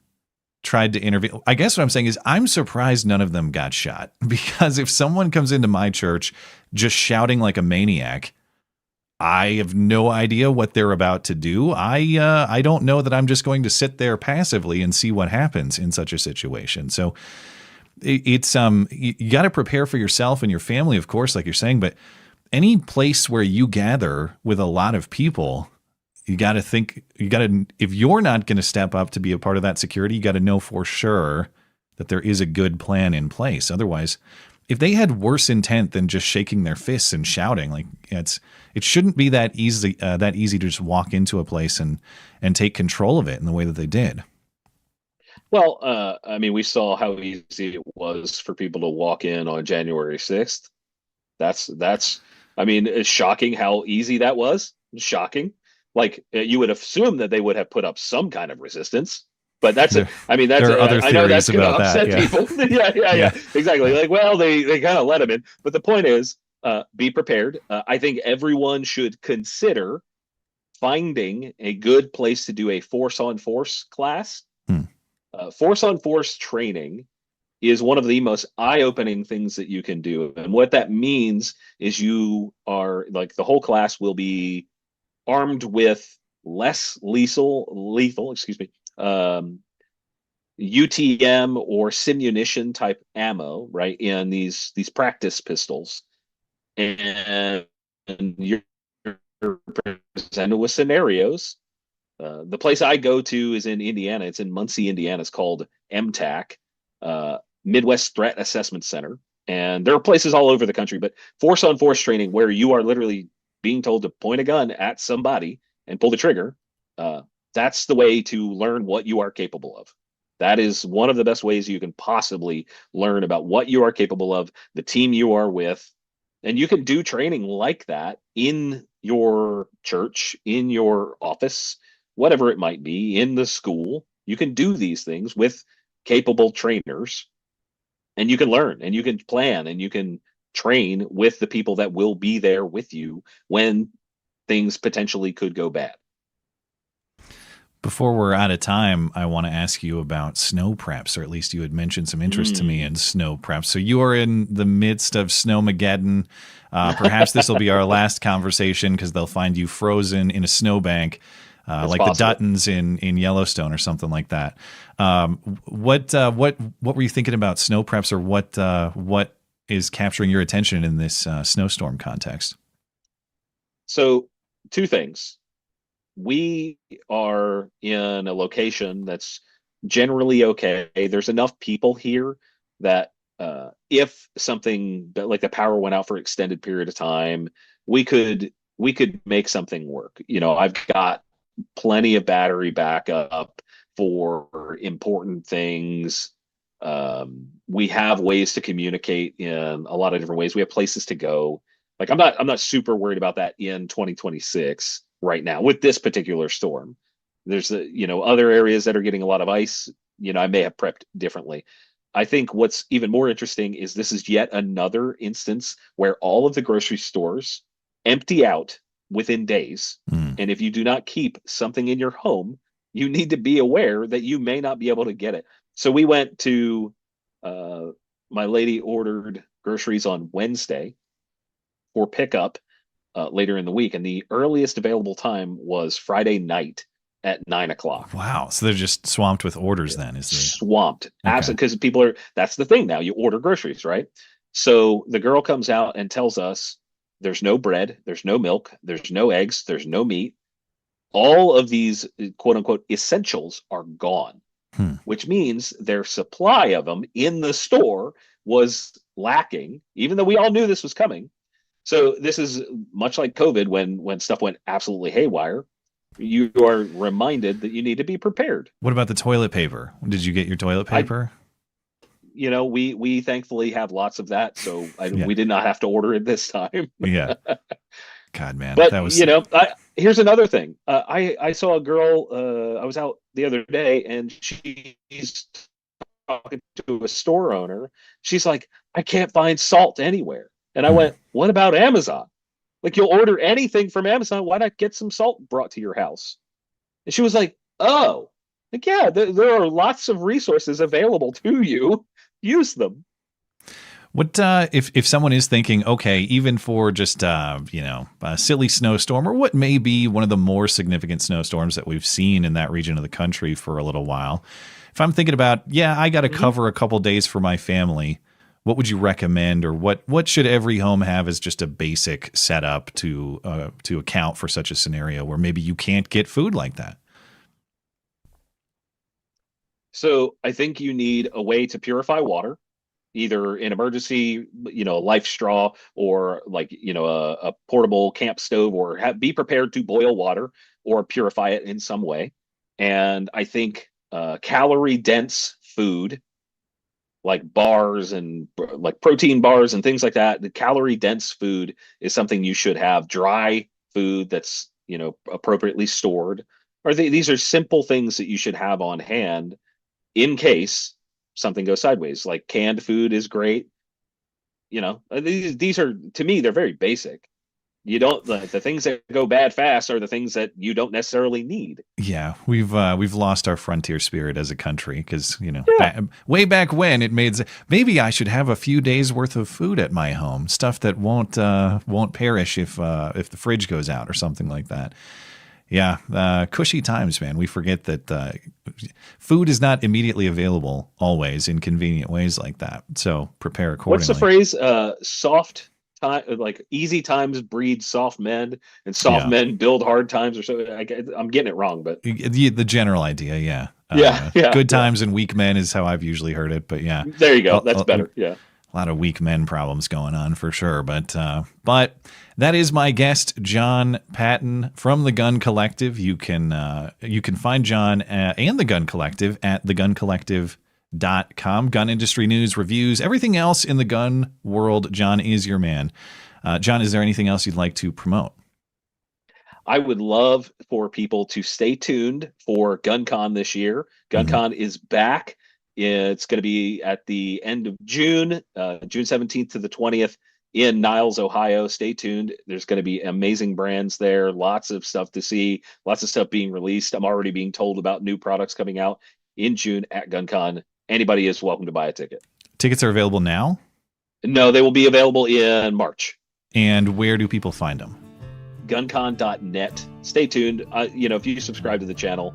[SPEAKER 12] tried to intervene. I guess what I'm saying is I'm surprised none of them got shot, because if someone comes into my church just shouting like a maniac, I have no idea what they're about to do. I don't know that I'm just going to sit there passively and see what happens in such a situation. So it's you got to prepare for yourself and your family, of course, like you're saying, but any place where you gather with a lot of people, you got to think, if you're not going to step up to be a part of that security, you got to know for sure that there is a good plan in place. Otherwise, if they had worse intent than just shaking their fists and shouting, like it shouldn't be that easy to just walk into a place and take control of it in the way that they did.
[SPEAKER 10] Well, we saw how easy it was for people to walk in on January 6th. It's shocking how easy that was. Shocking. like you would assume that they would have put up some kind of resistance. But that's
[SPEAKER 12] there are other
[SPEAKER 10] I know that's
[SPEAKER 12] theories
[SPEAKER 10] going to
[SPEAKER 12] about that,
[SPEAKER 10] upset people. yeah, exactly. Like, well, they kind of let him in. But the point is, be prepared. I think everyone should consider finding a good place to do a force on force class. Force on force training is one of the most eye-opening things that you can do. And what that means is you are like, the whole class will be armed with less lethal, UTM or simunition type ammo, right? In these practice pistols. And you're presented with scenarios. The place I go to is in Indiana. It's in Muncie, Indiana. It's called MTAC, Midwest Threat Assessment Center. And there are places all over the country, but force on force training where you are literally being told to point a gun at somebody and pull the trigger. That's the way to learn what you are capable of. That is one of the best ways you can possibly learn about what you are capable of, the team you are with. And you can do training like that in your church, in your office, whatever it might be, in the school. You can do these things with capable trainers, and you can learn and you can plan and you can train with the people that will be there with you when things potentially could go bad.
[SPEAKER 12] Before we're out of time, I want to ask you about snow preps, or at least you had mentioned some interest to me in snow preps. So you are in the midst of Snowmageddon. Perhaps this will be our last conversation because they'll find you frozen in a snowbank, like possible. The Duttons in Yellowstone or something like that. What were you thinking about snow preps, or what is capturing your attention in this snowstorm context?
[SPEAKER 10] So, two things. We are in a location that's generally okay. There's enough people here that if something like the power went out for an extended period of time, we could make something work. You know, I've got plenty of battery backup for important things. We have ways to communicate in a lot of different ways. We have places to go. Like I'm not super worried about that in 2026 right now with this particular storm. There's other areas that are getting a lot of ice. I may have prepped differently. I think what's even more interesting is this is yet another instance where all of the grocery stores empty out within days. And if you do not keep something in your home, you need to be aware that you may not be able to get it. So we went to, my lady ordered groceries on Wednesday for pickup later in the week. And the earliest available time was Friday night at 9:00.
[SPEAKER 12] Wow. So they're just swamped with orders then,
[SPEAKER 10] Swamped. Okay. Absolutely. Because that's the thing now. You order groceries, right? So the girl comes out and tells us there's no bread, there's no milk, there's no eggs, there's no meat. All of these quote unquote essentials are gone, which means their supply of them in the store was lacking, even though we all knew this was coming. So this is much like COVID when stuff went absolutely haywire. You are reminded that you need to be prepared.
[SPEAKER 12] What about the toilet paper? Did you get your toilet paper?
[SPEAKER 10] We thankfully have lots of that, so we did not have to order it this time.
[SPEAKER 12] Yeah. God, man.
[SPEAKER 10] But,
[SPEAKER 12] that was...
[SPEAKER 10] here's another thing. I saw a girl, I was out the other day, and she's talking to a store owner. She's like, I can't find salt anywhere. And I went, what about Amazon? Like, you'll order anything from Amazon. Why not get some salt brought to your house? And she was like, oh, like, yeah, there are lots of resources available to you. Use them.
[SPEAKER 12] What if someone is thinking, okay, even for just a silly snowstorm, or what may be one of the more significant snowstorms that we've seen in that region of the country for a little while, if I'm thinking about, I got to cover a couple days for my family, what would you recommend, or what should every home have as just a basic setup to account for such a scenario where maybe you can't get food like that?
[SPEAKER 10] So I think you need a way to purify water, either in emergency, life straw, or a portable camp stove, or be prepared to boil water or purify it in some way. And I think calorie dense food, like bars and like protein bars and things like that, the calorie dense food is something you should have. Dry food that's appropriately stored. Or these are simple things that you should have on hand in case something goes sideways. Like canned food is great. These are, to me, they're very basic. You don't, the things that go bad fast are the things that you don't necessarily need.
[SPEAKER 12] Yeah, we've lost our frontier spirit as a country because way back when it made maybe I should have a few days worth of food at my home, stuff that won't perish if the fridge goes out or something like that. Yeah, cushy times, man. We forget that food is not immediately available always in convenient ways like that. So prepare accordingly.
[SPEAKER 10] What's the phrase? Soft time, like easy times breed soft men, and soft men build hard times, or so. I'm getting it wrong, but
[SPEAKER 12] the general idea, yeah. Good times and weak men is how I've usually heard it, but yeah.
[SPEAKER 10] There you go. That's better. Yeah.
[SPEAKER 12] A lot of weak men problems going on for sure, but that is my guest, Jon Patton from the Gun Collective. You can find Jon and the Gun Collective at theguncollective.com. Gun industry news, reviews, everything else in the gun world. Jon is your man. Jon, is there anything else you'd like to promote?
[SPEAKER 10] I would love for people to stay tuned for GunCon this year. GunCon is back. It's going to be at the end of June, June 17th to the 20th in Niles, Ohio. Stay tuned. There's going to be amazing brands there. Lots of stuff to see. Lots of stuff being released. I'm already being told about new products coming out in June at GunCon. Anybody is welcome to buy a ticket.
[SPEAKER 12] Tickets are available now?
[SPEAKER 10] No, they will be available in March.
[SPEAKER 12] And where do people find them?
[SPEAKER 10] Guncon.net. Stay tuned. If you subscribe to the channel,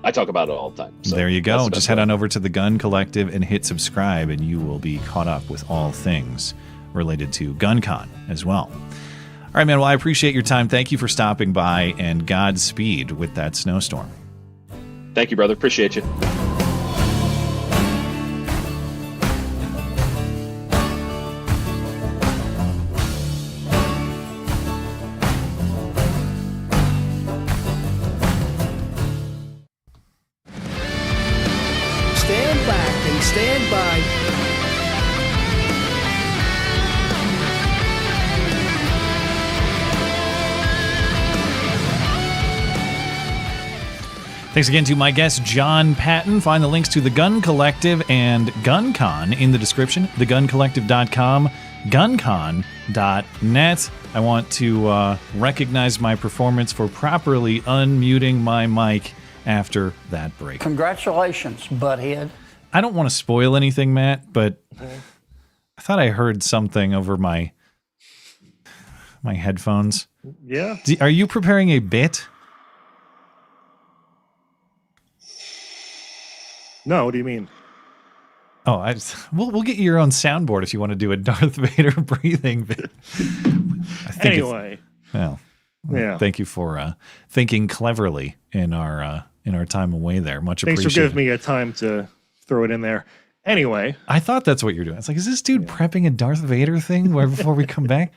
[SPEAKER 10] I talk about it all the time. So
[SPEAKER 12] there you go. Just head on over to the Gun Collective and hit subscribe, and you will be caught up with all things related to GunCon as well. All right, man. Well, I appreciate your time. Thank you for stopping by, and Godspeed with that snowstorm.
[SPEAKER 10] Thank you, brother. Appreciate you.
[SPEAKER 21] Stand by.
[SPEAKER 12] Thanks again to my guest, Jon Patton. Find the links to the Gun Collective and GunCon in the description. Theguncollective.com, guncon.net. I want to recognize my performance for properly unmuting my mic after that break.
[SPEAKER 7] Congratulations, butthead.
[SPEAKER 12] I don't want to spoil anything, Matt, but I thought I heard something over my headphones.
[SPEAKER 11] Yeah.
[SPEAKER 12] Are you preparing a bit?
[SPEAKER 11] No, what do you mean?
[SPEAKER 12] Oh, we'll get you your own soundboard if you want to do a Darth Vader breathing bit.
[SPEAKER 11] Anyway.
[SPEAKER 12] Well,
[SPEAKER 11] yeah.
[SPEAKER 12] Thank you for thinking cleverly in our time away there. Much appreciated.
[SPEAKER 11] Thanks for giving me a time to throw it in there. Anyway.
[SPEAKER 12] I thought that's what you're doing. It's like, is this dude prepping a Darth Vader thing before we come back?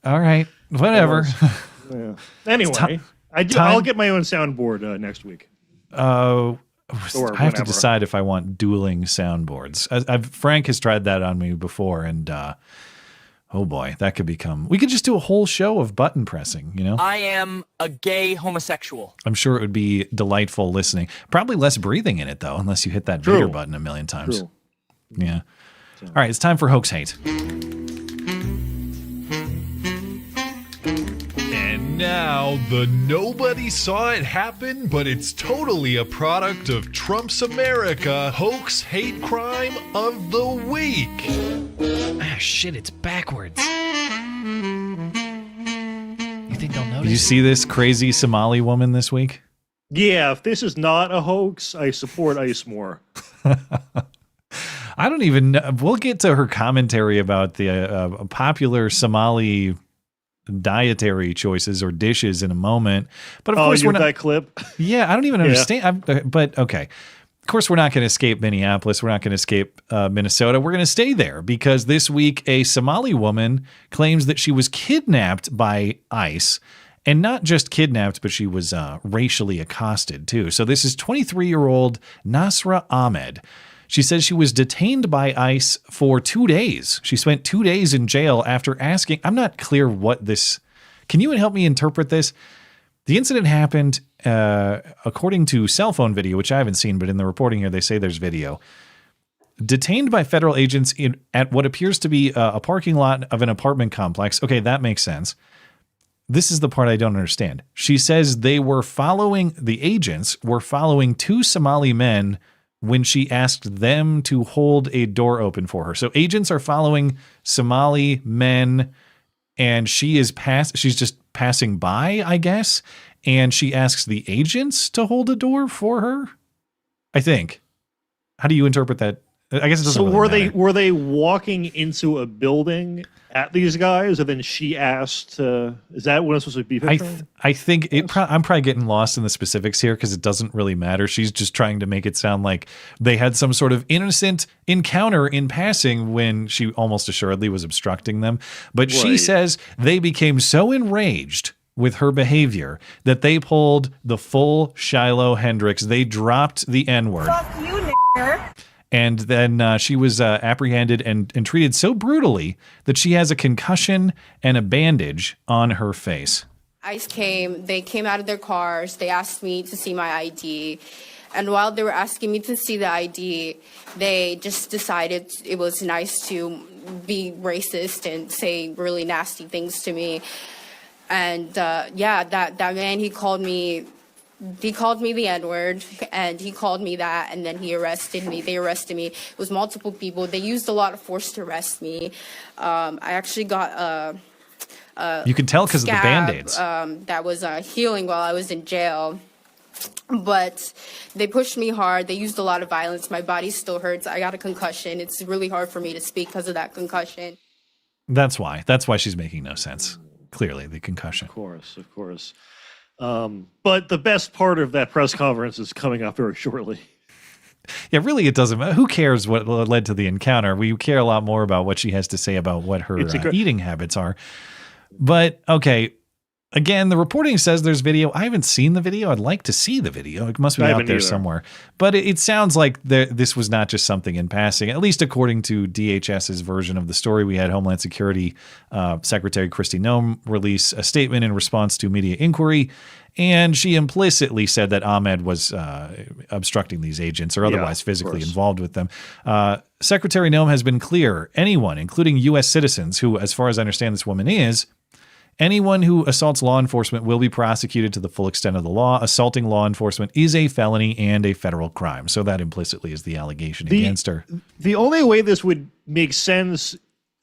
[SPEAKER 12] All right. Whatever.
[SPEAKER 11] Yeah. Anyway, I'll get my own soundboard next week.
[SPEAKER 12] I have to decide if I want dueling soundboards. Frank has tried that on me before, and oh boy, that could become... We could just do a whole show of button pressing,
[SPEAKER 19] I am a gay homosexual.
[SPEAKER 12] I'm sure it would be delightful listening. Probably less breathing in it, though, unless you hit that Vader button a million times.
[SPEAKER 11] True.
[SPEAKER 12] Yeah. All right, it's time for Hoax Hate.
[SPEAKER 15] And now, the nobody saw it happen, but it's totally a product of Trump's America hoax hate crime of the week.
[SPEAKER 23] Ah, shit, it's backwards. You think they'll notice?
[SPEAKER 12] Did you see this crazy Somali woman this week?
[SPEAKER 11] Yeah, if this is not a hoax, I support ICE more.
[SPEAKER 12] I don't even know. We'll get to her commentary about the popular Somali dietary choices or dishes in a moment, but of course we're not
[SPEAKER 11] that clip.
[SPEAKER 12] Yeah, I don't even understand. But okay, of course we're not going to escape Minneapolis. We're not going to escape Minnesota. We're going to stay there because this week a Somali woman claims that she was kidnapped by ICE, and not just kidnapped, but she was racially accosted too. So this is 23-year-old Nasra Ahmed. She says she was detained by ICE for 2 days. She spent 2 days in jail after asking. I'm not clear what this Can you help me interpret this? The incident happened, according to cell phone video, which I haven't seen, but in the reporting here, they say there's video. Detained by federal agents at what appears to be a parking lot of an apartment complex. Okay, that makes sense. This is the part I don't understand. She says the agents were following two Somali men when she asked them to hold a door open for her. So agents are following Somali men, and she's just passing by, I guess, and she asks the agents to hold a door for her, I think. How do you interpret that? I guess it doesn't
[SPEAKER 11] So
[SPEAKER 12] really matter.
[SPEAKER 11] were they walking into a building at these guys, and then she asked, is that what it's supposed to be picturing?
[SPEAKER 12] I think I'm probably getting lost in the specifics here because it doesn't really matter. She's just trying to make it sound like they had some sort of innocent encounter in passing when she almost assuredly was obstructing them. But she says they became so enraged with her behavior that they pulled the full Shiloh Hendrix. They dropped the N-word.
[SPEAKER 3] Fuck you, nigger.
[SPEAKER 12] And then she was apprehended and treated so brutally that she has a concussion and a bandage on her face.
[SPEAKER 3] ICE came, they came out of their cars, they asked me to see my ID. And while they were asking me to see the ID, they just decided it was nice to be racist and say really nasty things to me. And that man, he called me the N-word, and he called me that, and then he arrested me. They arrested me. It was multiple people. They used a lot of force to arrest me. I actually got
[SPEAKER 12] you can tell because of the Band-Aids.
[SPEAKER 3] That was healing while I was in jail. But they pushed me hard. They used a lot of violence. My body still hurts. I got a concussion. It's really hard for me to speak because of that concussion.
[SPEAKER 12] That's why. That's why she's making no sense. Clearly, the concussion.
[SPEAKER 11] Of course. But the best part of that press conference is coming up very shortly.
[SPEAKER 12] Yeah, really, it doesn't matter. Who cares what led to the encounter? We care a lot more about what she has to say about what her eating habits are. But, okay, again, the reporting says there's video. I haven't seen the video. I'd like to see the video. It must be out there somewhere. But it sounds like this was not just something in passing, at least according to DHS's version of the story. We had Homeland Security Secretary Kristi Noem release a statement in response to media inquiry, and she implicitly said that Ahmed was obstructing these agents or otherwise physically involved with them. Secretary Noem has been clear. Anyone, including U.S. citizens, who, as far as I understand this woman is, anyone who assaults law enforcement will be prosecuted to the full extent of the law. Assaulting law enforcement is a felony and a federal crime. So that implicitly is the allegation against her.
[SPEAKER 11] The only way this would make sense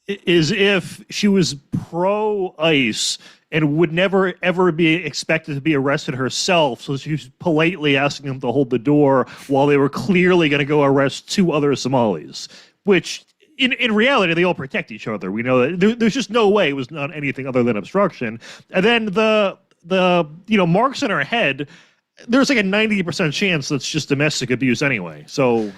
[SPEAKER 11] is if she was pro-ICE and would never, ever be expected to be arrested herself. So she was politely asking them to hold the door while they were clearly going to go arrest two other Somalis, which in reality, they all protect each other. We know that there's just no way it was not anything other than obstruction. And then the marks on her head, there's like a 90% chance that's just domestic abuse anyway. So,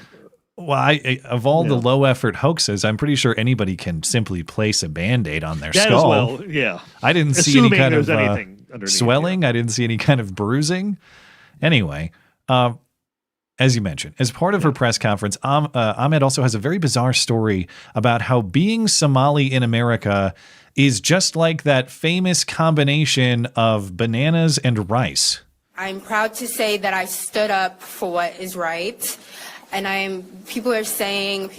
[SPEAKER 12] well, of all the low effort hoaxes, I'm pretty sure anybody can simply place a Band-Aid on their skull.
[SPEAKER 11] As well, yeah.
[SPEAKER 12] I didn't see any kind of
[SPEAKER 11] anything
[SPEAKER 12] swelling. I didn't see any kind of bruising. Anyway, as you mentioned, as part of her press conference, Ahmed also has a very bizarre story about how being Somali in America is just like that famous combination of bananas and rice.
[SPEAKER 3] I'm proud to say that I stood up for what is right. And many people are saying,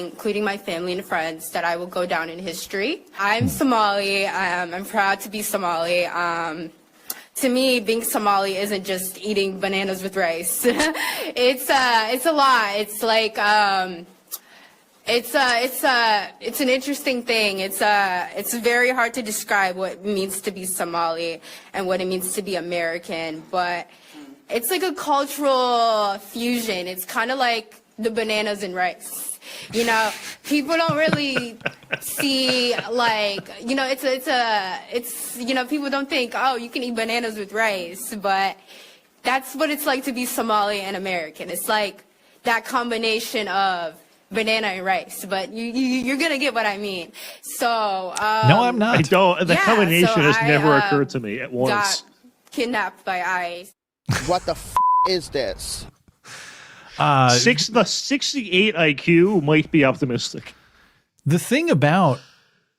[SPEAKER 3] including my family and friends, that I will go down in history. I'm Somali. I'm proud to be Somali. To me, being Somali isn't just eating bananas with rice. It's a lot. It's like it's an interesting thing. It's very hard to describe what it means to be Somali and what it means to be American, but it's like a cultural fusion. It's kind of like the bananas and rice. You know, people don't really see, like, you know, it's you know, people don't think, oh, you can eat bananas with rice, but that's what it's like to be Somali and American. It's like that combination of banana and rice, but you're gonna get what I mean. So
[SPEAKER 12] no, I'm not.
[SPEAKER 11] I don't. The combination has never occurred to me at once.
[SPEAKER 3] Got kidnapped by ICE.
[SPEAKER 8] What the is this?
[SPEAKER 11] The 68 IQ might be optimistic.
[SPEAKER 12] The thing about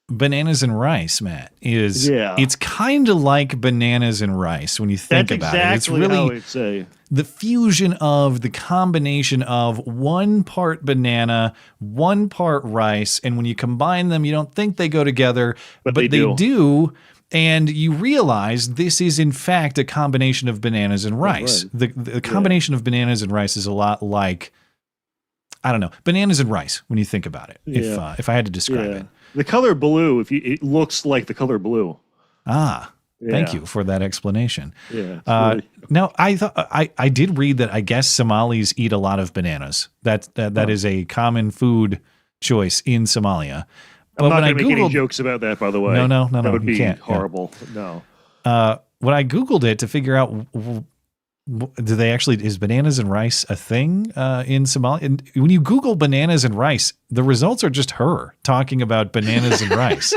[SPEAKER 12] bananas and rice, Matt, is it's kind of like bananas and rice when you think about it. It's really
[SPEAKER 11] how I'd say.
[SPEAKER 12] The fusion of the combination of 1 part banana, 1 part rice, and when you combine them, you don't think they go together, but they do. And you realize this is, in fact, a combination of bananas and rice. Right. The combination of bananas and rice is a lot like, I don't know, bananas and rice when you think about it, if I had to describe it.
[SPEAKER 11] The color blue, it looks like the color blue.
[SPEAKER 12] Ah, thank you for that explanation.
[SPEAKER 11] Yeah.
[SPEAKER 12] Now, I did read that I guess Somalis eat a lot of bananas. That is a common food choice in Somalia.
[SPEAKER 11] I'm not going to make any jokes about that, by the way.
[SPEAKER 12] No.
[SPEAKER 11] That would be
[SPEAKER 12] horrible.
[SPEAKER 11] No.
[SPEAKER 12] When I Googled it to figure out, do they actually, is bananas and rice a thing in Somalia? And when you Google bananas and rice, the results are just her talking about bananas and rice.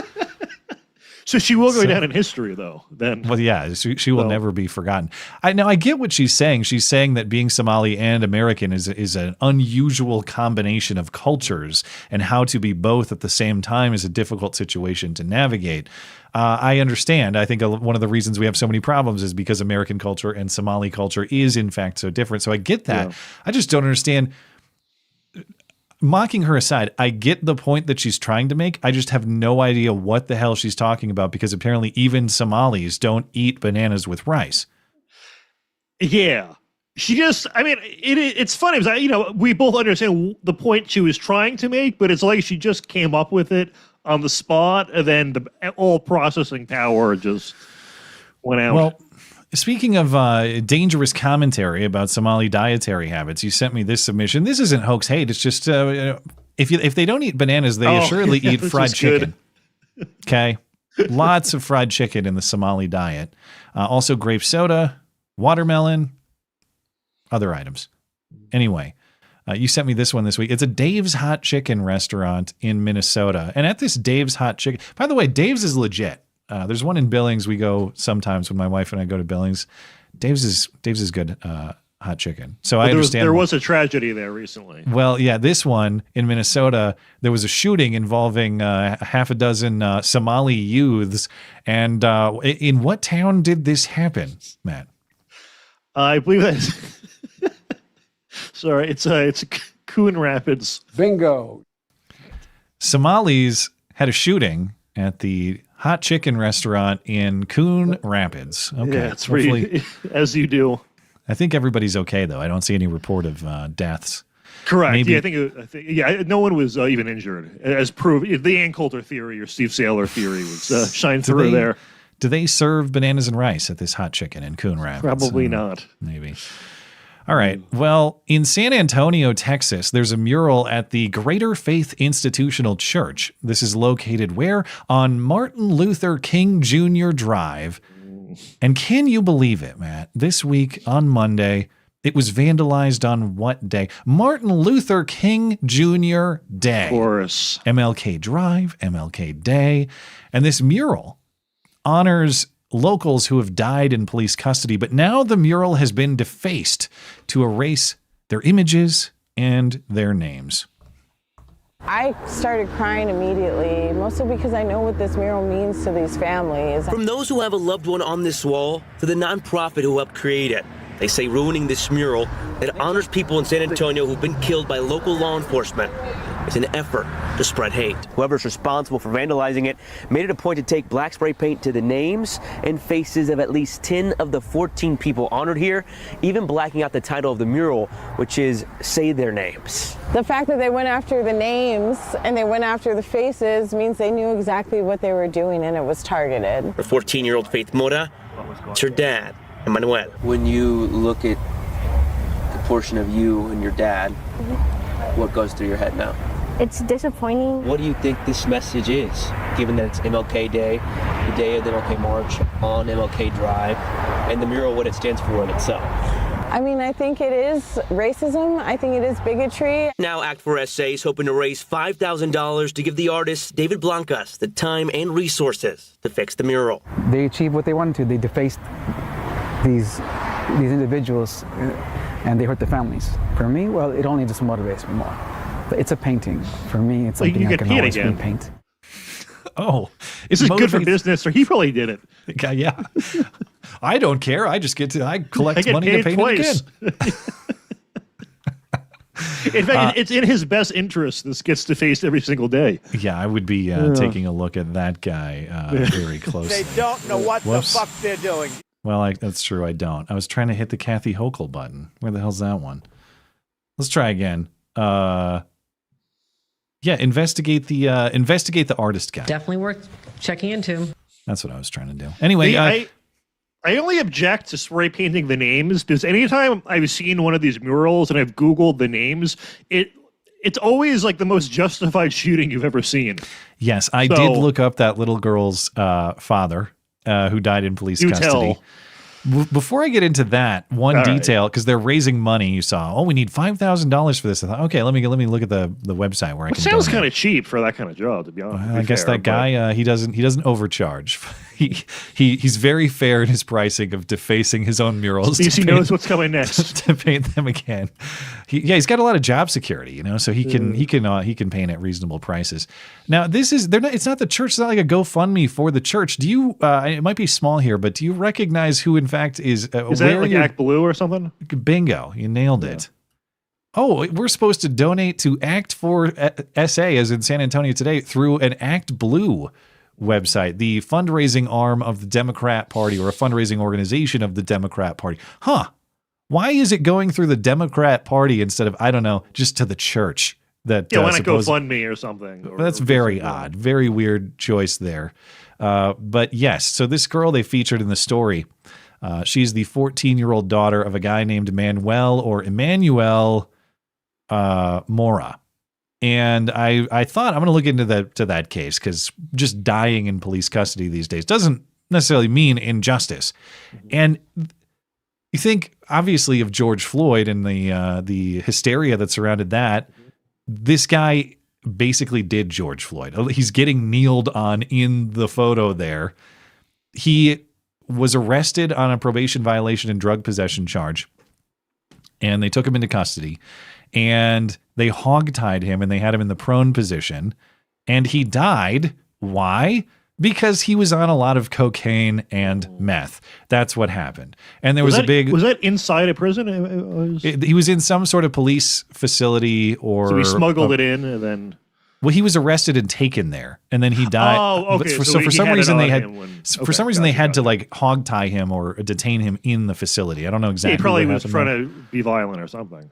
[SPEAKER 11] So she will go down in history, though. Then,
[SPEAKER 12] well, yeah, she will never be forgotten. I get what she's saying. She's saying that being Somali and American is an unusual combination of cultures, and how to be both at the same time is a difficult situation to navigate. I understand. I think one of the reasons we have so many problems is because American culture and Somali culture is, in fact, so different. So I get that. Yeah. I just don't understand. Mocking her aside, I get the point that she's trying to make. I just have no idea what the hell she's talking about, because apparently even Somalis don't eat bananas with rice.
[SPEAKER 11] Yeah. She just, I mean, it's funny because, we both understand the point she was trying to make, but it's like she just came up with it on the spot, and then all processing power just went out.
[SPEAKER 12] Well, speaking of dangerous commentary about Somali dietary habits, you sent me this submission. This isn't hoax hate. It's just if they don't eat bananas, they assuredly eat fried chicken. Okay, lots of fried chicken in the Somali diet. Also, grape soda, watermelon, other items. Anyway, you sent me this one this week. It's a Dave's Hot Chicken restaurant in Minnesota, and at this Dave's Hot Chicken. By the way, Dave's is legit. There's one in Billings. We go sometimes when my wife and I go to Billings. Dave's is good hot chicken. So I understand.
[SPEAKER 11] There was a tragedy there recently.
[SPEAKER 12] Well, yeah, this one in Minnesota, there was a shooting involving half a dozen Somali youths. And in what town did this happen, Matt?
[SPEAKER 11] I believe that. Sorry, it's Coon Rapids.
[SPEAKER 1] Bingo.
[SPEAKER 12] Somalis had a shooting at the hot chicken restaurant in Coon Rapids. Okay,
[SPEAKER 11] yeah, it's pretty, as you do.
[SPEAKER 12] I think everybody's okay, though. I don't see any report of deaths.
[SPEAKER 11] Correct. Maybe. Yeah, I think no one was even injured. As proved, the Ann Coulter theory or Steve Saylor theory was shine through there.
[SPEAKER 12] Do they serve bananas and rice at this hot chicken in Coon Rapids?
[SPEAKER 11] Probably not.
[SPEAKER 12] Maybe. All right. Well, in San Antonio, Texas, there's a mural at the Greater Faith Institutional Church. This is located where? On Martin Luther King Jr. Drive. And can you believe it, Matt? This week on Monday, it was vandalized on what day? Martin Luther King Jr. Day.
[SPEAKER 11] Of course.
[SPEAKER 12] MLK Drive, MLK Day. And this mural honors locals who have died in police custody, but now the mural has been defaced to erase their images and their names.
[SPEAKER 13] I started crying immediately, mostly because I know what this mural means to these families.
[SPEAKER 20] From those who have a loved one on this wall to the nonprofit who helped create it, they say ruining this mural that honors people in San Antonio who've been killed by local law enforcement is an effort to spread hate. Whoever's responsible for vandalizing it made it a point to take black spray paint to the names and faces of at least 10 of the 14 people honored here, even blacking out the title of the mural, which is Say Their Names.
[SPEAKER 13] The fact that they went after the names and they went after the faces means they knew exactly what they were doing and it was targeted.
[SPEAKER 20] For 14-year-old Faith Mora, it's her dad, Emmanuel.
[SPEAKER 24] When you look at the portion of you and your dad, what goes through your head now?
[SPEAKER 25] It's disappointing.
[SPEAKER 24] What do you think this message is, given that it's MLK Day, the day of the MLK March on MLK Drive, and the mural, what it stands for in itself?
[SPEAKER 13] I mean, I think it is racism. I think it is bigotry.
[SPEAKER 20] Now Act for SA is hoping to raise $5,000 to give the artist David Blancas the time and resources to fix the mural.
[SPEAKER 1] They achieved what they wanted to. They defaced these individuals and they hurt the families. For me, well, it only just motivates me more. But it's a painting. For me, it's something I can always repaint.
[SPEAKER 12] Oh,
[SPEAKER 11] this is good for business, or he probably did it.
[SPEAKER 12] Yeah. I don't care. I just I collect money to paint
[SPEAKER 11] twice.
[SPEAKER 12] it again.
[SPEAKER 11] In fact, it's in his best interest. This gets defaced every single day.
[SPEAKER 12] Yeah, I would be taking a look at that guy very closely.
[SPEAKER 17] They don't know what the fuck they're doing.
[SPEAKER 12] Well, that's true. I don't. I was trying to hit the Kathy Hochul button. Where the hell's that one? Let's try again. Yeah, investigate the artist guy.
[SPEAKER 2] Definitely worth checking into.
[SPEAKER 12] That's what I was trying to do. Anyway,
[SPEAKER 11] I only object to spray painting the names because anytime I've seen one of these murals and I've Googled the names, it's always like the most justified shooting you've ever seen.
[SPEAKER 12] Yes, I did look up that little girl's father who died in police custody. Before I get into that, one detail, because they're raising money, you saw, we need $5,000 for this. I thought, okay, let me look at the website where I can. It
[SPEAKER 11] sounds kind of cheap for that kind of job, to be honest.
[SPEAKER 12] I guess that guy, he doesn't overcharge. He's very fair in his pricing of defacing his own murals.
[SPEAKER 11] He knows what's coming next
[SPEAKER 12] to paint them again. He's got a lot of job security, so he can paint at reasonable prices. Now it's not the church. It's not like a GoFundMe for the church. Do you? It might be small here, but do you recognize who in fact is
[SPEAKER 11] that like Act Blue or something?
[SPEAKER 12] Bingo, you nailed it. Oh, we're supposed to donate to Act for SA, as in San Antonio today, through an Act Blue website, the fundraising arm of the Democrat Party, or a fundraising organization of the Democrat Party. Why is it going through the Democrat Party instead of, I don't know, just to the church? Why not
[SPEAKER 11] GoFundMe or something?
[SPEAKER 12] That's very odd. Very weird choice there. But yes, so this girl they featured in the story, she's the 14-year-old daughter of a guy named Emmanuel Mora. And I thought I'm going to look into that case, because just dying in police custody these days doesn't necessarily mean injustice. And you think obviously of George Floyd and the hysteria that surrounded that. This guy basically did George Floyd. He's getting kneeled on in the photo there. He was arrested on a probation violation and drug possession charge, and they took him into custody. And they hogtied him, and they had him in the prone position, and he died. Why? Because he was on a lot of cocaine and meth. That's what happened. And there was
[SPEAKER 11] that inside a prison?
[SPEAKER 12] He was in some sort of police facility, or
[SPEAKER 11] so he smuggled it in, and then.
[SPEAKER 12] Well, he was arrested and taken there, and then he died.
[SPEAKER 11] Oh, okay.
[SPEAKER 12] So for some reason they had to like hogtie him or detain him in the facility. I don't know exactly.
[SPEAKER 11] He probably was trying to be violent or something.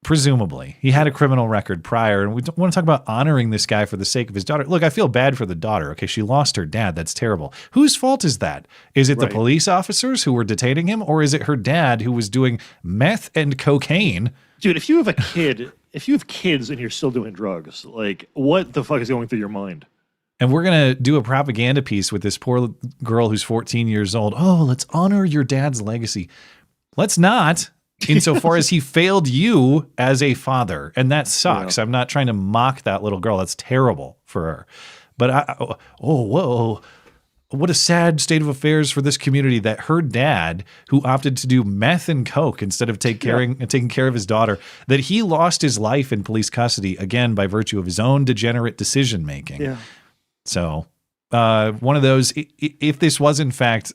[SPEAKER 12] Presumably. He had a criminal record prior, and we want to talk about honoring this guy for the sake of his daughter. Look, I feel bad for the daughter. Okay, she lost her dad. That's terrible. Whose fault is that? Is it the police officers who were detaining him, or is it her dad who was doing meth and cocaine?
[SPEAKER 11] Dude, if you have kids and you're still doing drugs, like, what the fuck is going through your mind?
[SPEAKER 12] And we're going to do a propaganda piece with this poor girl who's 14 years old. Oh, let's honor your dad's legacy. Let's not. Insofar as he failed you as a father, and that sucks. Yeah. I'm not trying to mock that little girl. That's terrible for her. But whoa, what a sad state of affairs for this community that her dad, who opted to do meth and coke instead of taking care of his daughter, that he lost his life in police custody again by virtue of his own degenerate decision making.
[SPEAKER 11] Yeah.
[SPEAKER 12] So one of those. If this was in fact.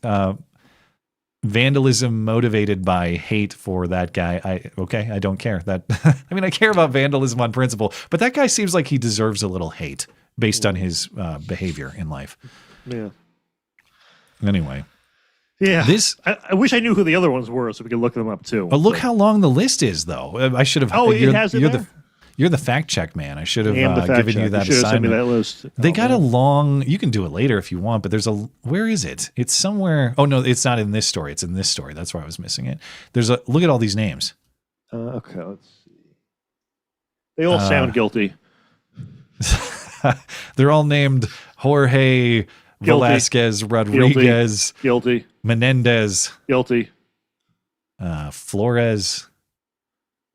[SPEAKER 12] Vandalism motivated by hate for that guy. I don't care. That I care about vandalism on principle, but that guy seems like he deserves a little hate based on his behavior in life.
[SPEAKER 11] Yeah.
[SPEAKER 12] Anyway.
[SPEAKER 11] Yeah. I wish I knew who the other ones were so we could look them up too.
[SPEAKER 12] Oh, look how long the list is, though. I should have.
[SPEAKER 11] Oh, it has it there?
[SPEAKER 12] You're the fact check man. I should have given you that
[SPEAKER 11] assignment.
[SPEAKER 12] Sent me
[SPEAKER 11] that list.
[SPEAKER 12] They got a long. You can do it later if you want, but where is it? It's somewhere. Oh no, it's not in this story. It's in this story. That's why I was missing it. Look at all these names.
[SPEAKER 11] Okay, let's see. They all sound guilty.
[SPEAKER 12] They're all named Jorge Velasquez Rodriguez.
[SPEAKER 11] Guilty.
[SPEAKER 12] Menendez.
[SPEAKER 11] Guilty.
[SPEAKER 12] Flores.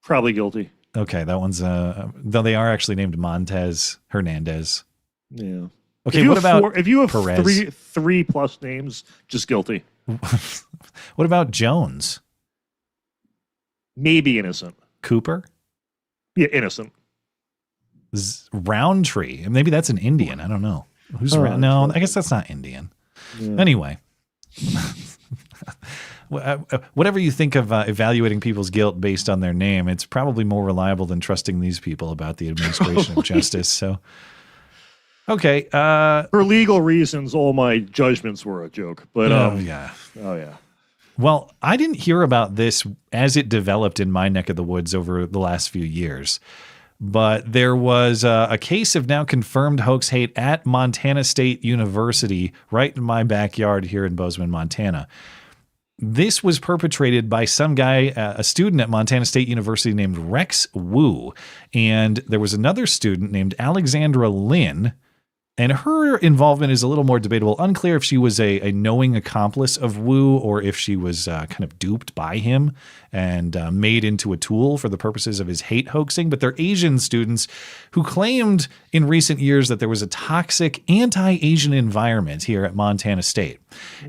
[SPEAKER 11] Probably guilty.
[SPEAKER 12] Okay, that one's though they are actually named Montez Hernandez.
[SPEAKER 11] Yeah.
[SPEAKER 12] Okay, what about
[SPEAKER 11] if you have
[SPEAKER 12] Perez?
[SPEAKER 11] three plus names, just guilty.
[SPEAKER 12] What about Jones?
[SPEAKER 11] Maybe innocent.
[SPEAKER 12] Cooper?
[SPEAKER 11] Yeah, innocent.
[SPEAKER 12] Roundtree. Maybe that's an Indian. I don't know. Who's around? No, I guess that's not Indian.
[SPEAKER 11] Yeah.
[SPEAKER 12] Anyway. Whatever you think of evaluating people's guilt based on their name, it's probably more reliable than trusting these people about the administration of justice. So, okay.
[SPEAKER 11] For legal reasons, all my judgments were a joke. But
[SPEAKER 12] yeah.
[SPEAKER 11] Oh yeah.
[SPEAKER 12] Well, I didn't hear about this as it developed in my neck of the woods over the last few years. But there was a case of now confirmed hoax hate at Montana State University, right in my backyard here in Bozeman, Montana. This was perpetrated by some guy, a student at Montana State University named Rex Wu. And there was another student named Alexandra Lynn. And her involvement is a little more debatable. Unclear if she was a knowing accomplice of Wu or if she was kind of duped by him and made into a tool for the purposes of his hate hoaxing. But they're Asian students who claimed in recent years that there was a toxic anti-Asian environment here at Montana State.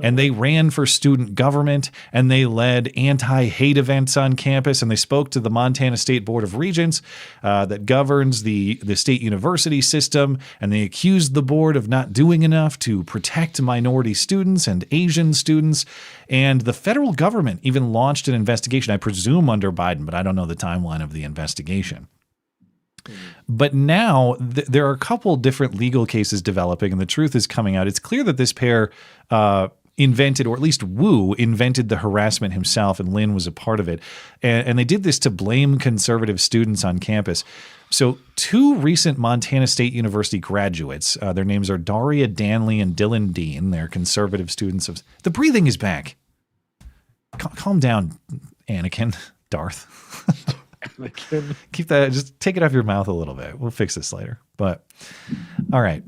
[SPEAKER 12] And they ran for student government and they led anti-hate events on campus. And they spoke to the Montana State Board of Regents that governs the state university system. And they accused the board of not doing enough to protect minority students and Asian students. And the federal government even launched an investigation, I presume under Biden, but I don't know the timeline of the investigation. But now there are a couple different legal cases developing, and the truth is coming out. It's clear that this pair invented, or at least Wu invented the harassment himself, and Lynn was a part of it. And they did this to blame conservative students on campus. So 2 recent Montana State University graduates, their names are Daria Danley and Dylan Dean. They're conservative students of... The breathing is back. Calm down, Anakin, Darth. Keep that, just take it off your mouth a little bit. We'll fix this later. But, all right.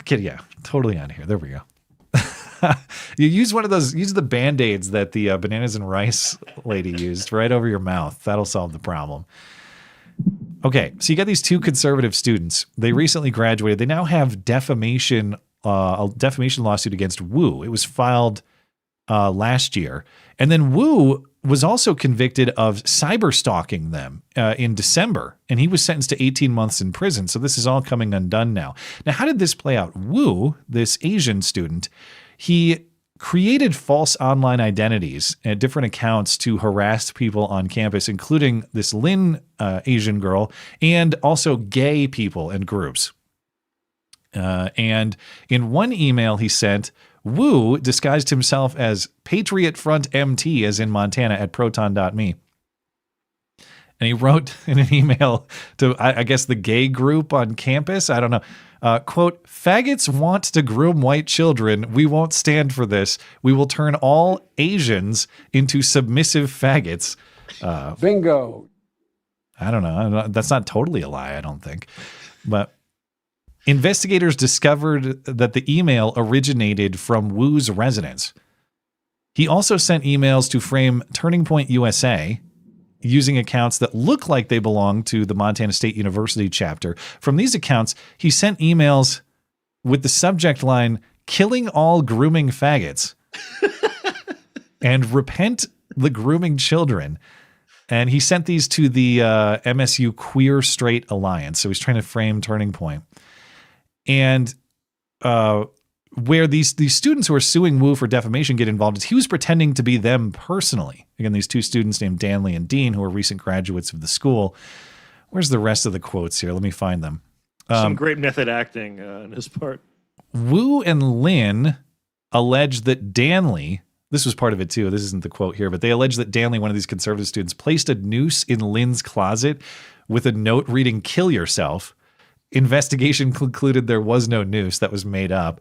[SPEAKER 12] Kid, totally out of here. There we go. You use one of those, use the Band-Aids that the bananas and rice lady used right over your mouth. That'll solve the problem. Okay, so you got these 2 conservative students. They recently graduated. They now have a defamation lawsuit against Wu. It was filed last year. And then Wu was also convicted of cyber stalking them in December, and he was sentenced to 18 months in prison. So this is all coming undone now. Now, how did this play out? Wu, this Asian student, he created false online identities and different accounts to harass people on campus, including this Lynn Asian girl and also gay people and groups. And in one email he sent, Wu disguised himself as Patriot Front MT, as in Montana, at proton.me. And he wrote in an email to, I guess, the gay group on campus. I don't know. Quote, "Faggots want to groom white children. We won't stand for this. We will turn all Asians into submissive faggots."
[SPEAKER 4] Bingo.
[SPEAKER 12] I don't know. That's not totally a lie, I don't think. But investigators discovered that the email originated from Wu's residence. He also sent emails to frame Turning Point USA using accounts that look like they belong to the Montana State University chapter. From these accounts, he sent emails with the subject line, "Killing all grooming faggots," and "Repent the grooming children." And he sent these to the MSU Queer Straight Alliance. So he's trying to frame Turning Point. And where these students who are suing Wu for defamation get involved is he was pretending to be them personally. Again, these 2 students named Danley and Dean, who are recent graduates of the school. Where's the rest of the quotes here? Let me find them.
[SPEAKER 11] Some great method acting on his part.
[SPEAKER 12] Wu and Lynn alleged that Danley, this was part of it too, this isn't the quote here, but they alleged that Danley, one of these conservative students, placed a noose in Lynn's closet with a note reading, "Kill yourself." Investigation concluded there was no noose, that was made up.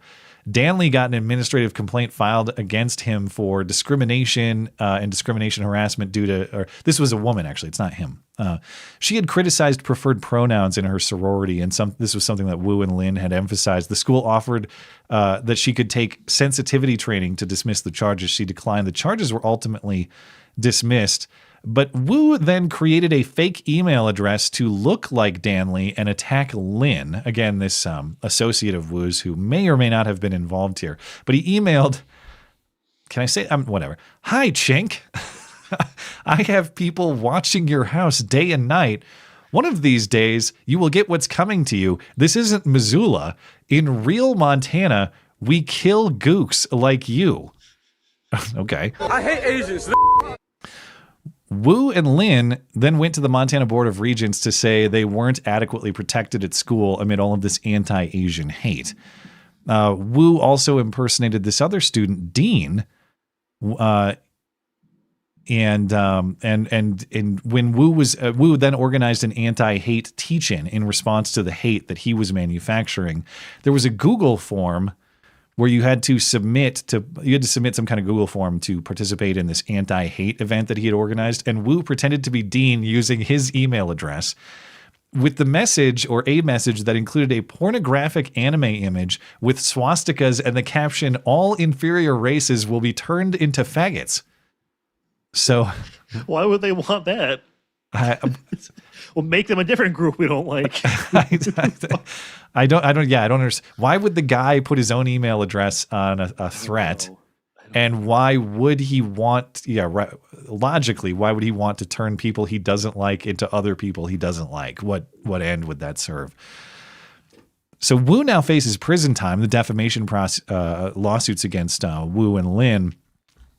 [SPEAKER 12] Danley got an administrative complaint filed against him for discrimination and discrimination harassment due to, or this was a woman actually, it's not him. She had criticized preferred pronouns in her sorority, and this was something that Wu and Lynn had emphasized. The school offered that she could take sensitivity training to dismiss the charges. She declined. The charges were ultimately dismissed. But Wu then created a fake email address to look like Danley and attack Lynn. Again, this associate of Wu's who may or may not have been involved here. But he emailed, can I say, whatever. "Hi, Chink. I have people watching your house day and night. One of these days, you will get what's coming to you. This isn't Missoula. In real Montana, we kill gooks like you. Okay.
[SPEAKER 17] I hate Asians.
[SPEAKER 12] Wu and Lin then went to the Montana Board of Regents to say they weren't adequately protected at school amid all of this anti-Asian hate. Wu also impersonated this other student, Dean, and when Wu then organized an anti-hate teach-in in response to the hate that he was manufacturing. There was a Google form where you had to submit some kind of Google form to participate in this anti-hate event that he had organized, and Wu pretended to be Dean using his email address with the message, or a message, that included a pornographic anime image with swastikas and the caption, "All inferior races will be turned into faggots." So
[SPEAKER 11] why would they want that? Well, make them a different group we don't like.
[SPEAKER 12] I don't understand. Why would the guy put his own email address on a threat? And why would he want, logically, why would he want to turn people he doesn't like into other people he doesn't like? What end would that serve? So Wu now faces prison time. The defamation lawsuits against Wu and Lin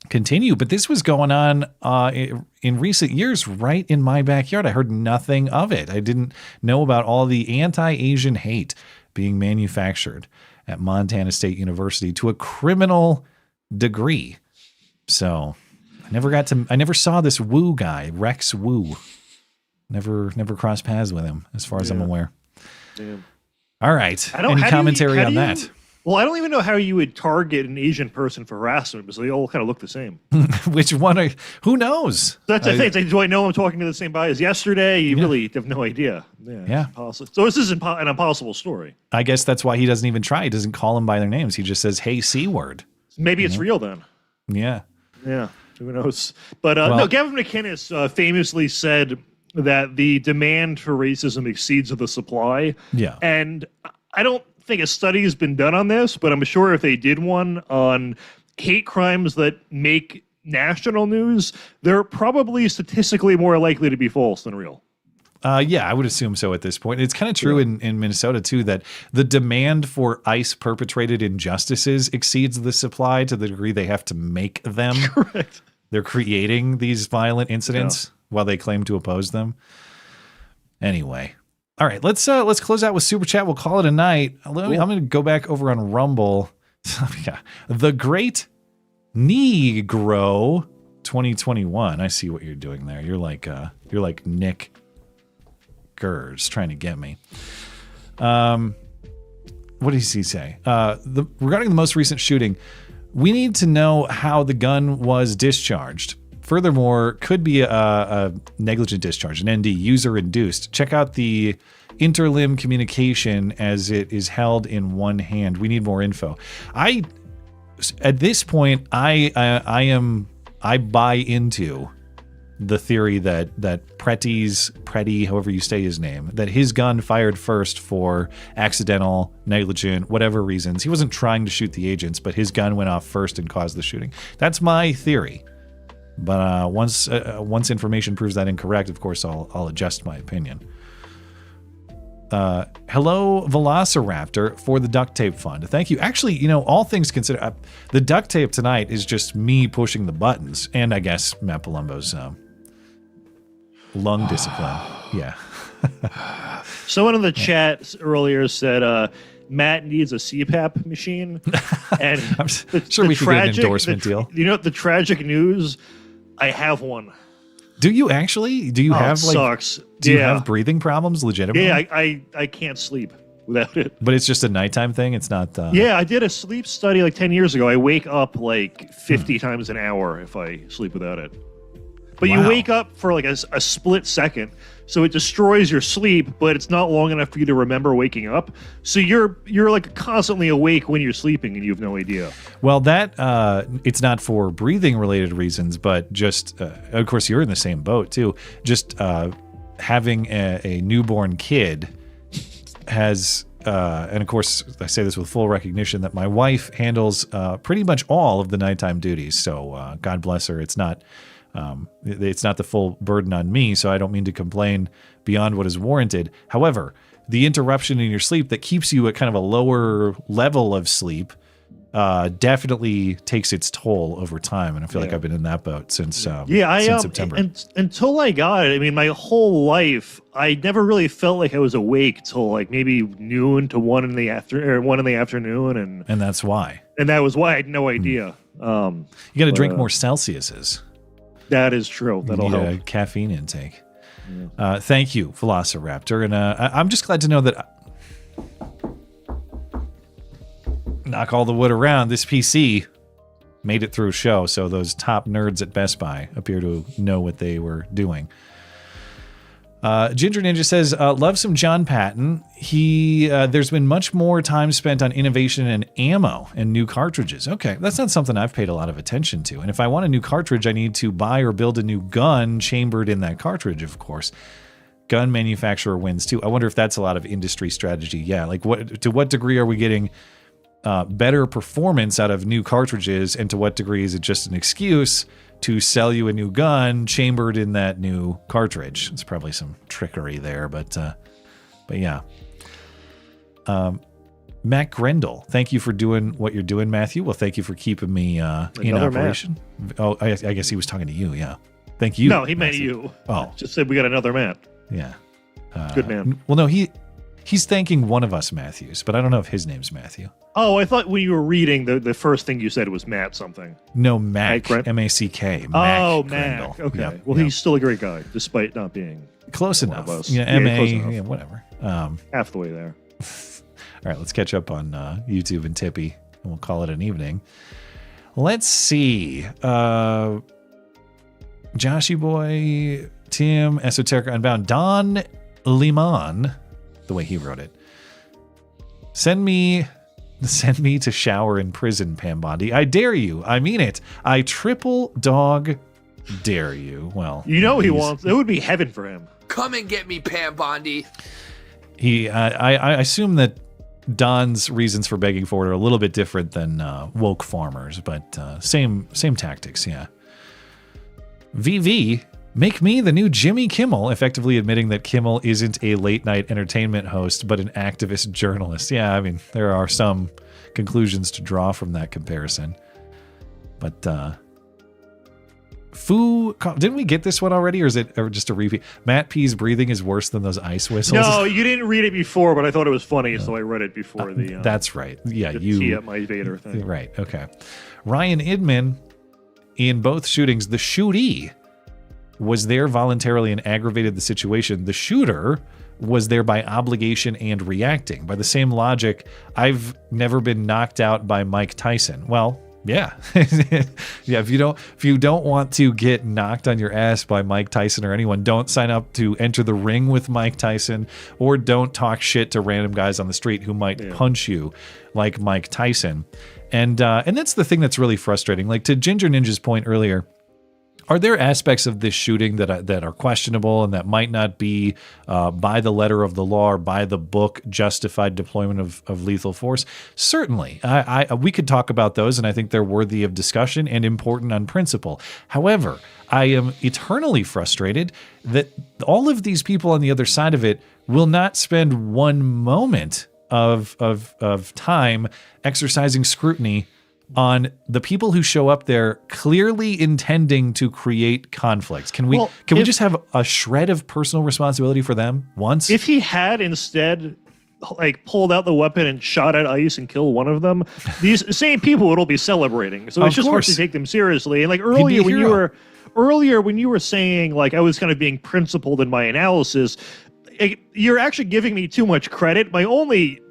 [SPEAKER 12] continue, but this was going on in recent years right in my backyard. I heard nothing of it. I didn't know about all the anti-Asian hate being manufactured at Montana State University to a criminal degree. So I never saw this Wu guy, Rex Wu. Never crossed paths with him as far as I'm aware.
[SPEAKER 11] Yeah.
[SPEAKER 12] All right. Any commentary on that?
[SPEAKER 11] Well, I don't even know how you would target an Asian person for harassment because they all kind of look the same.
[SPEAKER 12] Which one? Who knows?
[SPEAKER 11] That's the thing. It's like, do I know I'm talking to the same guy as yesterday? You really have no idea.
[SPEAKER 12] Yeah.
[SPEAKER 11] So this is an impossible story.
[SPEAKER 12] I guess that's why he doesn't even try. He doesn't call them by their names. He just says, "Hey, C word."
[SPEAKER 11] Maybe it's real then.
[SPEAKER 12] Yeah.
[SPEAKER 11] Yeah. Who knows? But no, Gavin McInnes famously said that the demand for racism exceeds the supply.
[SPEAKER 12] Yeah.
[SPEAKER 11] And I don't think a study has been done on this, but I'm sure if they did one on hate crimes that make national news, they're probably statistically more likely to be false than real.
[SPEAKER 12] Yeah, I would assume so at this point. It's kind of true in Minnesota, too, that the demand for ICE-perpetrated injustices exceeds the supply to the degree they have to make them.
[SPEAKER 11] Correct.
[SPEAKER 12] They're creating these violent incidents while they claim to oppose them. Anyway. All right, let's close out with Super Chat. We'll call it a night. I'm going to go back over on Rumble. Yeah. The Great Negro 2021. I see what you're doing there. You're like Nick Gers trying to get me. What does he say? Regarding the most recent shooting, we need to know how the gun was discharged. Furthermore, could be a negligent discharge, an ND, user-induced. Check out the interlimb communication as it is held in one hand. We need more info. At this point, I buy into the theory that Pretty, however you say his name, that his gun fired first for accidental, negligent, whatever reasons. He wasn't trying to shoot the agents, but his gun went off first and caused the shooting. That's my theory. But once information proves that incorrect, of course, I'll adjust my opinion. Hello, Velociraptor, for the duct tape fund. Thank you. Actually, all things considered, the duct tape tonight is just me pushing the buttons, and I guess Matt Palumbo's lung discipline. Yeah.
[SPEAKER 11] Someone in the chat earlier said Matt needs a CPAP machine, and
[SPEAKER 12] I'm sure we could get an endorsement deal.
[SPEAKER 11] The tragic news. I have one.
[SPEAKER 12] Do you actually? Do you have
[SPEAKER 11] sucks.
[SPEAKER 12] Do you have breathing problems legitimately?
[SPEAKER 11] Yeah, I can't sleep without it.
[SPEAKER 12] But it's just a nighttime thing? It's not...
[SPEAKER 11] Yeah, I did a sleep study like 10 years ago. I wake up like 50 times an hour if I sleep without it. But you wake up for like a split second, so it destroys your sleep, but it's not long enough for you to remember waking up. So you're like constantly awake when you're sleeping, and you have no idea.
[SPEAKER 12] Well, that it's not for breathing related reasons, but just of course you're in the same boat too. Just having a newborn kid has. And of course, I say this with full recognition that my wife handles pretty much all of the nighttime duties. So God bless her. It's not It's not the full burden on me, so I don't mean to complain beyond what is warranted. However, the interruption in your sleep that keeps you at kind of a lower level of sleep definitely takes its toll over time, and I feel like I've been in that boat since since September.
[SPEAKER 11] Until I got it, I mean, my whole life, I never really felt like I was awake till like maybe noon to 1 in the afternoon,
[SPEAKER 12] and that's why.
[SPEAKER 11] And that was why I had no idea.
[SPEAKER 12] You got to drink more Celsiuses.
[SPEAKER 11] That is true. That'll help.
[SPEAKER 12] Caffeine intake. Yeah. Thank you, Velociraptor, and I'm just glad to know that. Knock all the wood around. This PC made it through a show, so those top nerds at Best Buy appear to know what they were doing. Ginger Ninja says, love some Jon Patton. There's been much more time spent on innovation and ammo and new cartridges. Okay, that's not something I've paid a lot of attention to. And if I want a new cartridge, I need to buy or build a new gun chambered in that cartridge, of course. Gun manufacturer wins too. I wonder if that's a lot of industry strategy. Yeah, like to what degree are we getting better performance out of new cartridges, and to what degree is it just an excuse to sell you a new gun chambered in that new cartridge? It's probably some trickery there, but yeah. Matt Grendel, thank you for doing what you're doing, Matthew. Well, thank you for keeping me in operation. Matt. Oh, I guess he was talking to you. Yeah, thank you.
[SPEAKER 11] No, he meant you.
[SPEAKER 12] Oh,
[SPEAKER 11] just said we got another Matt.
[SPEAKER 12] Yeah,
[SPEAKER 11] good man.
[SPEAKER 12] Well, no, he's thanking one of us Matthews, but I don't know if his name's Matthew.
[SPEAKER 11] Oh, I thought when you were reading, the first thing you said was Matt something.
[SPEAKER 12] No, Mac. M-A-C-K.
[SPEAKER 11] Oh, Mac. Okay.
[SPEAKER 12] Yep.
[SPEAKER 11] Well, he's still a great guy, despite not being
[SPEAKER 12] close enough.
[SPEAKER 11] Yeah,
[SPEAKER 12] M-A, yeah, whatever.
[SPEAKER 11] Half the way there.
[SPEAKER 12] All right, let's catch up on YouTube and Tippy, and we'll call it an evening. Let's see. Joshy Boy, Tim, Esoterica Unbound, Don Liman, the way he wrote it. Send me to shower in prison, Pam Bondi. I dare you. I mean it. I triple dog dare you. Well,
[SPEAKER 11] you know he wants. It would be heaven for him.
[SPEAKER 6] Come and get me, Pam Bondi.
[SPEAKER 12] I assume that Don's reasons for begging for it are a little bit different than woke farmers, but same tactics. Yeah. VV. Make me the new Jimmy Kimmel, effectively admitting that Kimmel isn't a late-night entertainment host, but an activist journalist. Yeah, I mean, there are some conclusions to draw from that comparison. But, didn't we get this one already, or is it just a repeat? Matt P's breathing is worse than those ice whistles.
[SPEAKER 11] No, you didn't read it before, but I thought it was funny, so I read it before the...
[SPEAKER 12] that's right. Yeah,
[SPEAKER 11] you... tee up my Vader thing.
[SPEAKER 12] Right, okay. Ryan Idman, in both shootings, the shootee was there voluntarily and aggravated the situation. The shooter was there by obligation and reacting. By the same logic, I've never been knocked out by Mike Tyson. Well, yeah. Yeah, if you don't want to get knocked on your ass by Mike Tyson or anyone, don't sign up to enter the ring with Mike Tyson, or don't talk shit to random guys on the street who might punch you like Mike Tyson. And that's the thing that's really frustrating. Like, to Ginger Ninja's point earlier, are there aspects of this shooting that are questionable and that might not be by the letter of the law or by the book justified deployment of lethal force? Certainly. We could talk about those, and I think they're worthy of discussion and important on principle. However, I am eternally frustrated that all of these people on the other side of it will not spend one moment of time exercising scrutiny on the people who show up there clearly intending to create conflict. Can we just have a shred of personal responsibility for them once?
[SPEAKER 11] If he had instead pulled out the weapon and shot at ICE and killed one of them, these same people would all be celebrating. So it's just hard to take them seriously. And earlier when you were saying I was kind of being principled in my analysis, you're actually giving me too much credit. My only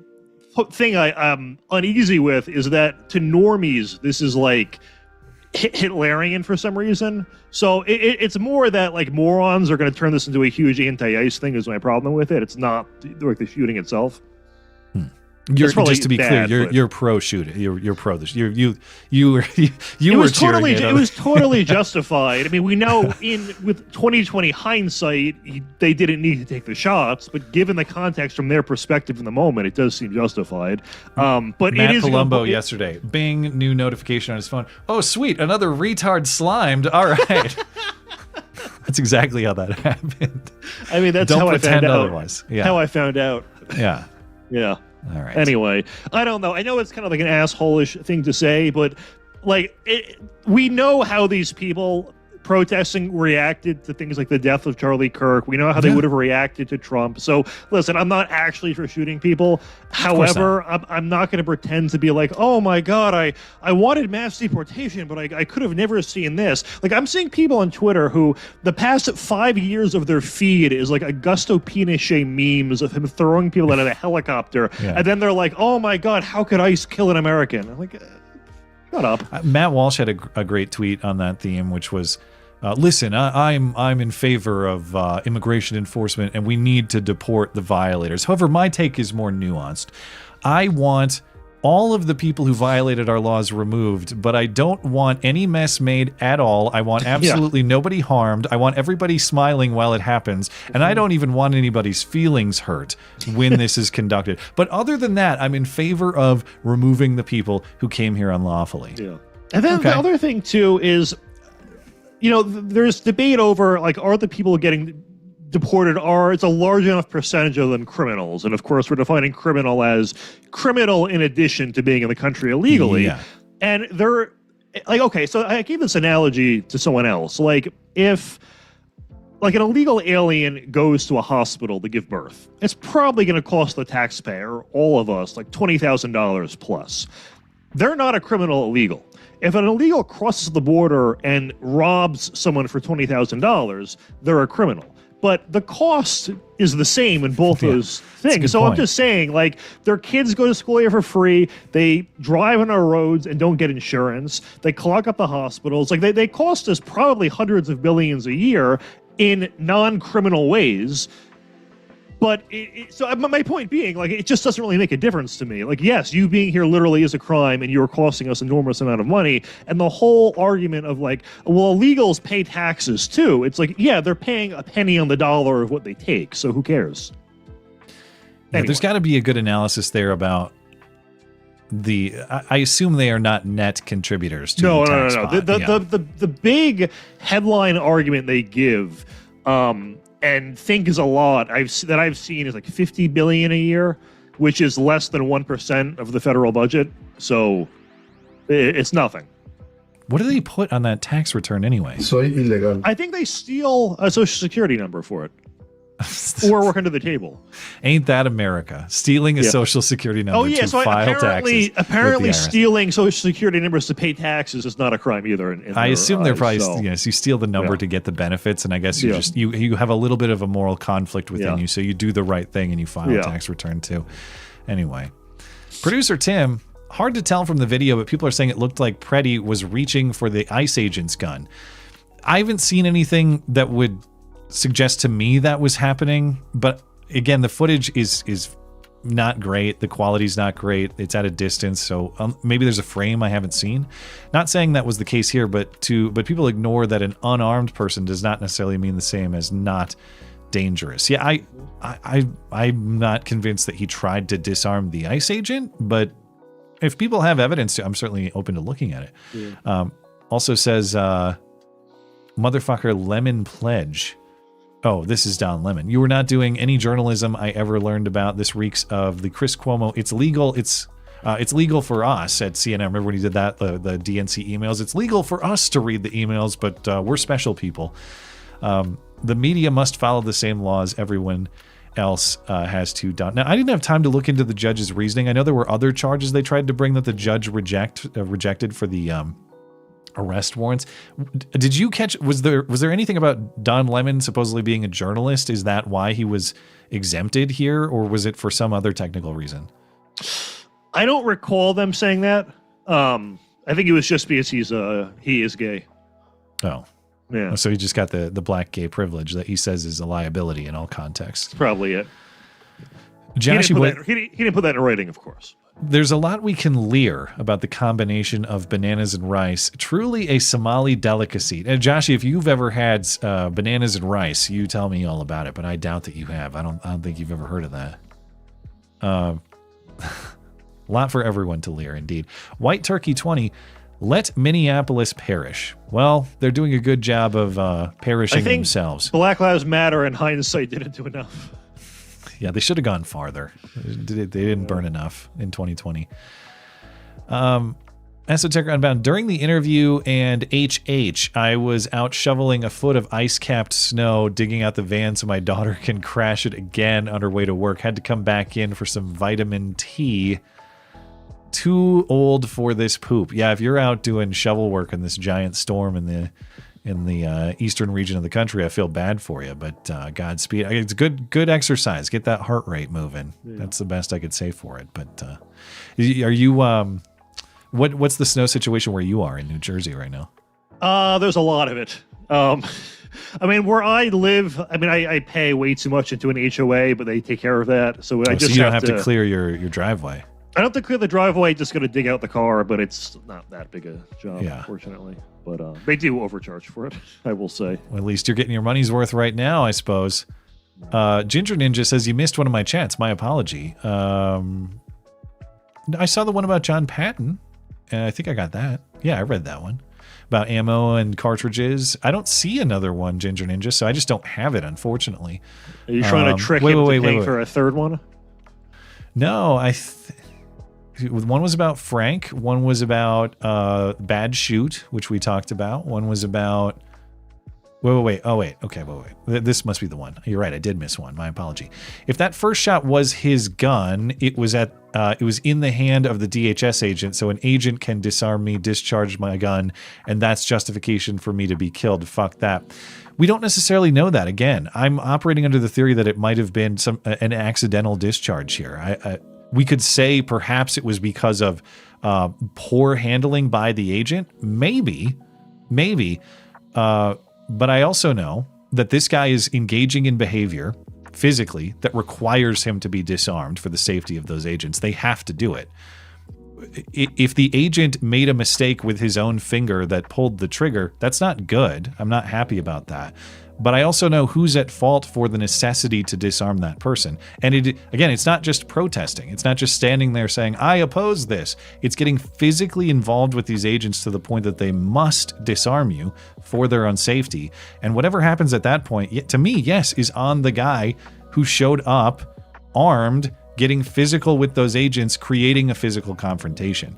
[SPEAKER 11] thing I'm uneasy with is that to normies, this is Hitlerian for some reason. So it's more that morons are going to turn this into a huge anti-ICE thing is my problem with it. It's not the shooting itself.
[SPEAKER 12] You're
[SPEAKER 11] That's probably
[SPEAKER 12] just to be
[SPEAKER 11] bad,
[SPEAKER 12] clear,
[SPEAKER 11] but-
[SPEAKER 12] you're pro shooting. You're pro this. You were
[SPEAKER 11] It was
[SPEAKER 12] cheering
[SPEAKER 11] totally
[SPEAKER 12] it
[SPEAKER 11] it
[SPEAKER 12] on.
[SPEAKER 11] was totally justified. I mean, we know with 2020 hindsight, they didn't need to take the shots, but given the context from their perspective in the moment, it does seem justified. But
[SPEAKER 12] Matt
[SPEAKER 11] it is
[SPEAKER 12] Palumbo yesterday. Bing, new notification on his phone. Oh, sweet, another retard slimed. All right. That's exactly how that happened.
[SPEAKER 11] I mean, that's
[SPEAKER 12] Don't
[SPEAKER 11] how I
[SPEAKER 12] pretend
[SPEAKER 11] found out.
[SPEAKER 12] otherwise. Yeah.
[SPEAKER 11] How I found out.
[SPEAKER 12] Yeah.
[SPEAKER 11] Yeah.
[SPEAKER 12] All right.
[SPEAKER 11] Anyway, I don't know. I know it's kind of like an asshole-ish thing to say, but like we know how these people protesting reacted to things like the death of Charlie Kirk. We know how they would have reacted to Trump. So listen, I'm not actually for shooting people. However, I'm not going to pretend to be like, oh my God, I wanted mass deportation, but I could have never seen this. Like I'm seeing people on Twitter who the past 5 years of their feed is like Augusto Pinochet memes of him throwing people out of a helicopter.
[SPEAKER 12] Yeah.
[SPEAKER 11] And then they're like, oh my God, how could ICE kill an American? I'm like, shut up.
[SPEAKER 12] Matt Walsh had a great tweet on that theme, which was, listen, I'm in favor of immigration enforcement, and we need to deport the violators. However, my take is more nuanced. I want all of the people who violated our laws removed, but I don't want any mess made at all. I want absolutely nobody harmed. I want everybody smiling while it happens, and I don't even want anybody's feelings hurt when this is conducted. But other than that, I'm in favor of removing the people who came here unlawfully.
[SPEAKER 11] Yeah. And then the other thing, too, is, you know, there's debate over, like, are the people getting deported, it's a large enough percentage of them criminals? And, of course, we're defining criminal as criminal in addition to being in the country illegally.
[SPEAKER 12] Yeah.
[SPEAKER 11] And they're, like, okay, so I gave this analogy to someone else. Like, if, like, an illegal alien goes to a hospital to give birth, it's probably going to cost the taxpayer, all of us, like $20,000 plus. They're not a criminal illegal. If an illegal crosses the border and robs someone for $20,000, they're a criminal. But the cost is the same in both those things. So I'm just saying, like, their kids go to school here for free. They drive on our roads and don't get insurance. They clog up the hospitals. Like, they cost us probably hundreds of billions a year in non-criminal ways. But so my point being, like, it just doesn't really make a difference to me. Like, yes, you being here literally is a crime, and you're costing us an enormous amount of money. And the whole argument of, like, well, illegals pay taxes too. It's like, yeah, they're paying a penny on the dollar of what they take. So who cares?
[SPEAKER 12] Yeah, there's got to be a good analysis there about I assume they are not net contributors to the tax pot.
[SPEAKER 11] The big headline argument they give, and think is a lot I've seen is like $50 billion a year, which is less than 1% of the federal budget. So it's nothing.
[SPEAKER 12] What do they put on that tax return anyway?
[SPEAKER 18] Soy ilegal.
[SPEAKER 11] I think they steal a social security number for it. Or work under the table.
[SPEAKER 12] Ain't that America? Stealing a social security number to file taxes.
[SPEAKER 11] Apparently stealing social security numbers to pay taxes is not a crime either.
[SPEAKER 12] I assume they're probably, yes, you steal the number to get the benefits, and I guess you have a little bit of a moral conflict within you, so you do the right thing and you file a tax return too. Anyway, producer Tim, hard to tell from the video, but people are saying it looked like Preddy was reaching for the ICE agent's gun. I haven't seen anything that would suggest to me that was happening, but again, the footage is not great. The quality's not great. It's at a distance, so maybe there's a frame I haven't seen. Not saying that was the case here, but people ignore that an unarmed person does not necessarily mean the same as not dangerous. Yeah, I'm not convinced that he tried to disarm the ICE agent, but if people have evidence, I'm certainly open to looking at it. Yeah. Also says, motherfucker Lemon Pledge. Oh, this is Don Lemon. You were not doing any journalism I ever learned about. This reeks of the Chris Cuomo. It's legal. It's legal for us at CNN. Remember when he did that, the DNC emails? It's legal for us to read the emails, but we're special people. The media must follow the same laws everyone else has to done. Now, I didn't have time to look into the judge's reasoning. I know there were other charges they tried to bring that the judge rejected for the arrest warrants. Did you catch, was there anything about Don Lemon supposedly being a journalist? Is that why he was exempted here, or was it for some other technical reason?
[SPEAKER 11] I don't recall them saying that. I think it was just because he is gay.
[SPEAKER 12] Oh.
[SPEAKER 11] Yeah.
[SPEAKER 12] So he just got the black gay privilege that he says is a liability in all contexts.
[SPEAKER 11] That's probably it.
[SPEAKER 12] Josh,
[SPEAKER 11] he didn't put that in writing, of course.
[SPEAKER 12] There's a lot we can leer about the combination of bananas and rice. Truly a Somali delicacy. And Josh, if you've ever had bananas and rice, you tell me all about it. But I doubt that you have. I don't think you've ever heard of that. A lot for everyone to leer, indeed. White Turkey 20. Let Minneapolis perish. Well, they're doing a good job of perishing themselves.
[SPEAKER 11] Black Lives Matter, in hindsight, didn't do enough.
[SPEAKER 12] Yeah, they should have gone farther. They didn't burn enough in 2020. Esoteric Unbound. During the interview and HH, I was out shoveling a foot of ice-capped snow, digging out the van so my daughter can crash it again on her way to work. Had to come back in for some vitamin T. Too old for this poop. Yeah, if you're out doing shovel work in this giant storm in the eastern region of the country, I feel bad for you, but Godspeed. It's good exercise. Get that heart rate moving. Yeah. That's the best I could say for it. But are you what's the snow situation where you are in New Jersey right now?
[SPEAKER 11] There's a lot of it. I mean, where I live, I pay way too much into an HOA, but they take care of that. So I just
[SPEAKER 12] so you don't have to clear your driveway.
[SPEAKER 11] I don't have to clear the driveway, just going to dig out the car, but it's not that big a job, unfortunately. But they do overcharge for it, I will say.
[SPEAKER 12] Well, at least you're getting your money's worth right now, I suppose. Ginger Ninja says, you missed one of my chats. My apology. I saw the one about Jon Patton, and I think I got that. Yeah, I read that one. About ammo and cartridges. I don't see another one, Ginger Ninja, so I just don't have it, unfortunately.
[SPEAKER 11] Are you trying to trick him into paying for a third one?
[SPEAKER 12] No, one was about Frank. One was about Bad Shoot, which we talked about. One was about... Wait. Oh, wait. Okay, wait. This must be the one. You're right. I did miss one. My apology. If that first shot was his gun, it was in the hand of the DHS agent, so an agent can disarm me, discharge my gun, and that's justification for me to be killed. Fuck that. We don't necessarily know that. Again, I'm operating under the theory that it might have been an accidental discharge here. We could say perhaps it was because of poor handling by the agent. Maybe. But I also know that this guy is engaging in behavior physically that requires him to be disarmed for the safety of those agents. They have to do it. If the agent made a mistake with his own finger that pulled the trigger, that's not good. I'm not happy about that. But I also know who's at fault for the necessity to disarm that person. And again, it's not just protesting. It's not just standing there saying, I oppose this. It's getting physically involved with these agents to the point that they must disarm you for their own safety. And whatever happens at that point, to me, yes, is on the guy who showed up armed, getting physical with those agents, creating a physical confrontation.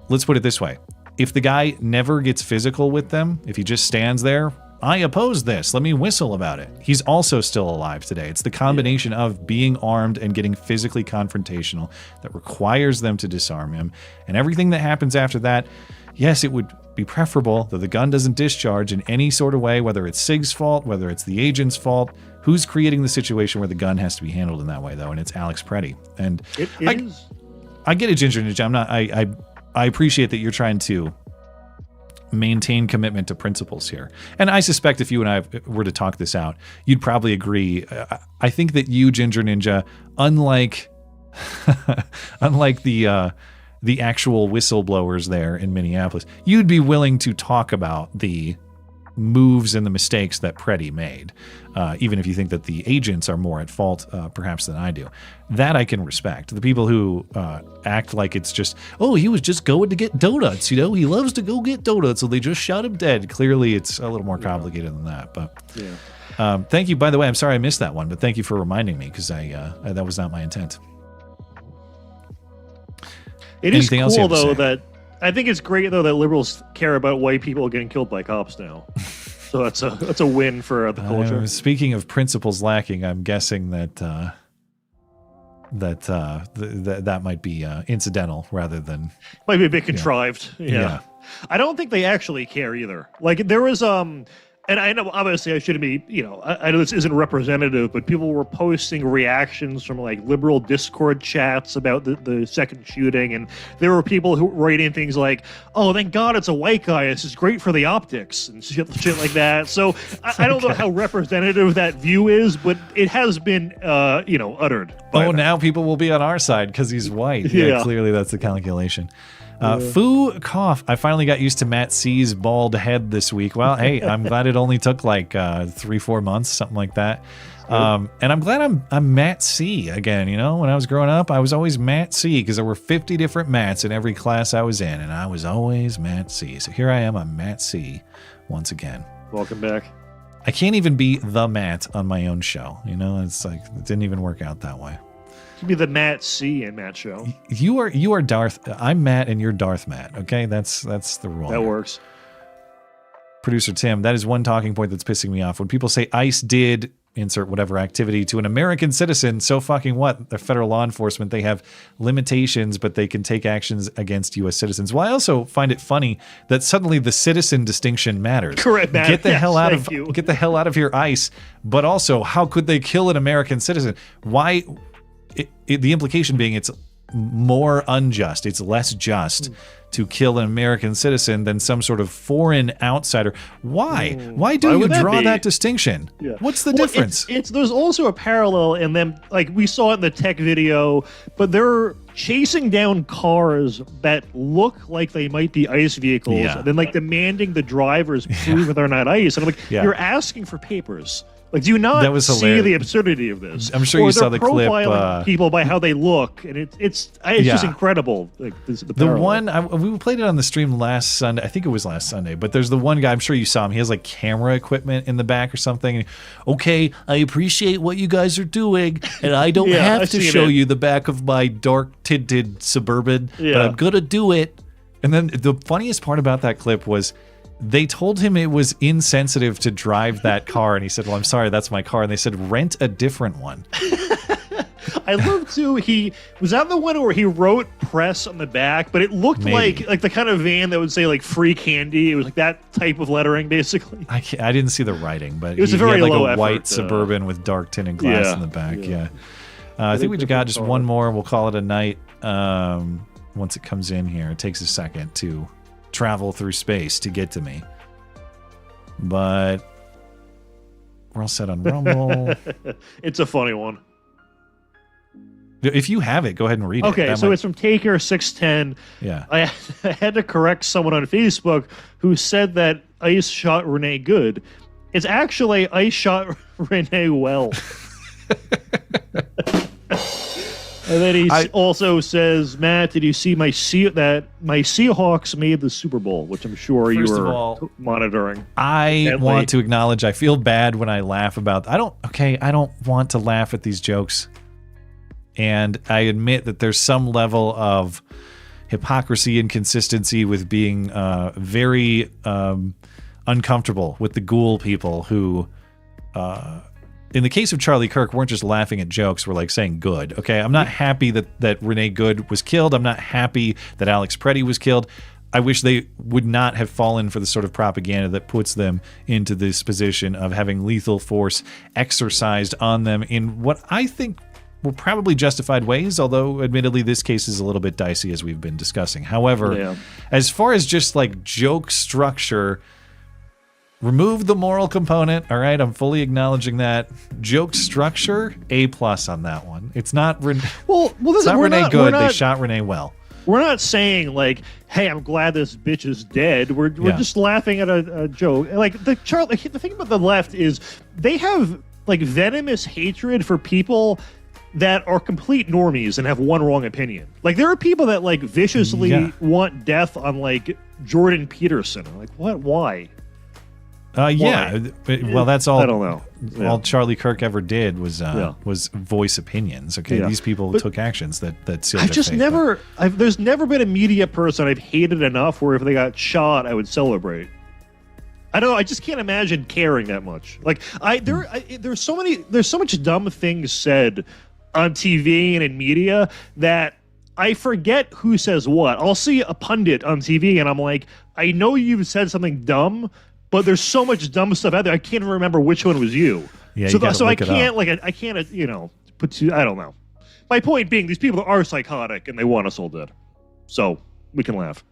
[SPEAKER 12] Let's put it this way. If the guy never gets physical with them, if he just stands there, I oppose this, let me whistle about it. He's also still alive today. It's the combination of being armed and getting physically confrontational that requires them to disarm him. And everything that happens after that, yes, it would be preferable that the gun doesn't discharge in any sort of way, whether it's SIG's fault, whether it's the agent's fault. Who's creating the situation where the gun has to be handled in that way, though? And it's Alex Preddy. And I get it, Ginger Ninja. I appreciate that you're trying to maintain commitment to principles here. And I suspect if you and I were to talk this out, you'd probably agree. I think that you, Ginger Ninja, unlike the actual whistleblowers there in Minneapolis, you'd be willing to talk about the moves and the mistakes that Preddy made, even if you think that the agents are more at fault perhaps than I do. That I can respect. The people who act like it's just, oh, he was just going to get donuts, he loves to go get donuts, so they just shot him dead. Clearly it's a little more complicated than that. But thank you, by the way. I'm sorry I missed that one, but thank you for reminding me, because that was not my intent.
[SPEAKER 11] Anything is cool, though, that I think it's great, though, that liberals care about white people getting killed by cops now. So that's a win for the culture.
[SPEAKER 12] Speaking of principles lacking, I'm guessing that that might be incidental rather than
[SPEAKER 11] might be a bit contrived. Yeah. I don't think they actually care either. Like there was And I know, obviously, I shouldn't be, I know this isn't representative, but people were posting reactions from like liberal Discord chats about the second shooting. And there were people who were writing things like, oh, thank God it's a white guy. This is great for the optics and shit like that. So I don't know how representative that view is, but it has been, uttered.
[SPEAKER 12] Oh, now people will be on our side because he's white. Yeah, clearly that's the calculation. Foo cough. I finally got used to Matt C's bald head this week. Well, hey, I'm glad it only took like 3-4 months, something like that. And I'm glad I'm Matt C again. When I was growing up, I was always Matt C because there were 50 different Matts in every class I was in, and I was always Matt C. So here I am, I'm Matt C once again.
[SPEAKER 11] Welcome back.
[SPEAKER 12] I can't even be the Matt on my own show. It's like it didn't even work out that way.
[SPEAKER 11] To be the Matt C and Matt show.
[SPEAKER 12] You are Darth. I'm Matt and you're Darth Matt. Okay, that's the rule.
[SPEAKER 11] That works.
[SPEAKER 12] Producer Tim, that is one talking point that's pissing me off. When people say ICE did insert whatever activity to an American citizen, so fucking what? They're federal law enforcement. They have limitations, but they can take actions against U.S. citizens. Well, I also find it funny that suddenly the citizen distinction matters.
[SPEAKER 11] Correct, Matt.
[SPEAKER 12] Get the hell out of here, ICE. But also, how could they kill an American citizen? Why? The implication being it's more unjust, it's less just to kill an American citizen than some sort of foreign outsider. Why? Why do you draw that distinction?
[SPEAKER 11] Yeah.
[SPEAKER 12] What's the difference?
[SPEAKER 11] There's also a parallel in them, like we saw it in the tech video, but they're chasing down cars that look like they might be ICE vehicles, and then like demanding the drivers prove they're not ICE. And I'm like, you're asking for papers. Like, do you not see the absurdity of this?
[SPEAKER 12] I'm sure you saw the clip.
[SPEAKER 11] Profiling people by how they look, and it's just incredible. Like
[SPEAKER 12] the one we played it on the stream last Sunday. I think it was last Sunday. But there's the one guy. I'm sure you saw him. He has like camera equipment in the back or something. Okay, I appreciate what you guys are doing, and I don't have to show you the back of my dark tinted Suburban, but I'm gonna do it. And then the funniest part about that clip was, they told him it was insensitive to drive that car, and he said, well, I'm sorry, that's my car. And they said, rent a different one.
[SPEAKER 11] I love, too, he was that the one where he wrote press on the back, but it looked like the kind of van that would say, like, free candy. It was like that type of lettering, basically.
[SPEAKER 12] I didn't see the writing, but
[SPEAKER 11] it was a very
[SPEAKER 12] had like
[SPEAKER 11] low
[SPEAKER 12] a white
[SPEAKER 11] effort,
[SPEAKER 12] Suburban with dark tinted glass in the back. I think we got just one more. We'll call it a night. Once it comes in here, it takes a second to travel through space to get to me, but we're all set on Rumble.
[SPEAKER 11] It's a funny one.
[SPEAKER 12] If you have it, go ahead and read it.
[SPEAKER 11] Okay, so it's from Taker610.
[SPEAKER 12] Yeah.
[SPEAKER 11] I had to correct someone on Facebook who said that ICE shot Renee good. It's actually ICE shot Renee well. And then he also says, Matt, did you see my Seahawks made the Super Bowl, which I'm sure you were monitoring.
[SPEAKER 12] I want to acknowledge I feel bad when I laugh about I don't want to laugh at these jokes. And I admit that there's some level of hypocrisy and consistency with being very uncomfortable with the ghoul people who in the case of Charlie Kirk, weren't just laughing at jokes, we're like saying good. Okay, I'm not happy that Renee Good was killed. I'm not happy that Alex Preddy was killed. I wish they would not have fallen for the sort of propaganda that puts them into this position of having lethal force exercised on them in what I think were probably justified ways, although admittedly this case is a little bit dicey as we've been discussing. However, as far as just like joke structure, remove the moral component. All right, I'm fully acknowledging that. Joke structure, A+ on that one. It's not it's not Renee Good. They shot Renee well.
[SPEAKER 11] We're not saying like, hey, I'm glad this bitch is dead. We're just laughing at a joke. Like the thing about the left is they have like venomous hatred for people that are complete normies and have one wrong opinion. Like there are people that like viciously want death on like Jordan Peterson. I'm like, what? Why?
[SPEAKER 12] Well, that's all.
[SPEAKER 11] I don't know.
[SPEAKER 12] All Charlie Kirk ever did was voice opinions. Okay, these people took actions that sealed their fate.
[SPEAKER 11] There's never been a media person I've hated enough where if they got shot, I would celebrate. I don't know. I just can't imagine caring that much. Like there's so much dumb things said on TV and in media that I forget who says what. I'll see a pundit on TV and I'm like, I know you've said something dumb, but there's so much dumb stuff out there. I can't even remember which one was you.
[SPEAKER 12] Yeah,
[SPEAKER 11] so
[SPEAKER 12] you
[SPEAKER 11] so I
[SPEAKER 12] look it
[SPEAKER 11] can't
[SPEAKER 12] up.
[SPEAKER 11] like I can't put two. I don't know. My point being, these people are psychotic and they want us all dead. So we can laugh.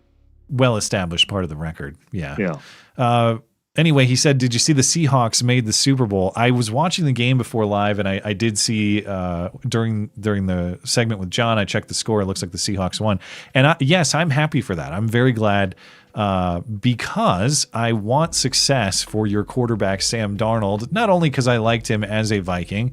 [SPEAKER 12] Well-established part of the record. Yeah.
[SPEAKER 11] Yeah.
[SPEAKER 12] Anyway, he said, did you see the Seahawks made the Super Bowl? I was watching the game before live, and I did see during the segment with John, I checked the score. It looks like the Seahawks won. And yes, I'm happy for that. I'm very glad because I want success for your quarterback, Sam Darnold, not only because I liked him as a Viking,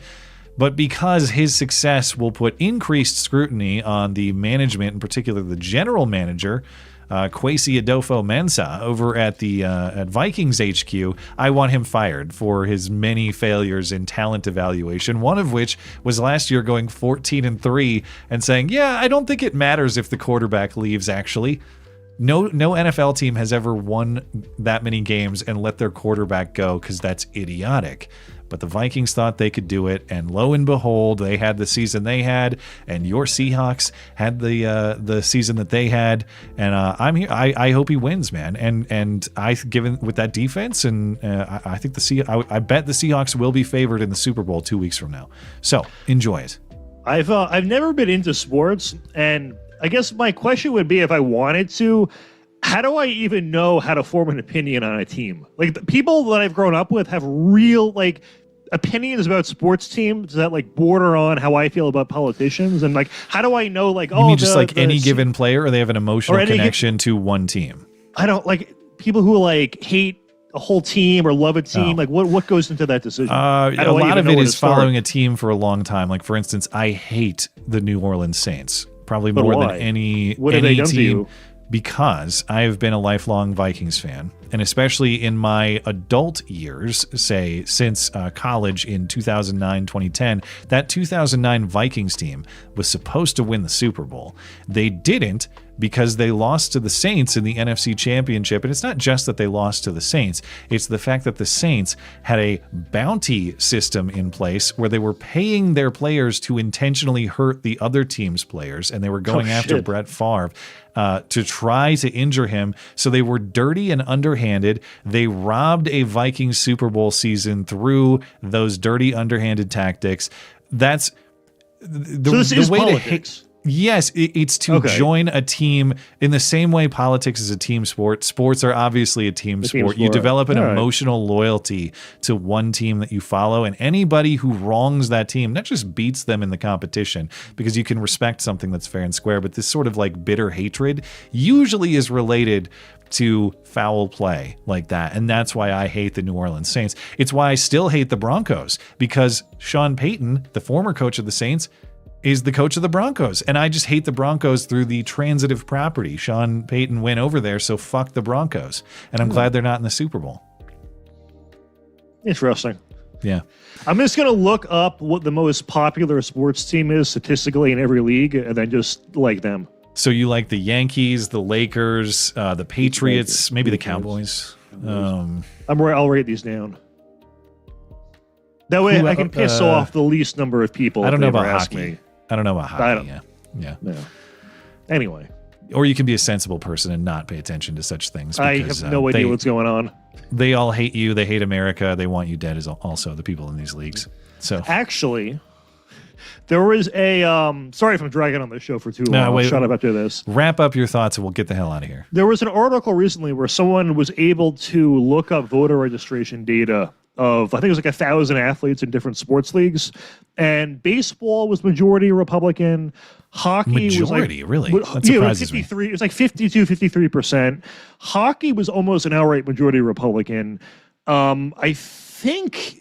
[SPEAKER 12] but because his success will put increased scrutiny on the management, in particular the general manager, Kwesi Adolfo-Mensah over at the at Vikings HQ. I want him fired for his many failures in talent evaluation, one of which was last year going 14-3 and saying, yeah, I don't think it matters if the quarterback leaves, actually. No NFL team has ever won that many games and let their quarterback go because that's idiotic. But the Vikings thought they could do it, and lo and behold, they had the season they had, and your Seahawks had the season that they had. And I'm here. I hope he wins, man. And I given with that defense, and I think I bet the Seahawks will be favored in the Super Bowl 2 weeks from now. So enjoy it.
[SPEAKER 11] I've never been into sports, and I guess my question would be, if I wanted to, how do I even know how to form an opinion on a team? Like, the people that I've grown up with have real opinions about sports teams that border on how I feel about politicians, and how do I know
[SPEAKER 12] you mean just any given player, or they have an emotional connection to one team?
[SPEAKER 11] I don't people who hate a whole team or love a team. What goes into that decision?
[SPEAKER 12] A lot of it is following a team for a long time. Like, for instance, I hate the New Orleans Saints probably more than any team.
[SPEAKER 11] To you?
[SPEAKER 12] Because I have been a lifelong Vikings fan, and especially in my adult years, say since college in 2009, 2010, that 2009 Vikings team was supposed to win the Super Bowl. They didn't because they lost to the Saints in the NFC Championship. And it's not just that they lost to the Saints, it's the fact that the Saints had a bounty system in place where they were paying their players to intentionally hurt the other team's players, and they were going after Brett Favre to try to injure him. So they were dirty and underhanded. They robbed a Vikings Super Bowl season through those dirty, underhanded tactics. That's the way
[SPEAKER 11] politics.
[SPEAKER 12] Yes, it's to join a team in the same way politics is a team sport. Sports are obviously a team sport. You develop an emotional loyalty to one team that you follow, and anybody who wrongs that team, not just beats them in the competition, because you can respect something that's fair and square, but this sort of bitter hatred usually is related to foul play like that. And that's why I hate the New Orleans Saints. It's why I still hate the Broncos, because Sean Payton, the former coach of the Saints, is the coach of the Broncos. And I just hate the Broncos through the transitive property. Sean Payton went over there, so fuck the Broncos. And I'm glad they're not in the Super Bowl.
[SPEAKER 11] Interesting.
[SPEAKER 12] Yeah.
[SPEAKER 11] I'm just going to look up what the most popular sports team is statistically in every league, and then just like them.
[SPEAKER 12] So you like the Yankees, the Lakers, the Patriots, maybe the Cowboys?
[SPEAKER 11] I'll rate these down. That way I can piss off the least number of people.
[SPEAKER 12] I don't know about
[SPEAKER 11] hockey.
[SPEAKER 12] Me. I don't know about hockey. Yeah.
[SPEAKER 11] Anyway.
[SPEAKER 12] Or you can be a sensible person and not pay attention to such things.
[SPEAKER 11] Because, I have no idea what's going on.
[SPEAKER 12] They all hate you. They hate America. They want you dead as also the people in these leagues. So
[SPEAKER 11] actually, there was a sorry if I'm dragging on this show for too long. I'll shut up after this.
[SPEAKER 12] Wrap up your thoughts and we'll get the hell out of here.
[SPEAKER 11] There was an article recently where someone was able to look up voter registration data of, I think it was 1,000 athletes in different sports leagues, and baseball was majority Republican. Hockey
[SPEAKER 12] majority,
[SPEAKER 11] was
[SPEAKER 12] really? That surprises me.
[SPEAKER 11] It was 52, 53%. Hockey was almost an outright majority Republican. I think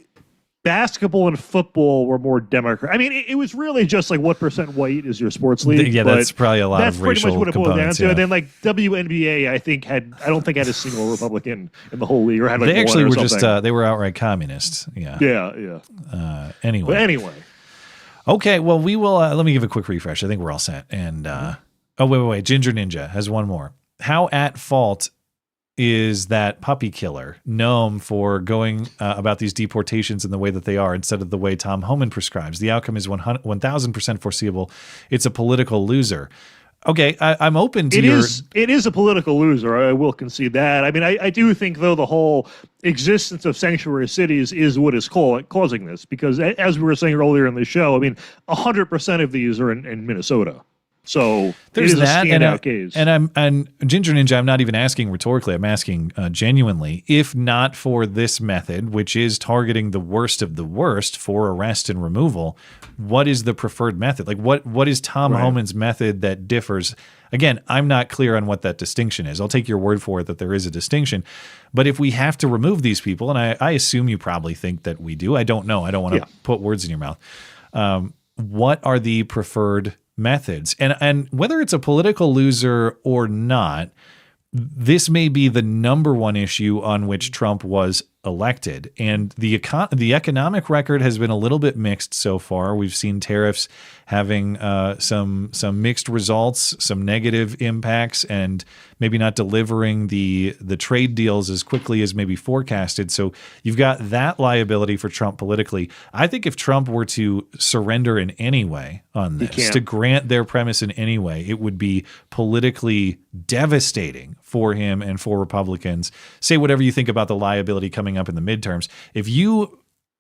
[SPEAKER 11] basketball and football were more Democrat. I mean, it was really just what percent white is your sports league.
[SPEAKER 12] Yeah, that's probably a lot of racial components. That's pretty much what it boiled down to.
[SPEAKER 11] And then WNBA, I don't think had a single Republican in the whole league, or had
[SPEAKER 12] they actually
[SPEAKER 11] one or
[SPEAKER 12] were
[SPEAKER 11] something.
[SPEAKER 12] just they were outright communists. Yeah.
[SPEAKER 11] Yeah.
[SPEAKER 12] Anyway. Okay, well, we will let me give a quick refresh. I think we're all set. And wait. Ginger Ninja has one more. How at fault is that puppy killer Noam for going about these deportations in the way that they are instead of the way Tom Homan prescribes? The outcome is 1,000% foreseeable. It's a political loser. Okay, I'm open to
[SPEAKER 11] It is a political loser. I will concede that. I mean, I do think, though, the whole existence of sanctuary cities is what is causing this. Because as we were saying earlier in the show, I mean, 100% of these are in Minnesota. So
[SPEAKER 12] there's
[SPEAKER 11] it is
[SPEAKER 12] that,
[SPEAKER 11] a standout case.
[SPEAKER 12] And Ginger Ninja, I'm not even asking rhetorically. I'm asking genuinely. If not for this method, which is targeting the worst of the worst for arrest and removal, what is the preferred method? Like what is Tom Homan's method that differs? Again, I'm not clear on what that distinction is. I'll take your word for it that there is a distinction. But if we have to remove these people, and I assume you probably think that we do. I don't know. I don't want to put words in your mouth. What are the preferred methods? And whether it's a political loser or not, this may be the number one issue on which Trump was elected. And the economic record has been a little bit mixed so far. We've seen tariffs having some mixed results, some negative impacts, and maybe not delivering the trade deals as quickly as maybe forecasted. So you've got that liability for Trump politically. I think if Trump were to surrender in any way on this, to grant their premise in any way, it would be politically devastating for him and for Republicans. Say whatever you think about the liability coming up in the midterms. If you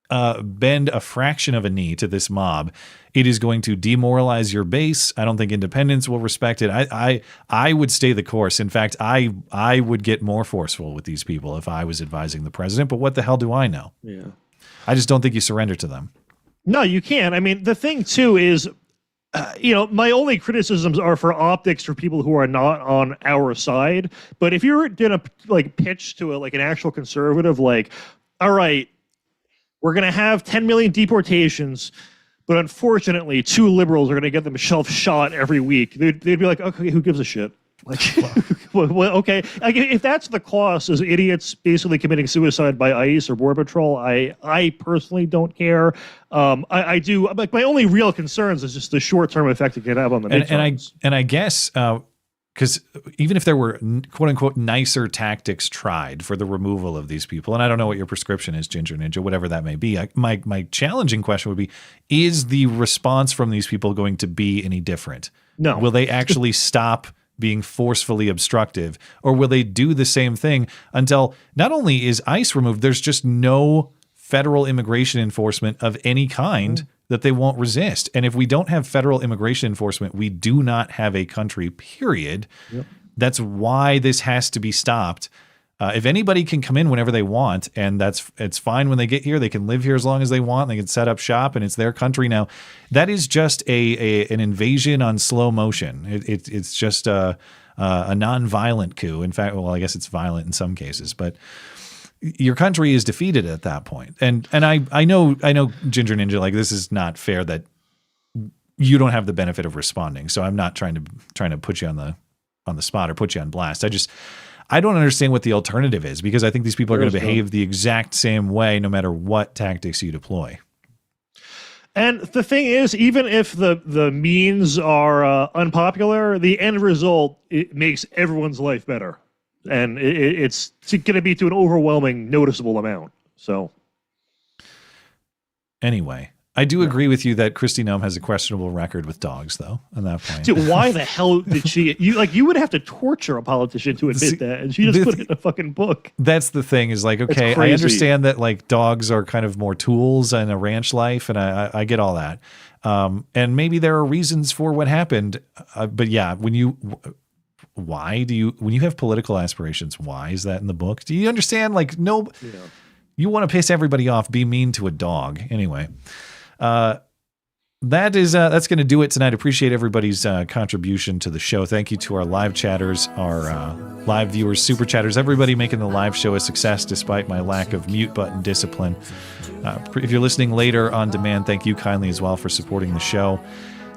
[SPEAKER 12] bend a fraction of a knee to this mob, it is going to demoralize your base. I don't think independents will respect it. I would stay the course. In fact, I would get more forceful with these people if I was advising the president. But what the hell do I know?
[SPEAKER 11] Yeah,
[SPEAKER 12] I just don't think you surrender to them.
[SPEAKER 11] No, you can't. I mean, the thing too is, my only criticisms are for optics for people who are not on our side. But if you're gonna pitch to an actual conservative, all right, we're gonna have 10 million deportations, but unfortunately, 2 liberals are gonna get themselves shot every week. They'd be like, okay, who gives a shit? Well, okay, if that's the cost, as idiots basically committing suicide by ICE or Border Patrol, I personally don't care. I do. My only real concerns is just the short-term effect it can have on the midterms.
[SPEAKER 12] And I guess because even if there were quote unquote nicer tactics tried for the removal of these people, and I don't know what your prescription is, Ginger Ninja, whatever that may be, my challenging question would be: is the response from these people going to be any different?
[SPEAKER 11] No.
[SPEAKER 12] Will they actually stop being forcefully obstructive, or will they do the same thing until not only is ICE removed, there's just no federal immigration enforcement of any kind that they won't resist? And if we don't have federal immigration enforcement, we do not have a country, period.
[SPEAKER 11] Yep.
[SPEAKER 12] That's why this has to be stopped. If anybody can come in whenever they want, and it's fine when they get here, they can live here as long as they want, they can set up shop, and it's their country now. That is just an invasion on slow motion. It's just a non-violent coup. In fact, well, I guess it's violent in some cases, but your country is defeated at that point. And I know Ginger Ninja, this is not fair that you don't have the benefit of responding. So I'm not trying to put you on the spot or put you on blast. I don't understand what the alternative is, because I think these people are going to behave the exact same way no matter what tactics you deploy.
[SPEAKER 11] And the thing is, even if the means are unpopular, the end result, it makes everyone's life better. And it's going to be to an overwhelming, noticeable amount. So
[SPEAKER 12] anyway, I do agree with you that Kristi Noem has a questionable record with dogs, though, on that point.
[SPEAKER 11] Dude, why the hell did she... You would have to torture a politician to admit that, and she just put it in a fucking book.
[SPEAKER 12] That's the thing, is okay, I understand that dogs are kind of more tools in a ranch life, and I get all that. And maybe there are reasons for what happened, but yeah, when you have political aspirations, why is that in the book? Do you understand? You want to piss everybody off, be mean to a dog. Anyway. That's going to do it tonight. Appreciate everybody's contribution to the show. Thank you to our live chatters, our live viewers, super chatters, everybody making the live show a success despite my lack of mute button discipline. If you're listening later on demand, thank you kindly as well for supporting the show.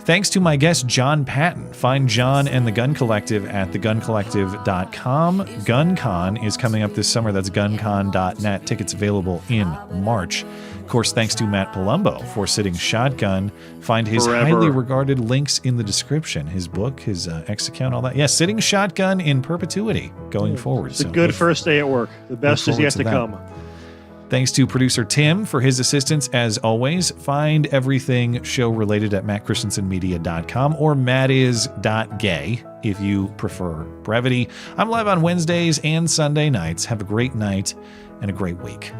[SPEAKER 12] Thanks to my guest, Jon Patton. Find Jon and the Gun Collective at theguncollective.com. GunCon is coming up this summer. That's guncon.net. Tickets available in March. Of course, thanks to Matt Palumbo for Sitting Shotgun. Find his highly regarded links in the description. His book, his X account, all that. Yes, Sitting Shotgun in perpetuity going forward.
[SPEAKER 11] It's a good first day at work. The best is yet to come.
[SPEAKER 12] Thanks to producer Tim for his assistance as always. Find everything show related at mattchristiansenmedia.com or mattis.gay if you prefer brevity. I'm live on Wednesdays and Sunday nights. Have a great night and a great week.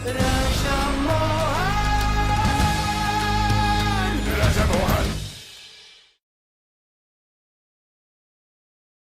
[SPEAKER 5] But